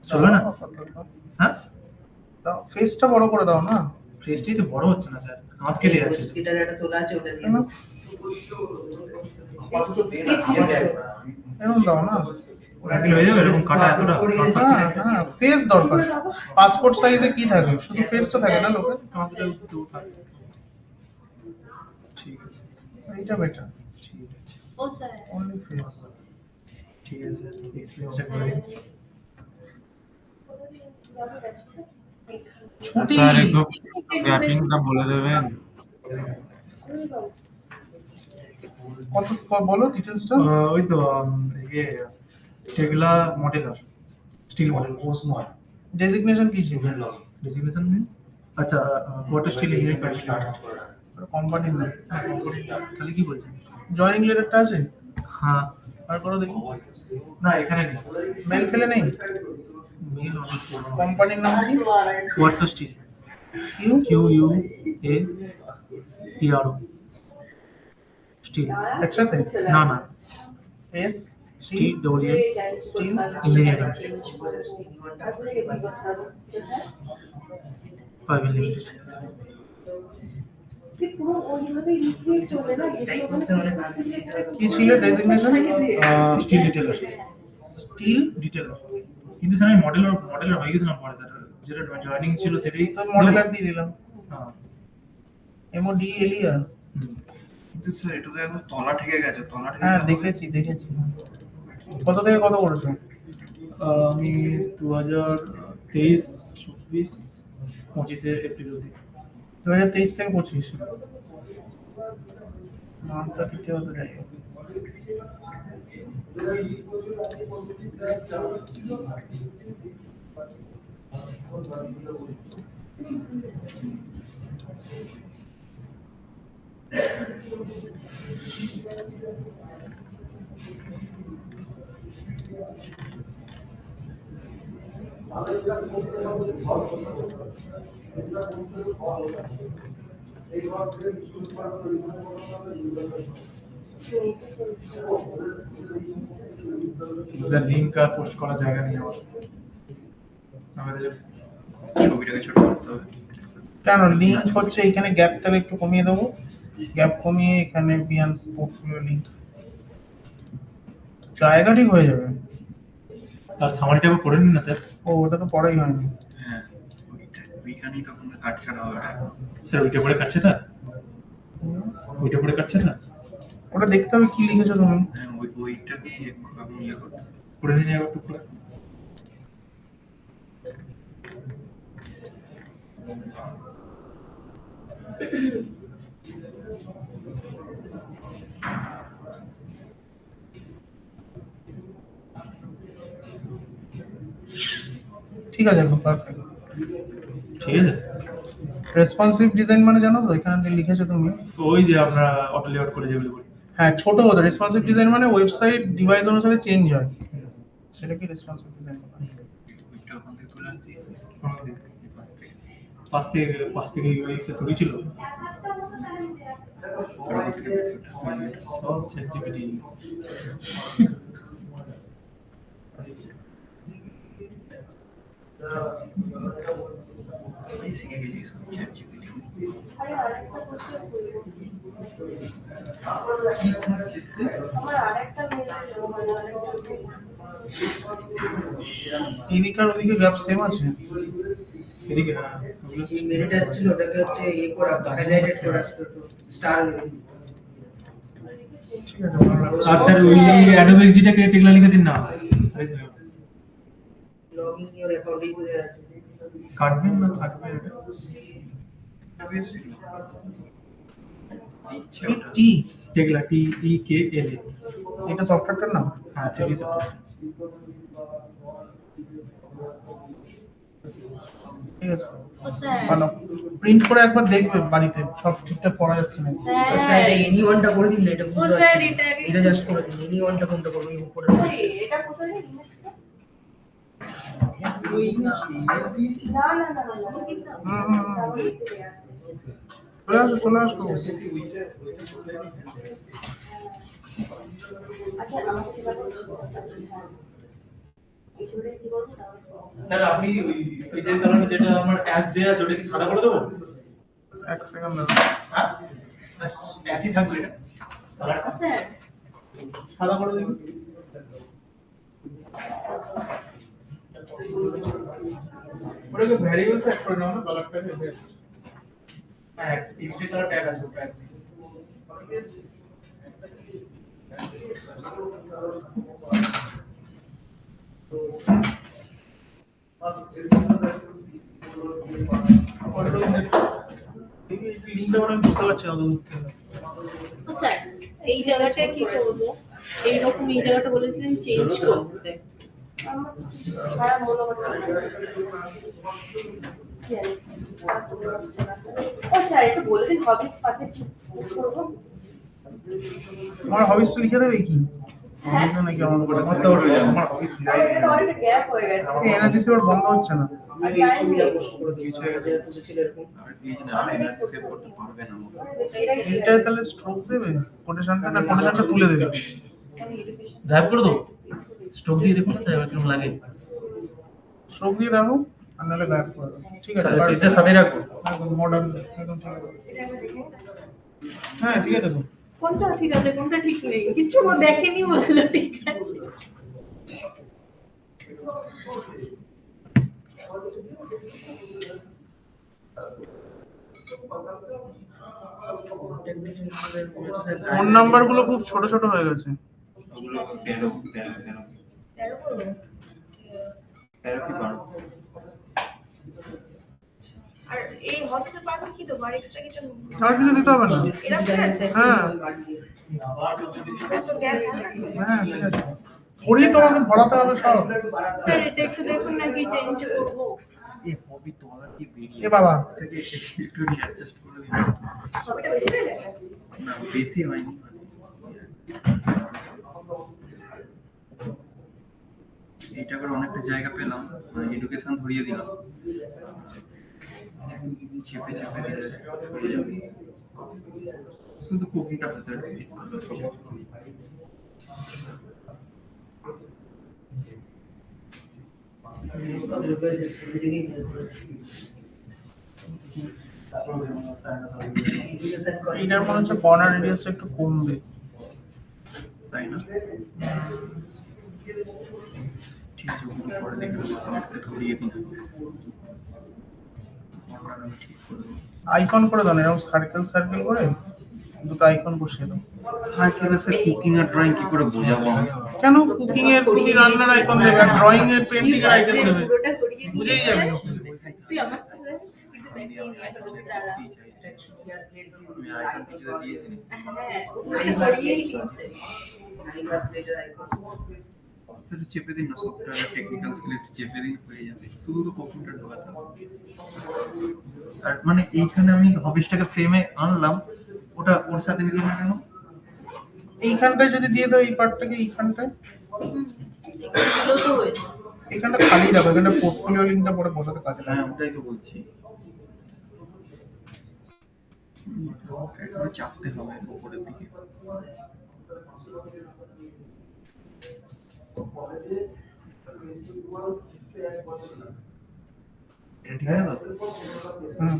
S6: চলবে না? হ্যাঁ
S1: দাও ফেসটা বড় করে দাও না।
S6: ফ্রেশটাই তো বড় হচ্ছে না স্যার, কাঁপ কেটে যাচ্ছে।
S3: মস্কিটার একটা তোলা আছে ওটা দিয়ে
S1: কেন? এরকম দাও না।
S6: রাখলে হয়ে যাবে এরকম কাটা এতটা
S1: হ্যাঁ হ্যাঁ ফেস দরকার। পাসপোর্ট সাইজে কি থাকে, শুধু ফেসটা থাকে না লোকের।
S6: কাঁপটা একটু থাকে। ঠিক আছে
S1: এইটা বেটার।
S6: ঠিক আছে
S2: ও স্যার
S1: অনলি ফেস।
S6: ঠিক আছে এক্সপিরিয়েন্সটা করে নিন।
S1: ছুটি
S7: স্যার একটু গ্যাপিংটা বলে দেবেন।
S1: কত বলো ডিটেইলসটা।
S6: ওই তো ইয়ে Tekla modeler steel model
S1: designation কি ছিল?
S6: ডেজিগনেশন মিন্স আচ্ছা quarter steel engineering private limited.
S1: কোম্পানির নাম।
S6: তাহলে কি বলছেন?
S1: জয়েনিং লেটারটা আছে?
S6: হ্যাঁ
S1: আর করো দেখি।
S6: না এখানে নেই
S1: মেল ফেলে নেই?
S6: মেল অনেক
S1: কোম্পানির নাম কি?
S6: Quarter steel
S1: Q
S6: Q U A T R O steel
S1: একসাথে?
S6: না না
S1: S
S6: T W
S1: steel
S6: engineering private limited.
S5: পুরো ওইভাবে রিক্রিয়েট চলে না, যেটা ওখানে
S1: কি ছিল designation?
S6: Steel detailer
S1: steel
S6: detailer কিন্তু স্যার আমি মডেলার হয়ে গেছিলাম পরে স্যার, যেটা জয়েনিং ছিল সেটাই
S1: তো মডেলার দিয়ে দিলাম।
S6: হ্যাঁ
S1: এমওডি এলিয়া।
S4: কিন্তু স্যার এটা তো এখন তলা ঠেকে গেছে, তলা ঠেকে
S1: হ্যাঁ
S4: গেছে।
S1: দেখেছি। কত থেকে কত করেছো?
S6: আমি 2023 24 25 এপ্রিল অবধি
S1: 2023 থেকে 25। মানটা দিতে হতো যাই হোক।
S6: স্যার লিংক আর পোস্ট করার জায়গা নেই আমার, আমাদের
S4: ছবিটাকে ছোট করতে হবে।
S1: কেন লিংক হচ্ছে এখানে গ্যাপ তাহলে একটু কমিয়ে দেবো, গ্যাপ কমিয়ে এখানে বিয়ান্স পোর্টফোলিও লিংক জায়গা ঠিক হয়ে যাবে।
S6: আর সামারিটা একবার করে নিন না স্যার।
S1: ও ওটা তো পড়াই হয়নি।
S4: হ্যাঁ ওইখানেই তখন কাট ছাড়া হবে।
S6: স্যার ওইটা পরে কাটছে না, ওইটা পরে কাটছে না,
S1: ওটা দেখতে হবে কি লিখেছো তুমি।
S4: হ্যাঁ ওইটাকে আমি ইয়ে করতে হবে।
S6: করে নিন একবার একটু করে।
S1: ঠিক আছে একদম পারফেক্ট।
S6: ঠিক আছে
S1: রেসপন্সিভ ডিজাইন মানে জানো তো, এখানে লিখেছো তুমি।
S6: ওই যে আমরা অটো লেআউট করে যেগুলো করি।
S1: হ্যাঁ ছোট হতো। রেসপন্সিভ ডিজাইন মানে ওয়েবসাইট ডিভাইস অনুসারে চেঞ্জ হয়, সেটা কি রেসপন্সিভ ডিজাইন?
S4: ওইটা ওখান থেকে তুলে আনতে এই পাশ থেকে।
S6: পাঁচ থেকে ইউএক্স এ তৈরি ছিল
S4: ওটা থেকে
S6: সব চ্যাট জিপিটি।
S4: আমি শিখে গেছি চ্যাট জিপিটি।
S5: আরে আরেকটা কোশ্চেন করবো। আমার আরেকটা মেল মানে আরেকটা
S1: এদিকে আর ওদিকে গ্যাপ সেম আছে।
S6: এদিকে
S3: মেরিট আসছিল ওটাকে হচ্ছে ইয়ে করা হাইলাইটেড করা স্টার
S1: ঠিক আছে ভালো লাগছে।
S6: আর স্যার ওই অ্যাডোব এক্সডিটাকে টেগলা লিখে দিন না।
S3: লগইন ইওর অ্যাকাউন্ট করে আছে
S6: কাটবেন না থাকবে এটা?
S4: দিচ্ছে
S1: কি
S4: ওটা।
S1: টি?
S6: টেগলা টি ই কে এল এ।
S1: এটা সফটওয়্যারটার নাম?
S6: হ্যাঁ ঠিক আছে।
S1: ঠিক আছে
S2: ও স্যার
S1: ভালো। প্রিন্ট করে একবার দেখবে বাড়িতে সব ঠিকঠাক পড়া যাচ্ছে না।
S3: স্যার এনিওয়ানটা করে দিন না, এটা
S2: ও
S3: বুঝতে
S2: স্যার
S3: পারছি না। এটা জাস্ট করে দিন, এনিওয়ানটা কোনটা করব এই উপরে
S5: এটা কোথায় রে ইমেজটা? না না না না তাহলে এতে আছে।
S1: চলে আসো।
S5: আচ্ছা আমাকে যেটা বলছো, আচ্ছা হ্যাঁ এই ছবিটা কি করবো তাহলে
S6: স্যার আপনি ওই যে কারণে যেটা আমার অ্যাস দেয়া আছে ওটা কি সাদা করে দেবো?
S1: এক সেকেন্ড
S6: হ্যাঁ অ্যাসই থাকবে এটা কালারটা
S2: স্যার
S1: সাদা করে দিন। ওটাকে ভ্যারিয়েবল সেট করে নাও না কালারটাকে।
S6: হ্যাঁ ডিজিটাল কালার ট্যাগ আছে ট্যাগ
S1: লিঙ্কটা আমি বুঝতে পারছি না তো।
S2: ও স্যার এই জায়গাটা কি করব? এইরকম এই জায়গাটা বলেছিলেন চেঞ্জ করতে।
S5: আমার তো কিছু খারাপ মনে হচ্ছে না। কি জানি, খারাপ মনে হচ্ছে না। ও স্যার একটু বলে দিন হবিস পাশে কি করবো?
S1: আমার হবিসটা লিখে দেবে কি?
S5: হ্যাঁ
S1: লিখে নাকি আমার উপরে
S6: মতো হয়ে যাবে আমার অফিস
S5: আমার এটা অনেক গ্যাপ হয়ে গেছে।
S1: এই এনার্জি সেভার বন্ধ হচ্ছে না।
S3: আর এই ছবিটা পোস্ট করে দিয়েছে বুঝেছিল এরকম
S4: আর পেজ না এনার্জি সেভ করতে পারবে না মনে হয়।
S1: এইটাই তাহলে স্ট্রোক দেবে, কোটেশনটা না কোটেশনটা তুলে দেবে।
S6: গায়েব করে দেবো স্ট্রোক দিয়ে দেখুন স্যার এবার কিরকম লাগে
S1: স্ট্রোক দিয়ে দেখো আর নাহলে গায়েব করে দাও। ঠিক আছে,
S6: স্যার এটা সাথে রাখবো
S1: মডার্ন একদম ঠিক আছে। হ্যাঁ ঠিক আছে তো।
S2: কোনটা ঠিক আছে কোনটা ঠিক নেই কিছু ও দেখেনি বললো ঠিক আছে।
S1: ফোন নাম্বারগুলো খুব ছোট ছোট হয়ে গেছে।
S4: ওগুলো 13
S5: করবো?
S4: কি 12
S5: আর এই হবিসের পাশে কি দেবো? আর এক্সট্রা কিছু
S1: আর কিছু দিতে হবে না।
S5: এরকম ঠিক আছে?
S1: হ্যাঁ
S5: এত গ্যাপ আছে?
S1: হ্যাঁ ঠিক আছে, পড়িয়ে তোমাকে ভরাতে হবে সব।
S2: স্যার এটা একটু দেখুন নাকি চেঞ্জ করব।
S4: এই হবি তো আলাদা কি বেরিয়ে
S1: এ বাবা।
S4: থেকে একটু অ্যাডজাস্ট করে দিন।
S5: হবিটা বেশি হয়ে গেছে?
S4: না বেশি হয়নি এইটা করে অনেকটা জায়গা পেলাম, এডুকেশন ধরিয়ে দিলাম, চেপে চেপে দিলে হয়ে যাবে। শুধু কুকিংটা ভেতরে ঢুকিয়ে
S1: এইটার মনে হচ্ছে কর্নার রেডিয়াসটা একটু কমবে।
S4: তাই না? ঠিক আছে, ওগুলো পরে দেখে নেবো, আমাকে ধরিয়ে দিন। ঠিক করে দেবো।
S1: আইকন করে দাও না, এরকম সার্কেল সার্কেল করে দুটো আইকন বসিয়ে দাও।
S4: সার্কেলে স্যার কুকিং আর ড্রয়িং কি করে বোঝাবো আমি?
S1: কেন কুকিং এর তুমি রান্নার আইকন দেবে আর ড্রয়িং এর পেন্টিং এর আইকন দেবে,
S2: পুরোটা করিয়ে
S1: বুঝেই যাবে।
S2: তুই আমার কিছু দেখবি না ছবি দ্বারা।
S4: আমি আইকন কিছুতে দিয়েছি না।
S2: হ্যাঁ ওটা করিয়েই নিয়েছে।
S4: স্যার চেপে দিন না, সফটওয়্যার টেকনিক্যাল স্কিল একটু চেপে দিন হয়ে যাবে, শুধু তো কম্পিউটার ঢোকাতে হবে। আর মানে এইখানে আমি হবিসটাকে ফ্রেমে আনলাম, ওটা ওর সাথে মিলল না কেন?
S1: এইখানটায় যদি দিয়ে দাও এই পার্টটাকে, এইখানটায়
S2: এগুলো তো হয়েছে।
S1: এখানটা খালি রাখো, এখানটা পোর্টফোলিও লিংকটা পরে বসাতে কাজে
S4: হ্যাঁ
S1: লাগে।
S4: ওটাই তো বলছি, একবার চাপতে হবে উপরের দিকে। এটা ঠিক আছে তো?
S1: হুম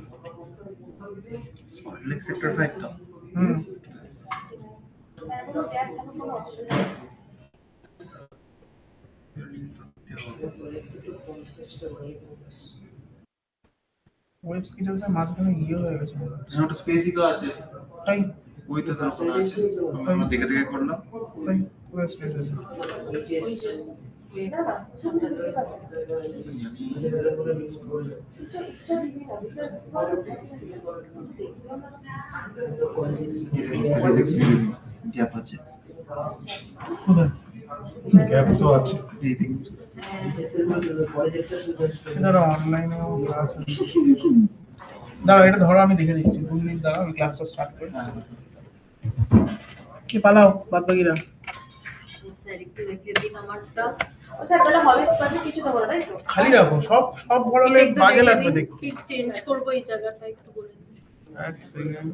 S4: সল্ট লেক সেক্টর 5 তো?
S1: হুম
S5: স্যার কোনো গ্যাপ থাকলে কোনো অসুবিধা নেই।
S4: লিংক তো দিতে হবে।
S1: ওয়েব স্কিলসের মাঝখানে ইয়ে হয়ে গেছে মনে হচ্ছে।
S4: ওটা স্পেসই তো আছে,
S1: তাই
S4: ওই তো তার ওখানে আছে, আমরা দেখে দেখে করলাম।
S1: তাই ওয়েব স্পেস আছে।
S5: না না সব কিছু দিতে পারবে না। কিছু এক্সট্রা দিবি না, বিকজ
S4: গ্যাপ আছে,
S1: গ্যাপ তো আছে।
S4: এই দেখুন
S1: দাঁড়াও অনলাইনে ক্লাস আছে। দাঁড়াও এটা ধরো আমি দেখে দিচ্ছি, 2 মিনিট দাঁড়াও আমি ক্লাসটা স্টার্ট করি। কি পালাও বাদ বাকিরা।
S2: স্যার একটু দেখিয়ে দিন আমারটা।
S5: ও স্যার তাহলে হবিস পাশে কিছু দেবো না তাই তো?
S1: খালি রাখো, সব সব ভরালে
S2: একটু
S1: বাজে
S2: দেখিয়ে
S1: লাগবে
S2: দিন,
S1: দেখতে।
S2: কি চেঞ্জ করবো এই জায়গাটা একটু বলে দিন।
S1: এক সেকেন্ড